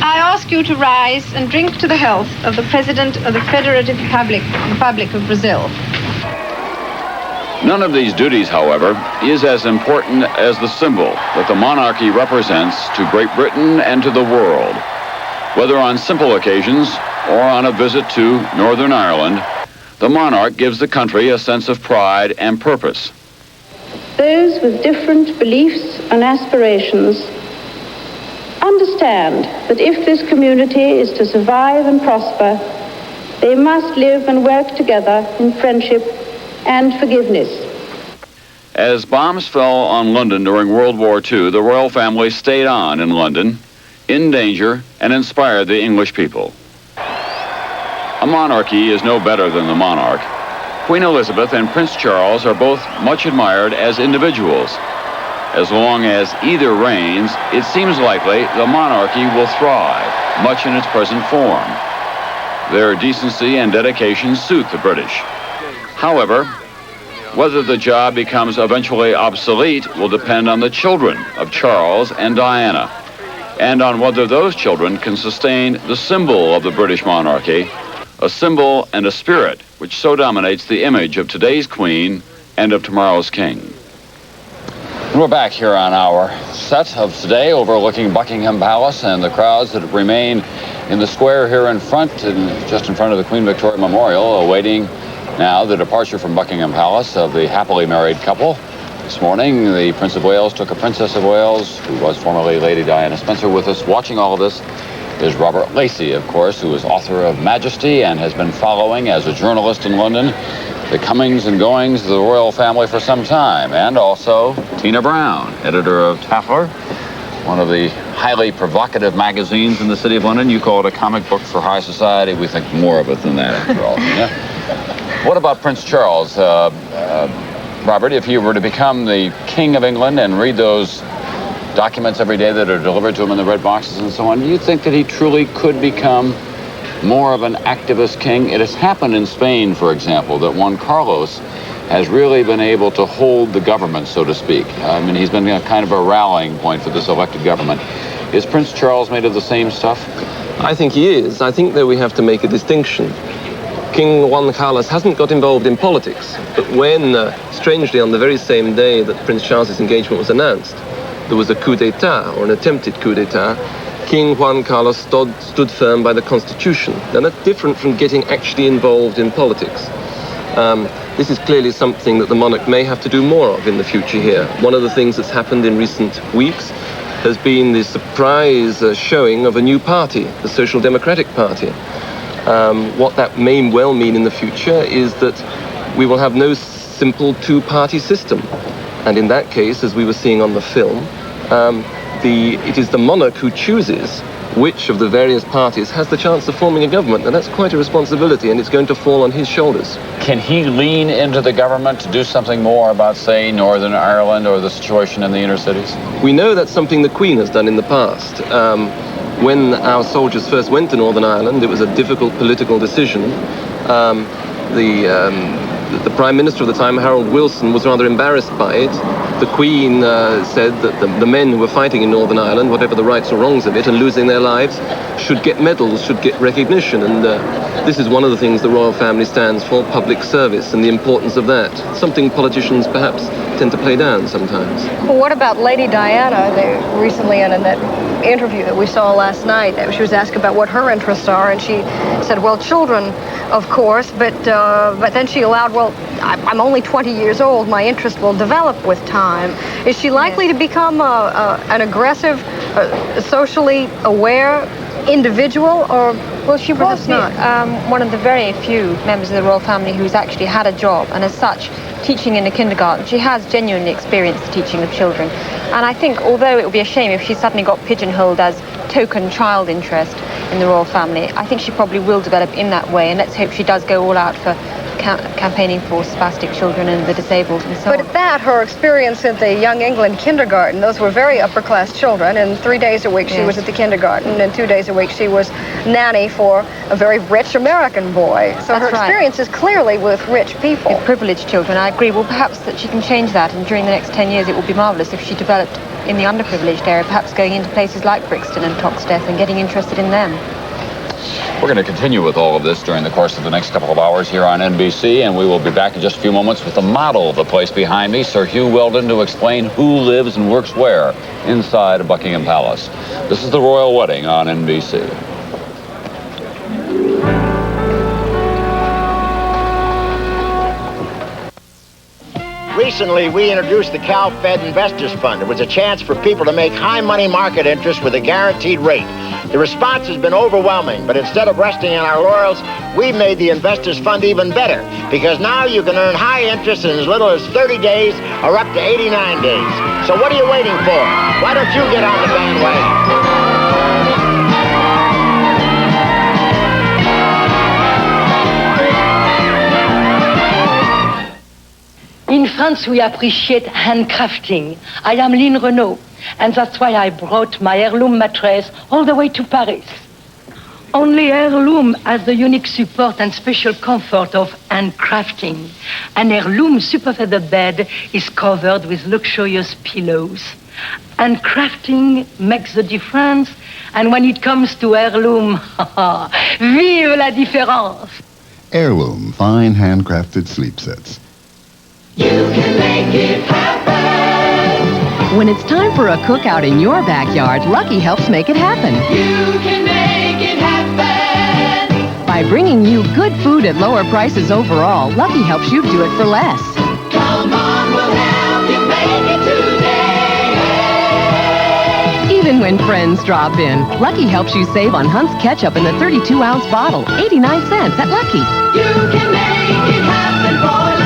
I ask you to rise and drink to the health of the President of the Federative Republic of Brazil. None of these duties, however, is as important as the symbol that the monarchy represents to Great Britain and to the world. Whether on simple occasions or on a visit to Northern Ireland, the monarch gives the country a sense of pride and purpose. Those with different beliefs and aspirations understand that if this community is to survive and prosper, they must live and work together in friendship and forgiveness. As bombs fell on London during World War II, the royal family stayed on in London, in danger, and inspired the English people. A monarchy is no better than the monarch. Queen Elizabeth and Prince Charles are both much admired as individuals. As long as either reigns, it seems likely the monarchy will thrive, much in its present form. Their decency and dedication suit the British. However, whether the job becomes eventually obsolete will depend on the children of Charles and Diana, and on whether those children can sustain the symbol of the British monarchy, a symbol and a spirit which so dominates the image of today's Queen and of tomorrow's King. We're back here on our set of today overlooking Buckingham Palace and the crowds that remain in the square here in front, just in front of the Queen Victoria Memorial, awaiting now the departure from Buckingham Palace of the happily married couple. This morning, the Prince of Wales took a Princess of Wales, who was formerly Lady Diana Spencer, with us. Watching all of this is Robert Lacey, of course, who is author of Majesty and has been following as a journalist in London the comings and goings of the royal family for some time. And also Tina Brown, editor of Tatler, one of the highly provocative magazines in the city of London. You call it a comic book for high society. We think more of it than that, after all. Yeah? What about Prince Charles? Robert, if he were to become the King of England and read those documents every day that are delivered to him in the red boxes and so on, do you think that he truly could become more of an activist king? It has happened in Spain, for example, that Juan Carlos has really been able to hold the government, so to speak. I mean, he's been kind of a rallying point for this elected government. Is Prince Charles made of the same stuff? I think he is. I think that we have to make a distinction. King Juan Carlos hasn't got involved in politics, but when, strangely, on the very same day that Prince Charles's engagement was announced, there was a coup d'etat, or an attempted coup d'etat, King Juan Carlos stood firm by the Constitution. Now, that's different from getting actually involved in politics. This is clearly something that the monarch may have to do more of in the future here. One of the things that's happened in recent weeks has been the surprise showing of a new party, the Social Democratic Party. What that may well mean in the future is that we will have no simple two-party system. And in that case, as we were seeing on the film, it is the monarch who chooses which of the various parties has the chance of forming a government. And that's quite a responsibility, and it's going to fall on his shoulders. Can he lean into the government to do something more about, say, Northern Ireland or the situation in the inner cities? We know that's something the Queen has done in the past. When our soldiers first went to Northern Ireland, it was a difficult political decision. The Prime Minister at the time, Harold Wilson, was rather embarrassed by it. The Queen said that the men who were fighting in Northern Ireland, whatever the rights or wrongs of it, and losing their lives, should get medals, should get recognition. And this is one of the things the royal family stands for, public service, and the importance of that. Something politicians perhaps tend to play down sometimes. Well, what about Lady Diana? Recently in that interview that we saw last night, she was asked about what her interests are, and she said, well, children, of course, but then she allowed, well, I'm only 20 years old. My interest will develop with time. Is she likely to become an aggressive, socially aware individual, or well, she was not one of the very few members of the royal family who's actually had a job, and as such, teaching in a kindergarten. She has genuinely experienced the teaching of children. And I think, although it would be a shame if she suddenly got pigeonholed as token child interest in the royal family, I think she probably will develop in that way, and let's hope she does go all out for campaigning for spastic children and the disabled and so on. But at that, her experience at the Young England kindergarten, those were very upper-class children, and 3 days a week she was at the kindergarten, and 2 days a week she was nanny for a very rich American boy. So her experience is clearly with rich people. Privileged children, I agree. Well, perhaps that she can change that, and during the next 10 years it would be marvellous if she developed in the underprivileged area, perhaps going into places like Brixton and Toxteth and getting interested in them. We're going to continue with all of this during the course of the next couple of hours here on NBC, and we will be back in just a few moments with the model of the place behind me, Sir Hugh Weldon, to explain who lives and works where inside of Buckingham Palace. This is the Royal Wedding on NBC. Recently, we introduced the Cal-Fed Investors Fund. It was a chance for people to make high money market interest with a guaranteed rate. The response has been overwhelming, but instead of resting on our laurels, we've made the Investors Fund even better, because now you can earn high interest in as little as 30 days or up to 89 days. So what are you waiting for? Why don't you get on the bandwagon? In France, we appreciate handcrafting. I am Lynn Renault, and that's why I brought my heirloom mattress all the way to Paris. Only heirloom has the unique support and special comfort of handcrafting. An heirloom super feather bed is covered with luxurious pillows. Handcrafting makes the difference, and when it comes to heirloom, vive la différence! Heirloom, fine handcrafted sleep sets. You can make it happen. When it's time for a cookout in your backyard, Lucky helps make it happen. You can make it happen. By bringing you good food at lower prices overall, Lucky helps you do it for less. Come on, we'll help you make it today. Even when friends drop in, Lucky helps you save on Hunt's ketchup in the 32-ounce bottle, 89 cents at Lucky. You can make it happen, boy.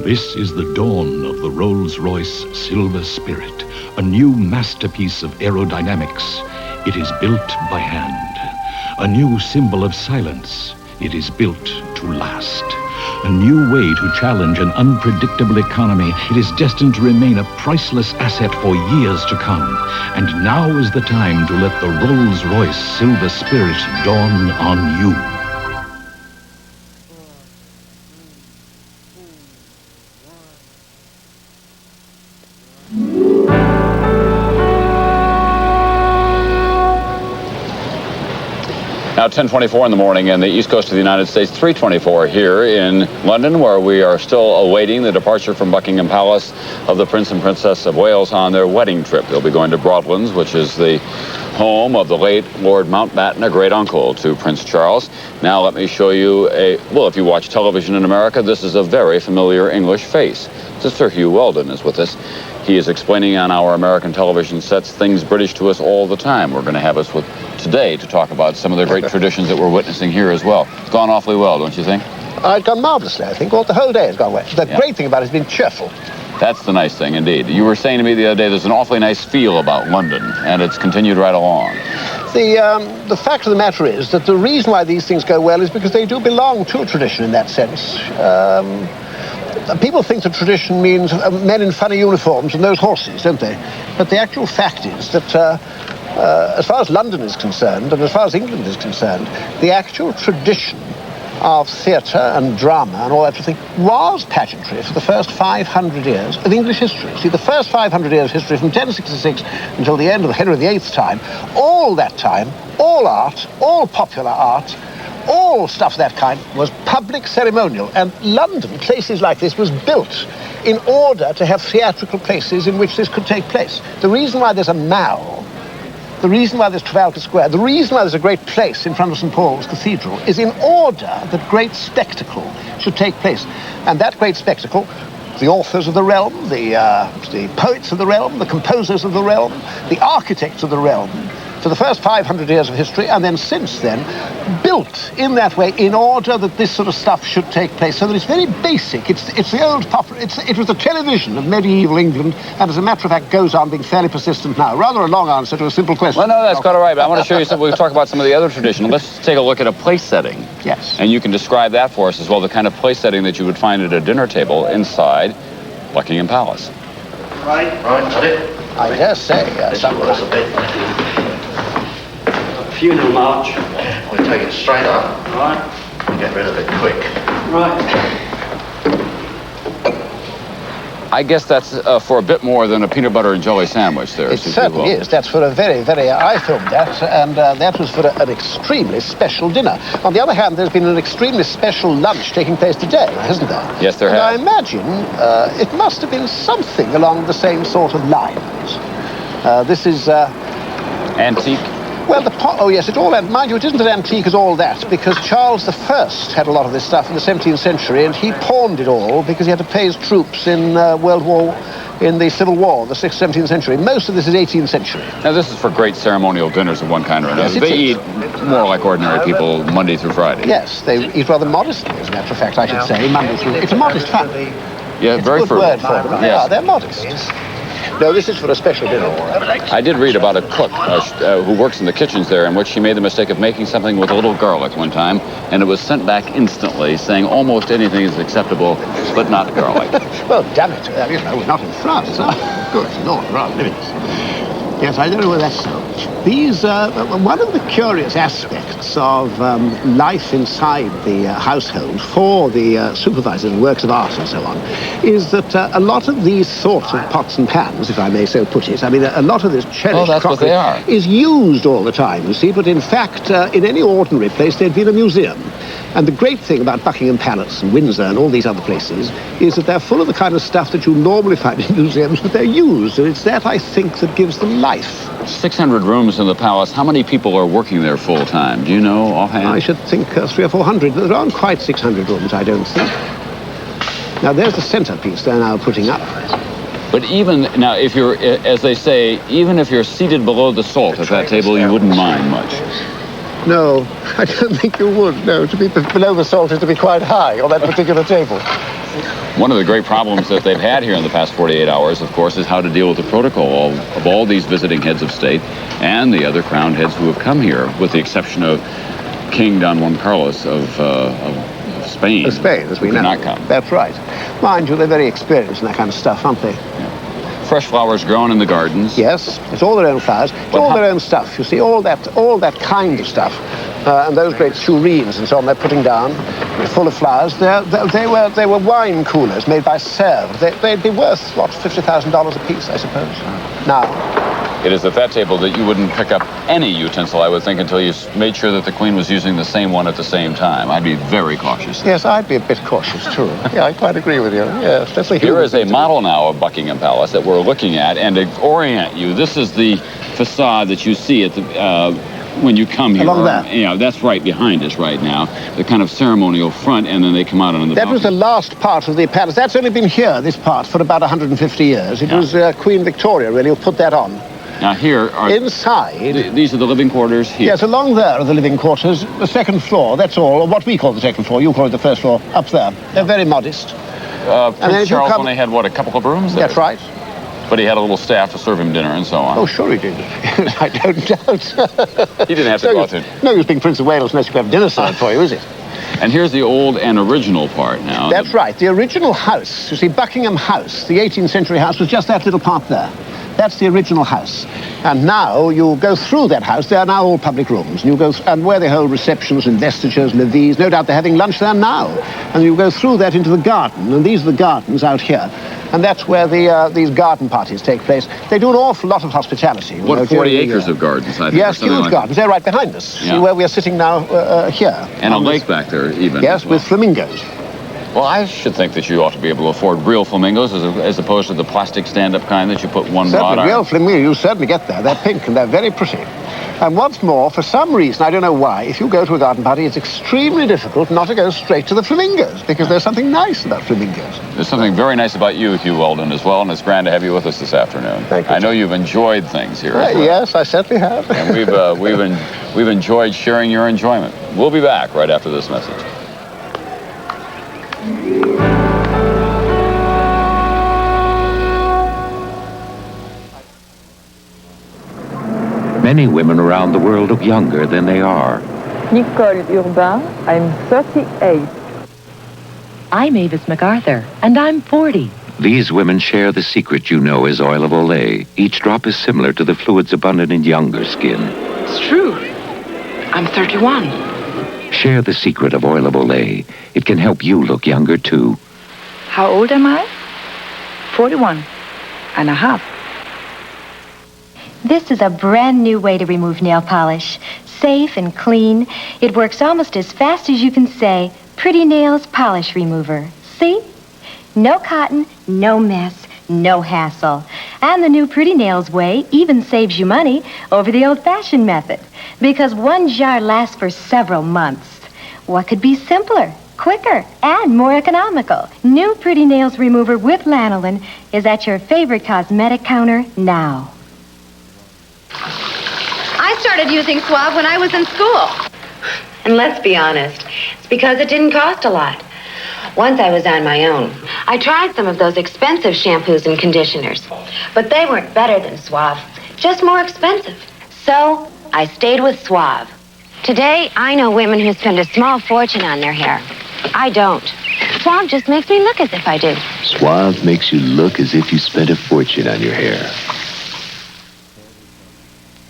This is the dawn of the Rolls-Royce Silver Spirit, a new masterpiece of aerodynamics. It is built by hand. A new symbol of silence. It is built to last. A new way to challenge an unpredictable economy. It is destined to remain a priceless asset for years to come. And now is the time to let the Rolls-Royce Silver Spirit dawn on you. Now 10:24 in the morning in the east coast of the United States, 3:24 here in London, where we are still awaiting the departure from Buckingham Palace of the Prince and Princess of Wales on their wedding trip. They'll be going to Broadlands, which is the home of the late Lord Mountbatten, a great uncle to Prince Charles. Now let me show you well, if you watch television in America, this is a very familiar English face. Sir Hugh Weldon is with us. He is explaining on our American television sets things British to us all the time. We're going to have us with today to talk about some of the great traditions that we're witnessing here as well. It's gone awfully well, don't you think? It's gone marvelously, I think. The whole day has gone well. The great thing about it has been cheerful. That's the nice thing, indeed. You were saying to me the other day there's an awfully nice feel about London, and it's continued right along. The fact of the matter is that the reason why these things go well is because they do belong to a tradition in that sense. People think that tradition means men in funny uniforms and those horses, don't they? But the actual fact is that as far as London is concerned, and as far as England is concerned, the actual tradition of theatre and drama and all that sort of thing was pageantry for the first 500 years of English history. See, the first 500 years of history, from 1066 until the end of Henry VIII's time, all that time, all art, all popular art, all stuff of that kind was public ceremonial. And London, places like this, was built in order to have theatrical places in which this could take place. The reason why there's a Mall, the reason why there's Trafalgar Square, the reason why there's a great place in front of St. Paul's Cathedral is in order that great spectacle should take place. And that great spectacle, the authors of the realm, the poets of the realm, the composers of the realm, the architects of the realm, for the first 500 years of history, and then since then, built in that way in order that this sort of stuff should take place, so that it's very basic. It's the old it was the television of medieval England, and as a matter of fact goes on being fairly persistent now. Rather a long answer to a simple question. Well, no, that's quite all right, but I want to show you something. We'll talk about some of the other traditions. Let's take a look at a place setting. Yes. And you can describe that for us as well, the kind of place setting that you would find at a dinner table inside Buckingham Palace. Right, got it. I dare say. Somewhere a bit. Funeral march. We'll take it straight up. Right. And get rid of it quick. Right. I guess that's for a bit more than a peanut butter and jelly sandwich there. It certainly is. That's for a very, very... I filmed that, and that was for an extremely special dinner. On the other hand, there's been an extremely special lunch taking place today, hasn't there? Yes, there has. I imagine it must have been something along the same sort of lines. This is... antique? Well, oh yes, it all, mind you, it isn't as antique as all that, because Charles I had a lot of this stuff in the 17th century, and he pawned it all because he had to pay his troops in in the Civil War, the 17th century. Most of this is 18th century. Now, this is for great ceremonial dinners of one kind or another. Yes, they eat more like ordinary people Monday through Friday. Yes, they eat rather modestly, as a matter of fact, I should say, Monday through... It's a modest family. Yeah, very frugal. It's a good word for them. Yes. Yeah, they're modest. No, this is for a special dinner. I did read about a cook who works in the kitchens there, in which she made the mistake of making something with a little garlic one time, and it was sent back instantly, saying almost anything is acceptable, but not garlic. Well, damn it. We're not in France, huh? Good Lord, rather limits. Yes, I don't know where that's so. These, one of the curious aspects of life inside the household for the supervisors and works of art and so on is that a lot of these sorts of pots and pans, if I may so put it, I mean, a lot of this cherished crockery is used all the time, you see, but in fact, in any ordinary place, there'd be in a museum. And the great thing about Buckingham Palace and Windsor and all these other places is that they're full of the kind of stuff that you normally find in museums, but they're used, and it's that, I think, that gives them life. 600 rooms in the palace. How many people are working there full time? Do you know offhand? I should think 300 or 400. There aren't quite 600 rooms, I don't think. Now, there's the centerpiece they're now putting up. But even now, if you're, as they say, even if you're seated below the salt at that table, you wouldn't mind much. No, I don't think you would. No, to be below the salt is to be quite high on that particular table. One of the great problems that they've had here in the past 48 hours, of course, is how to deal with the protocol of all these visiting heads of state and the other crowned heads who have come here, with the exception of King Don Juan Carlos of Spain. Of Spain, as we know. Not come. That's right. Mind you, they're very experienced in that kind of stuff, aren't they? Yeah. Fresh flowers grown in the gardens. Yes, it's all their own flowers. It's all their own stuff. You see, all that kind of stuff. And those great tureens and so on they're putting down, full of flowers. They were wine coolers made by Sèvres. They'd be worth, what, $50,000 a piece, I suppose, now. It is at that table that you wouldn't pick up any utensil, I would think, until you made sure that the Queen was using the same one at the same time. I'd be very cautious. Yes, I'd be a bit cautious, too. Yeah, I quite agree with you. Yes, that's a Here is a model now of Buckingham Palace that we're looking at, and to orient you, this is the facade that you see at the... when you come here. Along there? Yeah, that's right behind us right now. The kind of ceremonial front, and then they come out on the That was the last part of the palace. That's only been here, this part, for about 150 years. It was Queen Victoria, really, who put that on. Now here are... Inside... These are the living quarters here. Yes, along there are the living quarters. The second floor, that's all. Or what we call the second floor. You call it the first floor. Up there. They're very modest. Prince Charles only had, what, a couple of rooms there? That's right. But he had a little staff to serve him dinner and so on. Oh, sure he did. I don't doubt. He didn't have to go out there. No use being Prince of Wales unless you have dinner served for you, is it? And here's the old and original part now. That's right. The original house, you see, Buckingham House, the 18th century house, was just that little part there. That's the original house. And now you go through that house. They are now all public rooms. And you go and where they hold receptions, investitures, levees. No doubt they're having lunch there now. And you go through that into the garden. And these are the gardens out here. And that's where these garden parties take place. They do an awful lot of hospitality. What, 40 acres of gardens, I think? Yes, huge gardens. They're right behind us. Yeah. See where we are sitting now here. And a lake back there, even. Yes, with flamingos. Well, I should think that you ought to be able to afford real flamingos as opposed to the plastic stand-up kind that you put one rod on. Real flamingos, you certainly get there. They're pink and they're very pretty. And once more, for some reason, I don't know why, if you go to a garden party, it's extremely difficult not to go straight to the flamingos, because there's something nice about flamingos. There's something very nice about you, Hugh Weldon, as well, and it's grand to have you with us this afternoon. Thank you. I know you've enjoyed things here as well. Yes, I certainly have. And we've enjoyed sharing your enjoyment. We'll be back right after this message. Many women around the world look younger than they are. Nicole Urbain, I'm 38. I'm Avis MacArthur, and I'm 40. These women share the secret you know as oil of Olay. Each drop is similar to the fluids abundant in younger skin. It's true. I'm 31. Share the secret of oil of Olay. It can help you look younger, too. How old am I? 41 and a half. This is a brand new way to remove nail polish. Safe and clean. It works almost as fast as you can say, Pretty Nails Polish Remover. See? No cotton, no mess, no hassle. And the new Pretty Nails way even saves you money over the old-fashioned method, because one jar lasts for several months. What could be simpler, quicker, and more economical? New Pretty Nails Remover with lanolin is at your favorite cosmetic counter now. I started using Suave when I was in school. And let's be honest, it's because it didn't cost a lot. Once I was on my own. I tried some of those expensive shampoos and conditioners, but they weren't better than Suave, just more expensive. So I stayed with Suave. Today, I know women who spend a small fortune on their hair. I don't. Suave just makes me look as if I do. Suave makes you look as if you spent a fortune on your hair.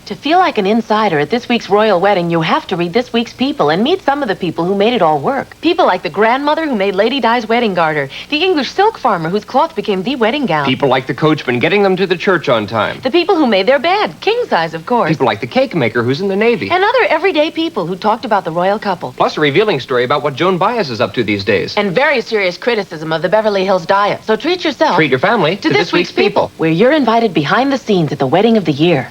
To feel like an insider at this week's royal wedding, you have to read this week's People and meet some of the people who made it all work. People like the grandmother who made Lady Di's wedding garter, the English silk farmer whose cloth became the wedding gown. People like the coachman getting them to the church on time. The people who made their bed, king size, of course. People like the cake maker who's in the Navy. And other everyday people who talked about the royal couple. Plus a revealing story about what Joan Baez is up to these days. And very serious criticism of the Beverly Hills diet. So treat yourself. Treat your family to this week's People, where you're invited behind the scenes at the wedding of the year.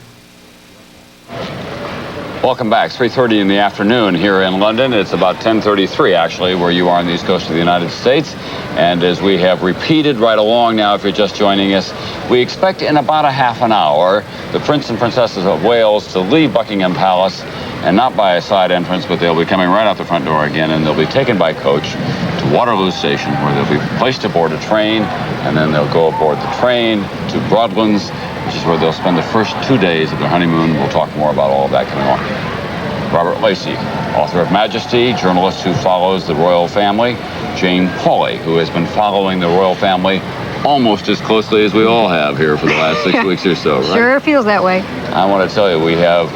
Welcome back. 3:30 in the afternoon here in London. It's about 10:33 actually where you are on the East Coast of the United States. And as we have repeated right along now, if you're just joining us, we expect in about a half an hour the Prince and Princesses of Wales to leave Buckingham Palace, and not by a side entrance, but they'll be coming right out the front door again, and they'll be taken by coach to Waterloo Station, where they'll be placed aboard a train, and then they'll go aboard the train to Broadlands, which is where they'll spend the first 2 days of their honeymoon. We'll talk more about all of that coming on. Robert Lacey, author of Majesty, journalist who follows the royal family. Jane Pauley, who has been following the royal family almost as closely as we all have here for the last 6 weeks or so, right? Sure feels that way. I want to tell you,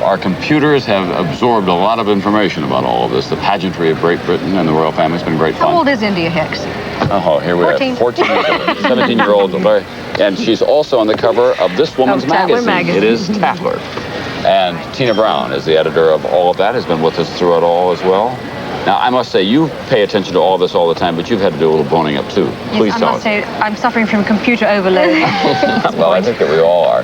our computers have absorbed a lot of information about all of this. The pageantry of Great Britain and the royal family's been great fun. How old is India Hicks? Oh, here we are. 14 years old. 17-year-old. And she's also on the cover of this woman's magazine. It is Tatler. And Tina Brown is the editor of all of that, has been with us through it all as well. Now, I must say, you pay attention to all of this all the time, but you've had to do a little boning up, too. Please tell us. I must say, I'm suffering from computer overload. Well, I think that we all are.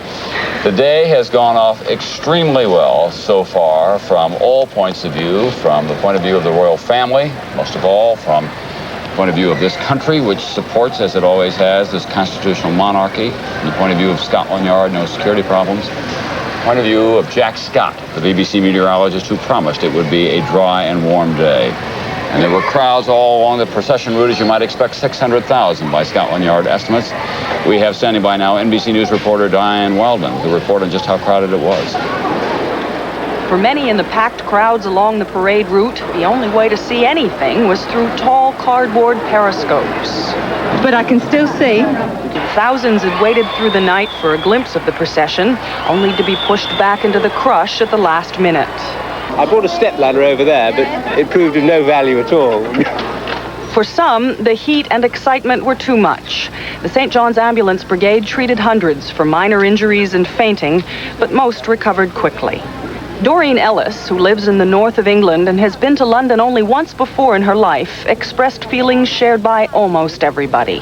The day has gone off extremely well so far from all points of view, from the point of view of the royal family, most of all, from the point of view of this country, which supports, as it always has, this constitutional monarchy, from the point of view of Scotland Yard, no security problems. Point of view of Jack Scott, the BBC meteorologist who promised it would be a dry and warm day. And there were crowds all along the procession route, as you might expect, 600,000 by Scotland Yard estimates. We have standing by now NBC News reporter Diane Wildman to report on just how crowded it was. For many in the packed crowds along the parade route, the only way to see anything was through tall cardboard periscopes. But I can still see. Thousands had waited through the night for a glimpse of the procession, only to be pushed back into the crush at the last minute. I brought a stepladder over there, but it proved of no value at all. For some, the heat and excitement were too much. The St. John's Ambulance Brigade treated hundreds for minor injuries and fainting, but most recovered quickly. Doreen Ellis, who lives in the north of England and has been to London only once before in her life, expressed feelings shared by almost everybody.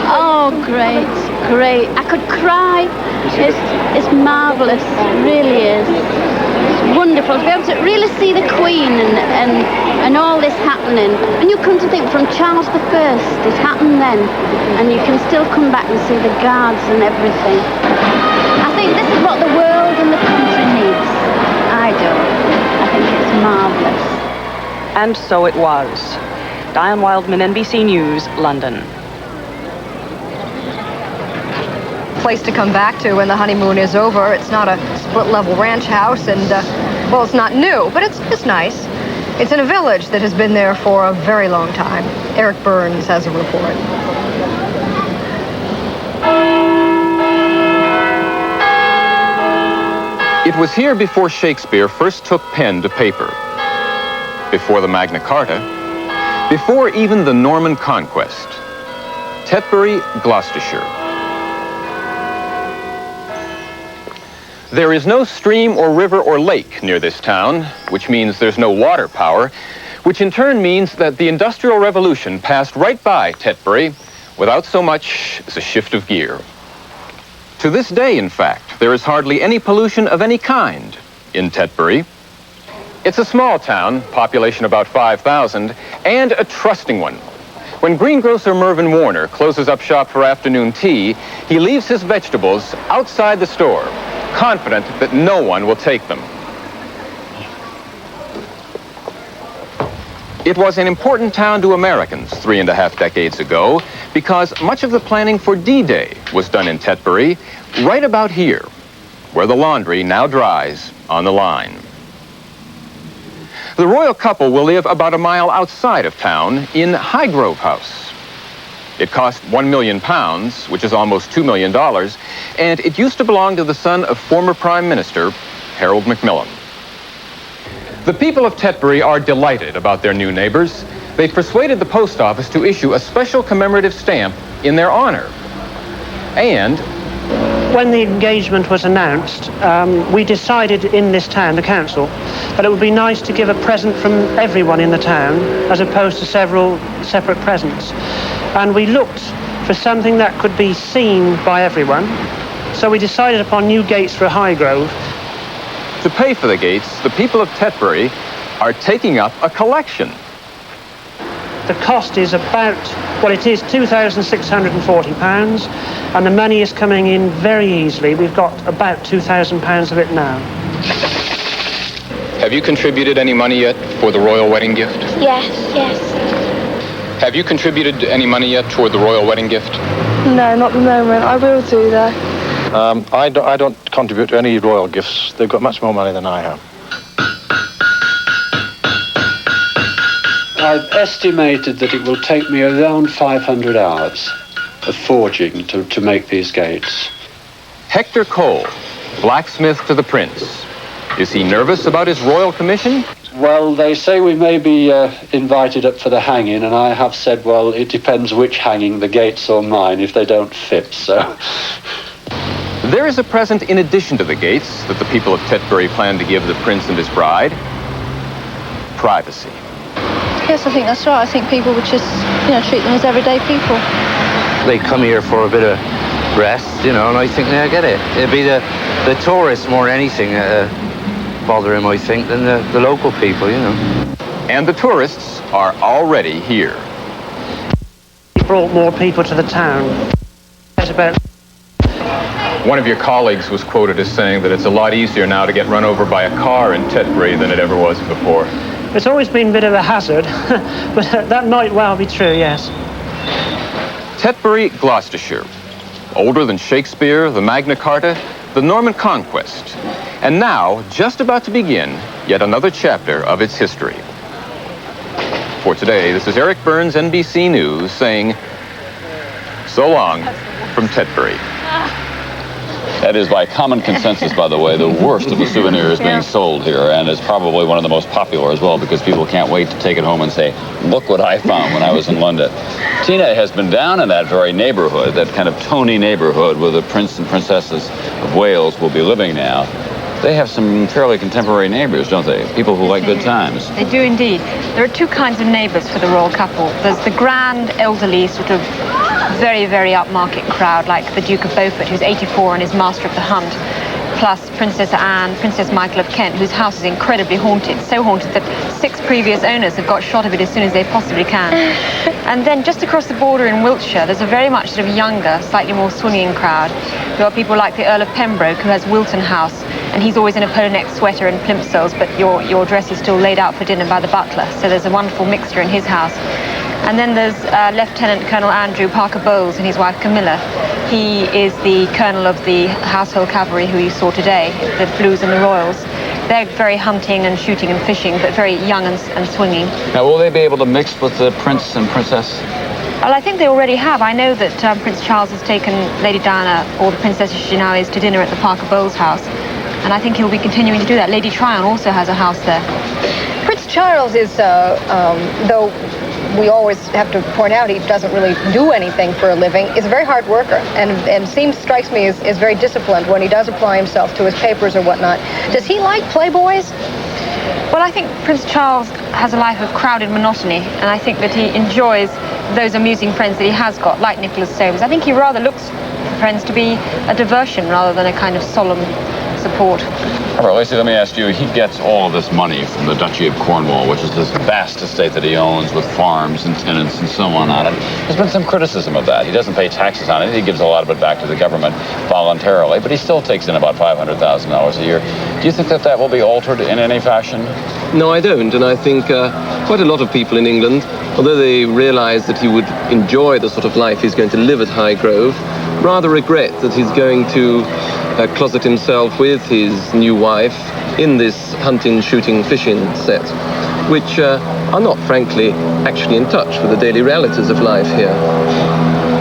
Oh, great. I could cry. It's marvelous. It really is. wonderful to be able to really see the Queen and all this happening. And you come to think from Charles I, it happened then, and you can still come back and see the guards and everything. I think this is what the world and the country needs. I do. I think it's marvellous. And so it was. Diane Wildman, NBC News, London. Place to come back to when the honeymoon is over. It's not a split-level ranch house, and, well, it's not new, but it's nice. It's in a village that has been there for a very long time. Eric Burns has a report. It was here before Shakespeare first took pen to paper. Before the Magna Carta. Before even the Norman Conquest. Tetbury, Gloucestershire. There is no stream or river or lake near this town, which means there's no water power, which in turn means that the Industrial Revolution passed right by Tetbury without so much as a shift of gear. To this day, in fact, there is hardly any pollution of any kind in Tetbury. It's a small town, population about 5,000, and a trusting one. When greengrocer Mervyn Warner closes up shop for afternoon tea, he leaves his vegetables outside the store, confident that no one will take them. It was an important town to Americans 3.5 decades ago because much of the planning for D-Day was done in Tetbury, right about here, where the laundry now dries on the line. The royal couple will live about a mile outside of town in Highgrove House. It cost £1 million, which is almost $2 million, and it used to belong to the son of former Prime Minister Harold Macmillan. The people of Tetbury are delighted about their new neighbors. They persuaded the post office to issue a special commemorative stamp in their honor. And when the engagement was announced, we decided in this town, the council, that it would be nice to give a present from everyone in the town as opposed to several separate presents. And we looked for something that could be seen by everyone. So we decided upon new gates for Highgrove. To pay for the gates, the people of Tetbury are taking up a collection. The cost is about, well, it is £2,640, and the money is coming in very easily. We've got about £2,000 of it now. Have you contributed any money yet for the royal wedding gift? Yes. Have you contributed any money yet toward the royal wedding gift? No, not at the moment. I will do that. I don't contribute to any royal gifts. They've got much more money than I have. I've estimated that it will take me around 500 hours of forging to make these gates. Hector Cole, blacksmith to the prince. Is he nervous about his royal commission? Well, they say we may be invited up for the hanging, and I have said, well, it depends which hanging, the gates or mine, if they don't fit, so... There is a present in addition to the gates that the people of Tetbury plan to give the prince and his bride. Privacy. Yes, I think that's right. I think people would just, treat them as everyday people. They come here for a bit of rest, and I think they'll get it. It'll be the tourists more than anything bother him, I think, than the local people, And the tourists are already here. We brought more people to the town. There's about... One of your colleagues was quoted as saying that it's a lot easier now to get run over by a car in Tetbury than it ever was before. It's always been a bit of a hazard, but that might well be true, yes. Tetbury, Gloucestershire. Older than Shakespeare, the Magna Carta, the Norman Conquest. And now, just about to begin, yet another chapter of its history. For today, this is Eric Burns, NBC News, saying, so long from Tetbury. That is, by common consensus, by the way, the worst of the souvenirs being sold here, and it's probably one of the most popular as well because people can't wait to take it home and say, look what I found when I was in London. Tina has been down in that very neighborhood, that kind of Tony neighborhood where the prince and princesses of Wales will be living now. They have some fairly contemporary neighbors, don't they? People who like good times. They do indeed. There are two kinds of neighbors for the royal couple. There's the grand, elderly, sort of very, very upmarket crowd, like the Duke of Beaufort, who's 84 and is master of the hunt. plus Princess Anne, Princess Michael of Kent, whose house is incredibly haunted, so haunted that 6 previous owners have got shot of it as soon as they possibly can. And then just across the border in Wiltshire, there's a very much sort of younger, slightly more swinging crowd. There are people like the Earl of Pembroke, who has Wilton House, and he's always in a polo neck sweater and plimsolls, but your dress is still laid out for dinner by the butler, so there's a wonderful mixture in his house. And then there's Lieutenant Colonel Andrew Parker Bowles and his wife Camilla. He is the colonel of the Household Cavalry who you saw today, the Blues and the Royals. They're very hunting and shooting and fishing, but very young and swinging. Now, will they be able to mix with the prince and princess? Well, I think they already have. I know that Prince Charles has taken Lady Diana, or the Princess as she now is, to dinner at the Parker Bowles house. And I think he'll be continuing to do that. Lady Tryon also has a house there. Prince Charles is, though we always have to point out he doesn't really do anything for a living, is a very hard worker and strikes me as very disciplined when he does apply himself to his papers or whatnot. Does he like playboys? Well, I think Prince Charles has a life of crowded monotony, and I think that he enjoys those amusing friends that he has got, like Nicholas Soames. I think he rather looks for friends to be a diversion rather than a kind of solemn support. All right, Lacey, let me ask you, he gets all of this money from the Duchy of Cornwall, which is this vast estate that he owns with farms and tenants and so on it. There's been some criticism of that. He doesn't pay taxes on it. He gives a lot of it back to the government voluntarily, but he still takes in about $500,000 a year. Do you think that that will be altered in any fashion? No, I don't, and I think quite a lot of people in England, although they realise that he would enjoy the sort of life he's going to live at Highgrove, rather regret that he's going to closet himself with his new wife in this hunting, shooting, fishing set, which are not, frankly, actually in touch with the daily realities of life here.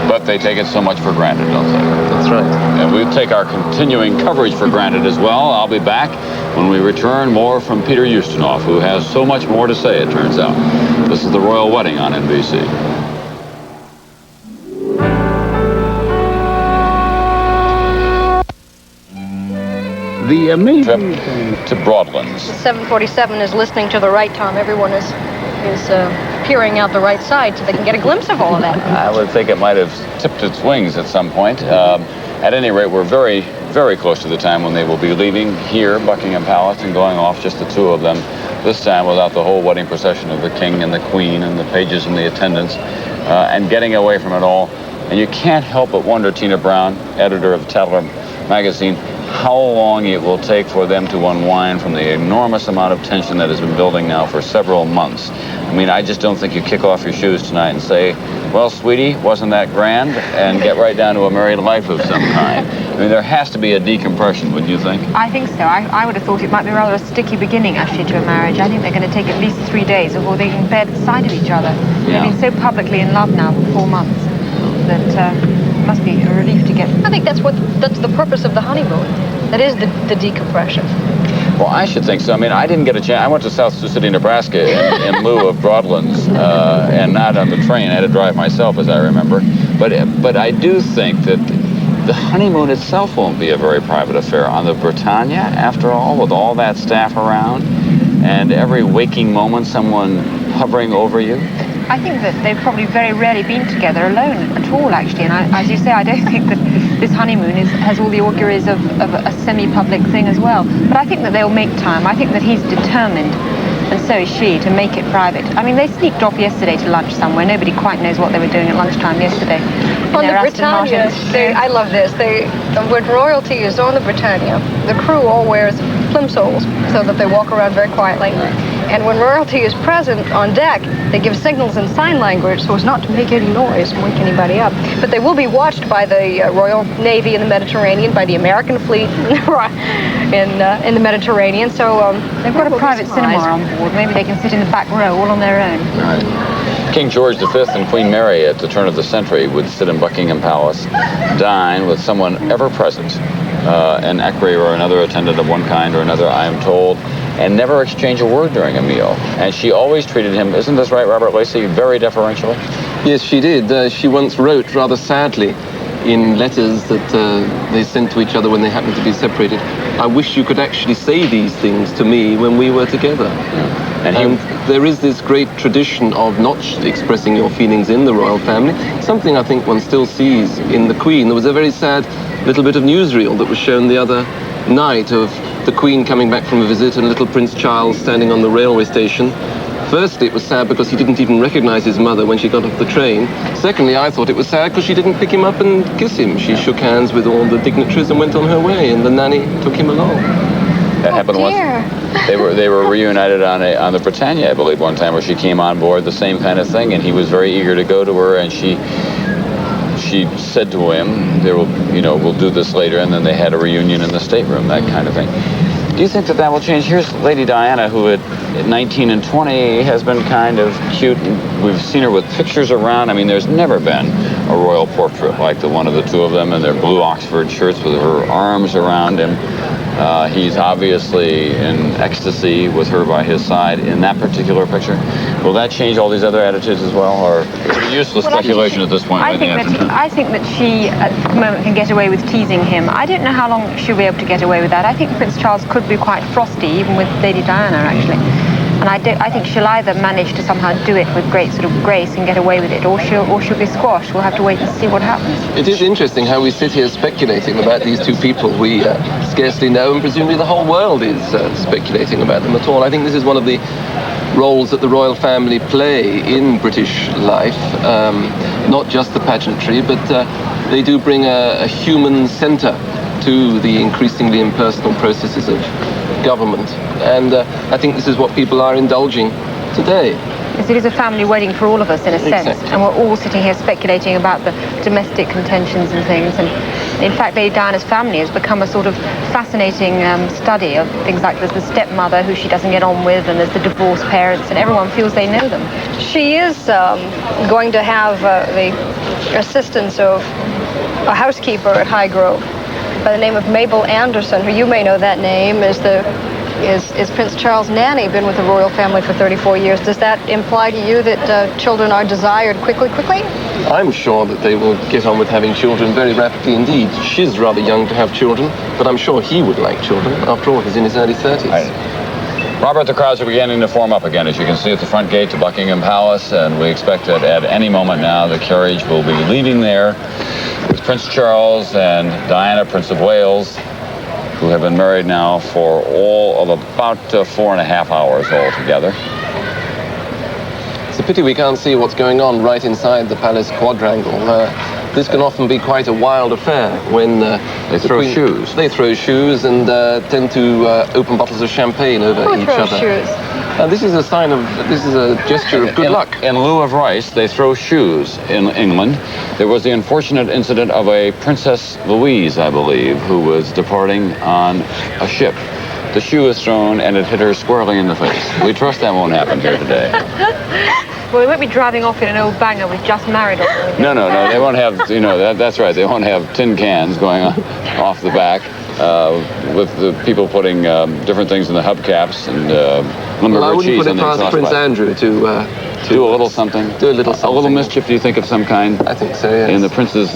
But they take it so much for granted, don't they? That's right. And we take our continuing coverage for granted as well. I'll be back when we return, more from Peter Ustinov, who has so much more to say, it turns out. This is The Royal Wedding on NBC. The amazing trip to Broadlands. 747 is listening to the right, Tom. Everyone is peering out the right side so they can get a glimpse of all of that. I would think it might have tipped its wings at some point. At any rate, we're very, very close to the time when they will be leaving here, Buckingham Palace, and going off, just the two of them, this time without the whole wedding procession of the King and the Queen and the pages and the attendants, and getting away from it all. And you can't help but wonder, Tina Brown, editor of the Tatler magazine, how long it will take for them to unwind from the enormous amount of tension that has been building now for several months. I mean, I just don't think you kick off your shoes tonight and say, well, sweetie, wasn't that grand? And get right down to a married life of some kind. I mean, there has to be a decompression, wouldn't you think? I think so. I would have thought it might be rather a sticky beginning, actually, to a marriage. I think they're going to take at least 3 days before they can bear the sight of each other. Yeah. They've been so publicly in love now for 4 months that it must be a relief to get. I think that's the purpose of the honeymoon. That is the decompression. Well, I should think so. I mean, I didn't get a chance. I went to South Sioux City, Nebraska in lieu of Broadlands, and not on the train. I had to drive myself, as I remember. But I do think that the honeymoon itself won't be a very private affair on the Britannia, after all, with all that staff around, and every waking moment someone hovering over you. I think that they've probably very rarely been together alone at all, actually. And as you say, I don't think that this honeymoon has all the auguries of a semi-public thing as well. But I think that they'll make time. I think that he's determined, and so is she, to make it private. I mean, they sneaked off yesterday to lunch somewhere. Nobody quite knows what they were doing at lunchtime yesterday. On the Britannia, I love this. When royalty is on the Britannia, the crew all wears plimsolls so that they walk around very quietly. And when royalty is present on deck, they give signals in sign language so as not to make any noise and wake anybody up. But they will be watched by the Royal Navy in the Mediterranean, by the American fleet in the Mediterranean. So they've got a private cinema on board. Maybe they can sit in the back row all on their own. Right. King George V and Queen Mary at the turn of the century would sit in Buckingham Palace, dine with someone ever present, an equerry or another attendant of one kind or another, I am told, and never exchange a word during a meal. And she always treated him, isn't this right, Robert Lacey, very deferentially? Yes, she did. She once wrote, rather sadly, in letters that they sent to each other when they happened to be separated, I wish you could actually say these things to me when we were together. Yeah. And there is this great tradition of not expressing your feelings in the royal family, something I think one still sees in the Queen. There was a very sad little bit of newsreel that was shown the other night of the Queen coming back from a visit and little Prince Charles standing on the railway station. Firstly, it was sad because he didn't even recognize his mother when she got off the train. Secondly, I thought it was sad because she didn't pick him up and kiss him. She shook hands with all the dignitaries and went on her way, and the nanny took him along. That happened once. They were reunited on the Britannia, I believe, one time, where she came on board, the same kind of thing, and he was very eager to go to her, and she said to him, we'll do this later, and then they had a reunion in the stateroom, that kind of thing. Do you think that will change? Here's Lady Diana, who at 19 and 20 has been kind of cute. We've seen her with pictures around. I mean, there's never been a royal portrait like the one of the two of them in their blue Oxford shirts with her arms around him. He's obviously in ecstasy with her by his side in that particular picture. Will that change all these other attitudes as well, or is it useless speculation at this point? I think that she, at the moment, can get away with teasing him. I don't know how long she'll be able to get away with that. I think Prince Charles could be quite frosty, even with Lady Diana, actually. And I think she'll either manage to somehow do it with great sort of grace and get away with it, or she'll be squashed. We'll have to wait and see what happens. It is interesting how we sit here speculating about these two people we scarcely know, and presumably the whole world is speculating about them at all. I think this is one of the roles that the royal family play in British life, not just the pageantry, but they do bring a human centre to the increasingly impersonal processes of government. And I think this is what people are indulging today. Yes, it is a family wedding for all of us, in a sense. Exactly. And we're all sitting here speculating about the domestic contentions and things. And in fact, Lady Diana's family has become a sort of fascinating study of things like there's the stepmother who she doesn't get on with, and there's the divorced parents, and everyone feels they know them. She is going to have the assistance of a housekeeper at Highgrove by the name of Mabel Anderson, who you may know that name, is Prince Charles' nanny, been with the royal family for 34 years. Does that imply to you that children are desired quickly? I'm sure that they will get on with having children very rapidly indeed. She's rather young to have children, but I'm sure he would like children. After all, he's in his early 30s. Robert, the crowds are beginning to form up again, as you can see at the front gate to Buckingham Palace, and we expect that at any moment now the carriage will be leaving there with Prince Charles and Diana, Prince of Wales, who have been married now for all of about 4.5 hours altogether. It's a pity we can't see what's going on right inside the palace quadrangle. This can often be quite a wild affair when they throw shoes. They throw shoes and tend to open bottles of champagne over each other. Shoes? This is a gesture of good luck. In lieu of rice, they throw shoes in England. There was the unfortunate incident of a Princess Louise, I believe, who was departing on a ship. The shoe was thrown and it hit her squarely in the face. We trust that won't happen here today. Well, we won't be driving off in an old banger with Just Married on it. No, they won't have, that's right, they won't have tin cans going off the back. With the people putting different things in the hubcaps and Limburger cheese on the exhaust pipe. I wouldn't put it past Prince Andrew to do a little something. Do a little something. A little mischief, do you think, of some kind? I think so, yes. In the prince's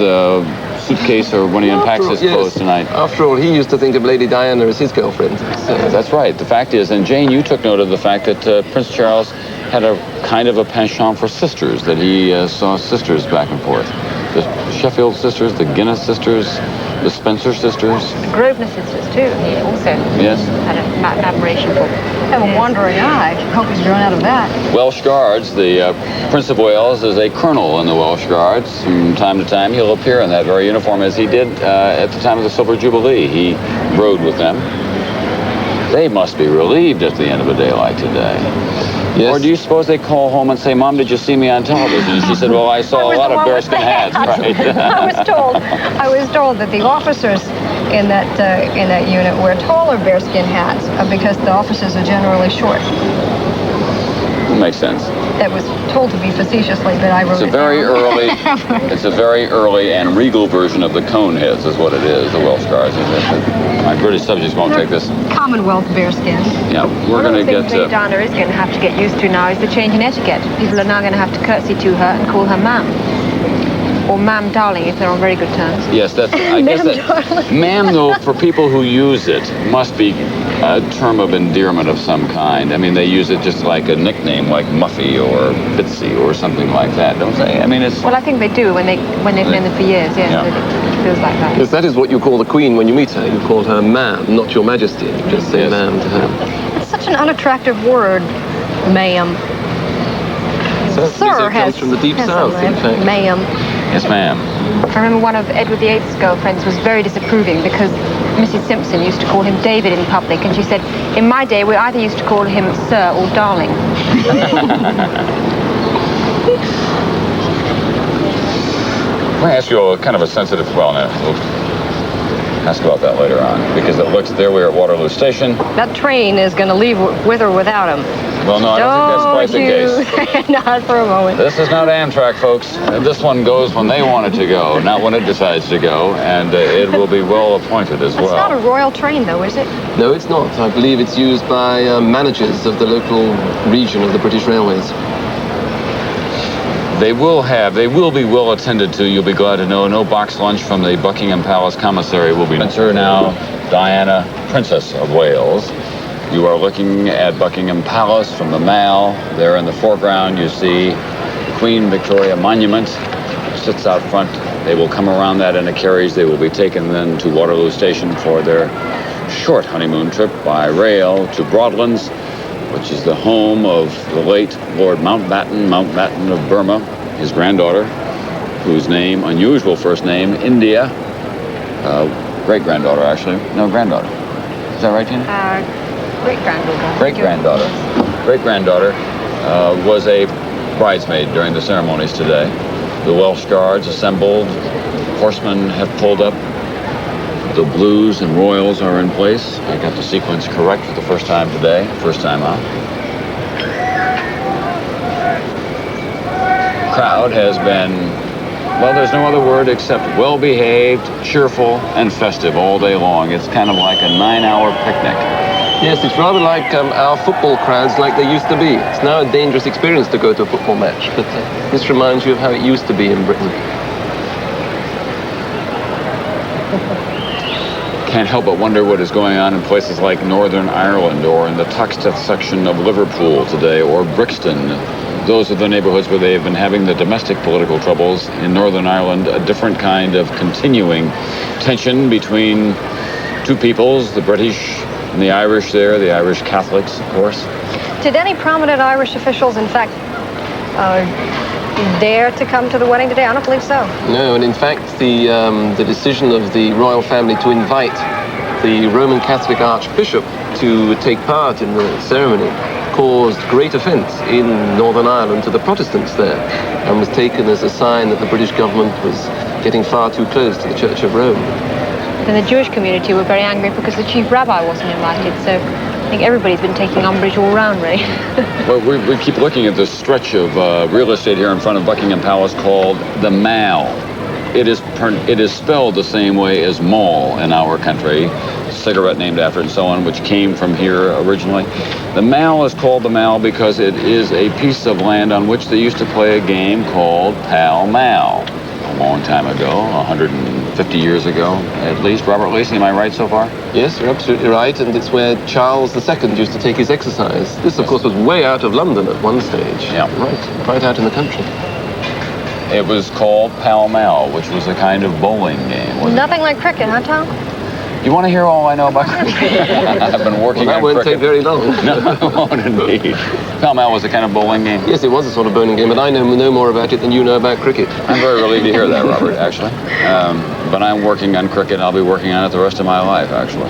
suitcase or when he unpacks his clothes tonight. After all, he used to think of Lady Diana as his girlfriend. So. That's right. The fact is, and Jane, you took note of the fact that Prince Charles had a kind of a penchant for sisters, that he saw sisters back and forth. The Sheffield sisters, the Guinness sisters, the Spencer sisters. The Grosvenor sisters, too, he also had an admiration for. I have a wandering eye. Hope he's grown out of that. Welsh Guards, the Prince of Wales is a colonel in the Welsh Guards. From time to time, he'll appear in that very uniform, as he did at the time of the Silver Jubilee. He rode with them. They must be relieved at the end of a day like today. Yes. Or do you suppose they call home and say, Mom, did you see me on television? And she said, well, I saw a lot of bearskin hats. Right? I was told that the officers in that unit wear taller bearskin hats because the officers are generally short. Makes sense. That was told to be facetiously, but I wrote it's a very early and regal version of the Coneheads is what it is, the Welsh Guards. My British subjects won't take this. Commonwealth bearskin. Yeah, we're going to get... Lady Diana is going to have to get used to now is the change in etiquette. People are now going to have to curtsy to her and call her ma'am. or ma'am darling if they're on very good terms. Yes, that's, I guess that, ma'am, though, for people who use it, must be a term of endearment of some kind. I mean, they use it just like a nickname, like Muffy or Bitsy or something like that, don't they? I mean, it's... Well, I think they do when they've known them for years, yes. Yeah. It feels like that. Yes, that is what you call the Queen when you meet her. You call her ma'am, not your majesty. You just say ma'am to her. It's such an unattractive word, ma'am. Sir comes from the deep south, in fact. Ma'am. Yes, ma'am. I remember one of Edward VIII's girlfriends was very disapproving because Mrs. Simpson used to call him David in public, and she said, in my day, we either used to call him Sir or Darling. Let me ask you a kind of a sensitive, well, no, we'll ask about that later on, because it looks, there we are at Waterloo Station. That train is going to leave with or without him. Well, no, I don't think that's quite the case. Not for a moment. This is not Amtrak, folks. This one goes when they want it to go, not when it decides to go, and it will be well appointed as well. It's not a royal train, though, is it? No, it's not. I believe it's used by managers of the local region of the British Railways. They will be well attended to, you'll be glad to know. No box lunch from the Buckingham Palace commissary will be. Enter now Diana, Princess of Wales. You are looking at Buckingham Palace from the Mall. There in the foreground you see Queen Victoria Monument, sits out front. They will come around that in a carriage. They will be taken then to Waterloo Station for their short honeymoon trip by rail to Broadlands, which is the home of the late Lord Mountbatten of Burma, his granddaughter, whose name, unusual first name, India, great-granddaughter, actually. No, granddaughter. Is that right, Tina? Great-granddaughter. Great-granddaughter. Great-granddaughter was a bridesmaid during the ceremonies today. The Welsh Guards assembled. Horsemen have pulled up. The Blues and Royals are in place. I got the sequence correct for the first time today, first time out. Crowd has been, well, there's no other word except well-behaved, cheerful, and festive all day long. It's kind of like a 9-hour picnic. Yes, it's rather like our football crowds like they used to be. It's now a dangerous experience to go to a football match, but this reminds you of how it used to be in Britain. Can't help but wonder what is going on in places like Northern Ireland or in the Tuxteth section of Liverpool today, or Brixton. Those are the neighborhoods where they have been having the domestic political troubles. In Northern Ireland, a different kind of continuing tension between two peoples, the British and the Irish there, the Irish Catholics, of course. Did any prominent Irish officials, in fact, dare to come to the wedding today? I don't believe so. No, and in fact, the decision of the royal family to invite the Roman Catholic Archbishop to take part in the ceremony caused great offence in Northern Ireland to the Protestants there, and was taken as a sign that the British government was getting far too close to the Church of Rome. And the Jewish community were very angry because the chief rabbi wasn't invited, so I think everybody's been taking umbrage all round, really. Well, we keep looking at this stretch of real estate here in front of Buckingham Palace called the Mall. It is spelled the same way as mall in our country, cigarette named after it and so on, which came from here originally. The Mall is called the Mall because it is a piece of land on which they used to play a game called Pall Mall. A long time ago, 150 years ago, at least. Robert Lacey, am I right so far? Yes, you're absolutely right, and it's where Charles II used to take his exercise. This, of course, was way out of London at one stage. Yeah. Right out in the country. It was called Pall Mall, which was a kind of bowling game, wasn't Nothing like cricket, huh, Tom? it? You want to hear all I know about cricket? I've been working on cricket. That won't take very long. No, it won't indeed. Pall Mall was a kind of bowling game? Yes, it was a sort of bowling game, but I know more about it than you know about cricket. I'm very relieved to hear that, Robert, actually. But I'm working on cricket, and I'll be working on it the rest of my life, actually.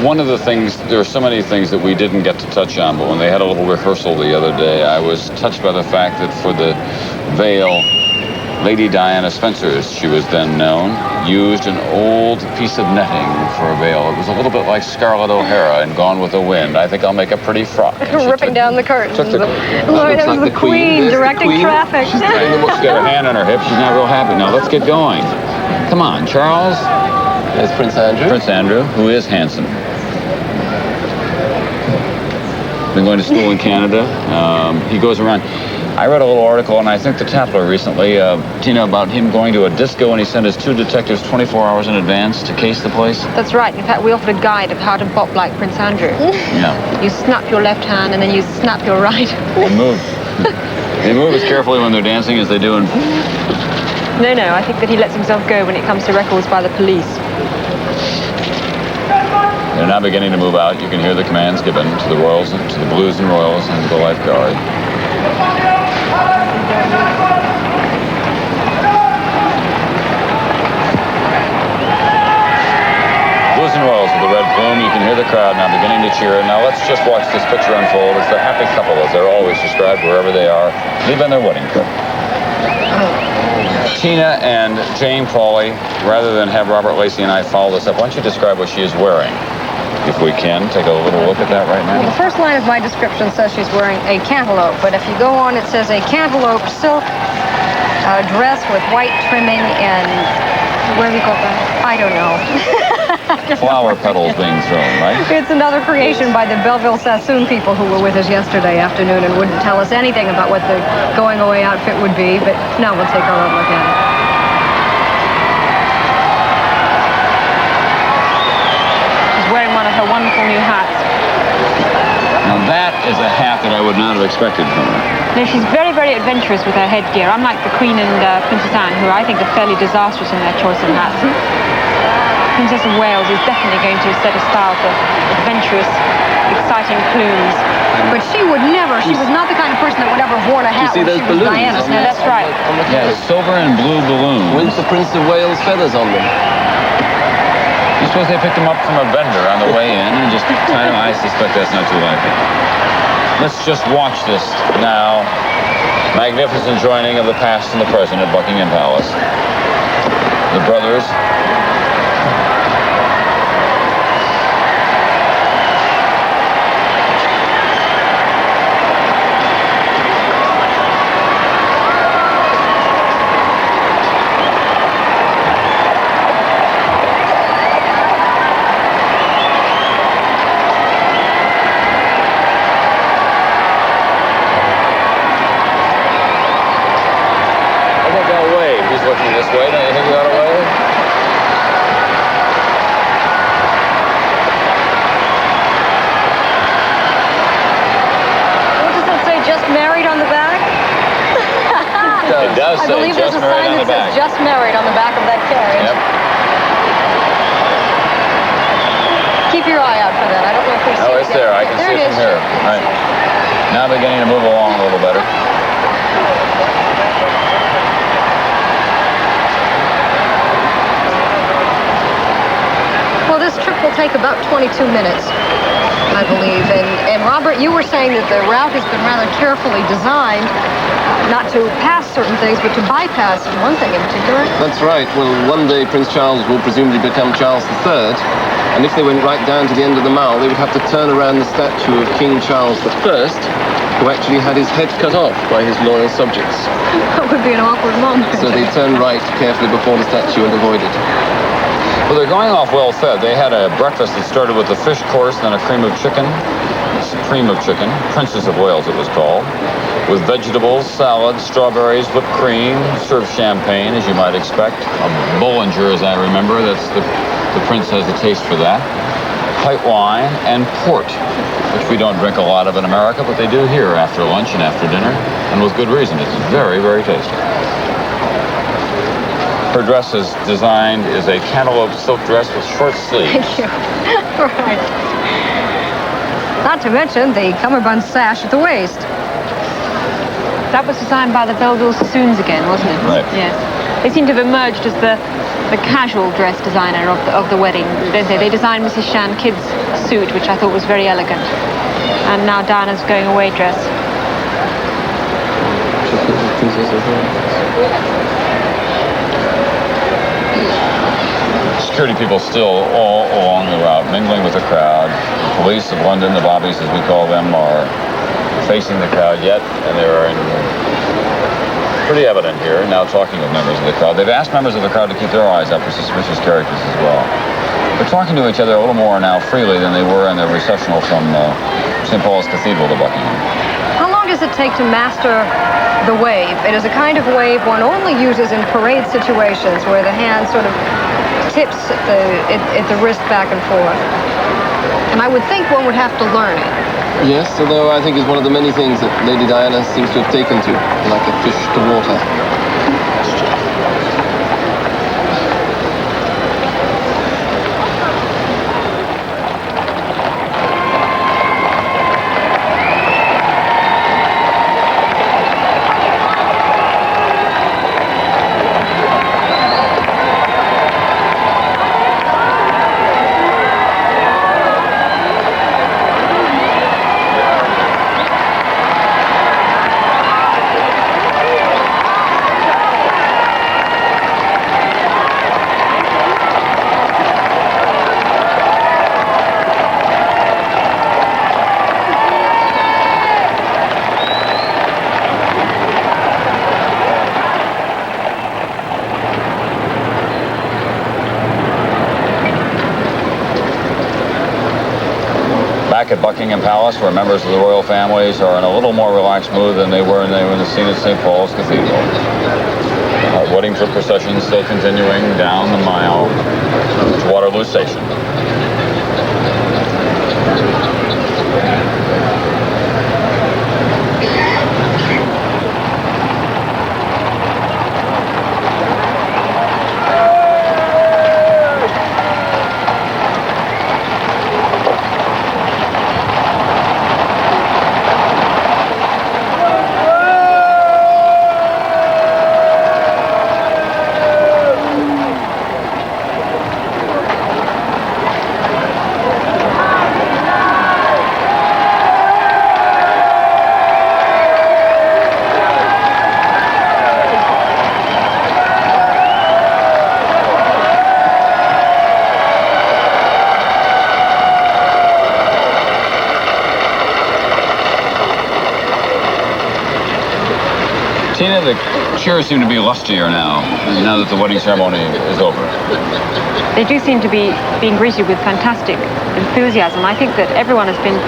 One of the things, there are so many things that we didn't get to touch on, but when they had a little rehearsal the other day, I was touched by the fact that for the veil, Lady Diana Spencer, as she was then known, used an old piece of netting for a veil. It was a little bit like Scarlett O'Hara in Gone with the Wind. I think I'll make a pretty frock. Ripping down the curtains. Took the, Lord, that was the Queen directing traffic. She's got her hand on her hip. She's not real happy. Now, let's get going. Come on, Charles. There's Prince Andrew. Prince Andrew, who is handsome. been going to school in Canada. He goes around. I read a little article, and I think the Tatler recently, Tina, about him going to a disco, and he sent his 2 detectives 24 hours in advance to case the place. That's right. In fact, we offered a guide of how to bop like Prince Andrew. Yeah. You snap your left hand, and then you snap your right. They move. They move as carefully when they're dancing as they do in... No, I think that he lets himself go when it comes to records by the police. They're now beginning to move out. You can hear the commands given to the Royals, to the Blues and Royals, and to the lifeguard. Blues and Royals with the red plume. You can hear the crowd now beginning to cheer. Now let's just watch this picture unfold. It's the happy couple, as they're always described wherever they are, leaving their wedding trip. Tina and Jane Pauley, rather than have Robert Lacey and I follow this up, why don't you describe what she is wearing? If we can, take a little look at that right now. Well, the first line of my description says she's wearing a cantaloupe, but if you go on, it says a cantaloupe silk dress with white trimming and, where do we go back? I don't know. Flower petals being thrown, right? It's another creation by the Belleville Sassoon people who were with us yesterday afternoon and wouldn't tell us anything about what the going away outfit would be, but now we'll take a look at it. Wearing one of her wonderful new hats. Now that is a hat that I would not have expected from her. No, she's very, very adventurous with her headgear, unlike the Queen and Princess Anne, who I think are fairly disastrous in their choice of hats. Princess of Wales is definitely going to set a style for adventurous, exciting plumes. But she would never, she was not the kind of person that would ever have worn a hat. You see those balloons? Diana's No, that's right. Yeah, silver and blue balloons. With the Prince of Wales feathers on them. You suppose they picked them up from a vendor on the way in and just tied them? I suspect that's not too likely. Let's just watch this now. Magnificent joining of the past and the present at Buckingham Palace. The brothers. I believe there's a sign that says just married on the back of that carriage. Yep. Keep your eye out for that. I don't know if we see it. Oh, it's there. I can see it from here. Right. Now beginning to move along a little better. Well, this trip will take about 22 minutes, I believe. And Robert, you were saying that the route has been rather carefully designed, not to pass certain things, but to bypass one thing in particular. That's right. Well, one day Prince Charles will presumably become Charles III, and if they went right down to the end of the Mall, they would have to turn around the statue of King Charles I, who actually had his head cut off by his loyal subjects. That would be an awkward moment. So they turned right carefully before the statue and avoided. Well, they're going off well fed. They had a breakfast that started with a fish course, then a cream of chicken, supreme of chicken, Princess of Wales it was called, with vegetables, salad, strawberries, whipped cream, served champagne, as you might expect. A Bollinger, as I remember. That's the prince has a taste for that. White wine and port, which we don't drink a lot of in America, but they do here after lunch and after dinner, and with good reason. It's very, very tasty. Her dress is designed is a cantaloupe silk dress with short sleeves. Thank you. Right. Not to mention the cummerbund sash at the waist. That was designed by the Belleville Sassoons again, wasn't it? Right. Yes. They seem to have emerged as the casual dress designer of the wedding, don't they? They designed Mrs. Shan Kidd's suit, which I thought was very elegant. And now Diana's going away dress. Security people still all along the route, mingling with the crowd. The police of London, the bobbies as we call them, are facing the crowd yet, and they're pretty evident here, now talking with members of the crowd. They've asked members of the crowd to keep their eyes out for suspicious characters as well. They're talking to each other a little more now freely than they were in the recessional from St. Paul's Cathedral to Buckingham. How long does it take to master the wave? It is a kind of wave one only uses in parade situations where the hand sort of tips at the wrist back and forth. And I would think one would have to learn it. Yes, although I think it's one of the many things that Lady Diana seems to have taken to, like a fish to water. Back at Buckingham Palace, where members of the royal families are in a little more relaxed mood than they were when they were in the scene at St. Paul's Cathedral. Wedding procession still continuing down the mile to Waterloo Station. Tina, the cheers seem to be lustier now that the wedding ceremony is over. They do seem to be being greeted with fantastic enthusiasm. I think that everyone has been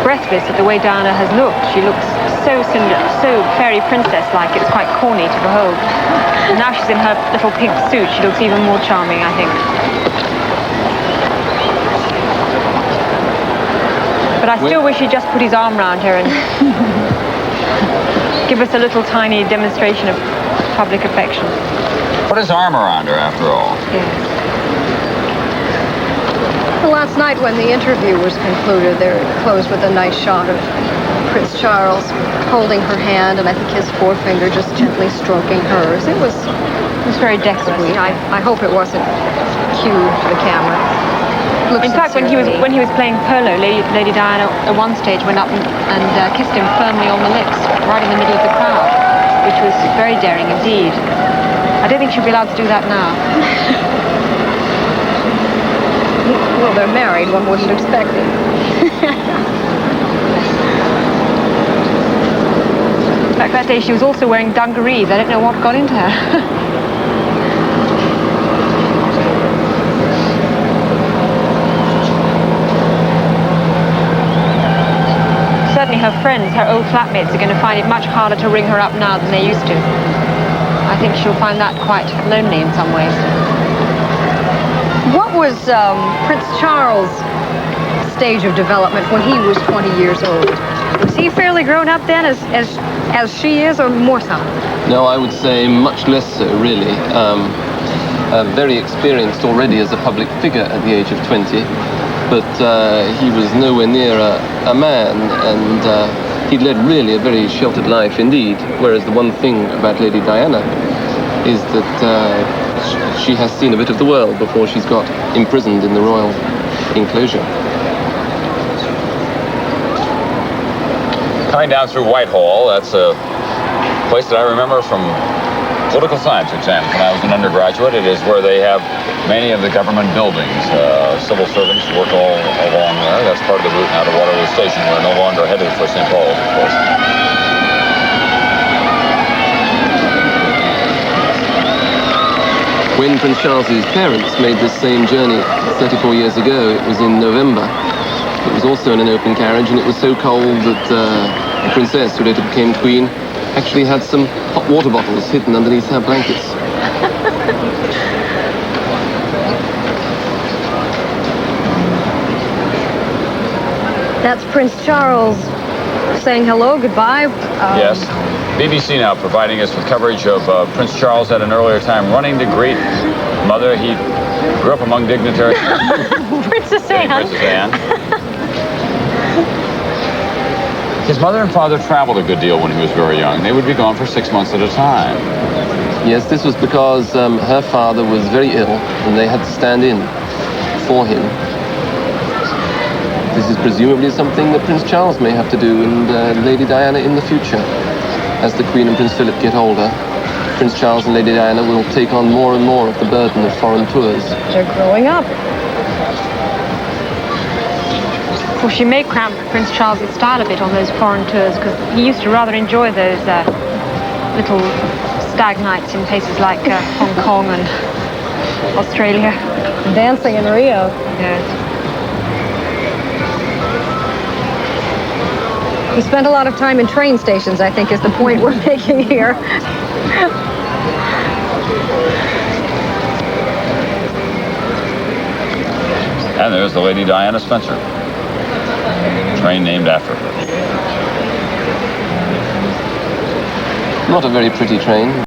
breathless at the way Diana has looked. She looks so fairy princess-like, it's quite corny to behold. And now she's in her little pink suit, she looks even more charming, I think. But I still wish he'd just put his arm round her and give us a little tiny demonstration of public affection. Put his arm around her, after all. Yes. Well, last night when the interview was concluded, they closed with a nice shot of Prince Charles holding her hand, and I think his forefinger just gently stroking hers. It was very decorous. Sweet. I hope it wasn't cued for the camera. In fact, when he was playing polo, Lady Diana at one stage went up and kissed him firmly on the lips, right in the middle of the crowd, which was very daring indeed. I don't think she'll be allowed to do that now. Well, they're married. One wouldn't expect it. In fact, that day she was also wearing dungarees. I don't know what got into her. Certainly her friends, her old flatmates, are going to find it much harder to ring her up now than they used to. I think she'll find that quite lonely in some ways. What was Prince Charles' stage of development when he was 20 years old? Was he fairly grown up then, as she is, or more so? No, I would say much less so, really. Very experienced already as a public figure at the age of 20. But he was nowhere near a man, and he'd led really a very sheltered life indeed. Whereas the one thing about Lady Diana is that she has seen a bit of the world before she's got imprisoned in the royal enclosure. Coming down through Whitehall, that's a place that I remember from political science exams when I was an undergraduate. It is where they have many of the government buildings. Civil servants work all along there. That's part of the route now to Waterloo Station. We're no longer headed for St. Paul's, of course. When Prince Charles's parents made this same journey 34 years ago, it was in November. It was also in an open carriage, and it was so cold that the princess, who later became queen, actually had some hot water bottles hidden underneath her blankets. That's Prince Charles saying hello, goodbye. Yes. BBC now providing us with coverage of Prince Charles at an earlier time running to greet mother. He grew up among dignitaries. Princess Anne. Princess Anne. His mother and father traveled a good deal when he was very young. They would be gone for 6 months at a time. Yes, this was because her father was very ill, and they had to stand in for him. This is presumably something that Prince Charles may have to do, and Lady Diana in the future. As the Queen and Prince Philip get older, Prince Charles and Lady Diana will take on more and more of the burden of foreign tours. They're growing up. Well, she may cramp Prince Charles' style a bit on those foreign tours, because he used to rather enjoy those little stag nights in places like Hong Kong and Australia. Dancing in Rio. Yes. He spent a lot of time in train stations, I think, is the point we're making here. And there's the Lady Diana Spencer. Train named after her. Not a very pretty train.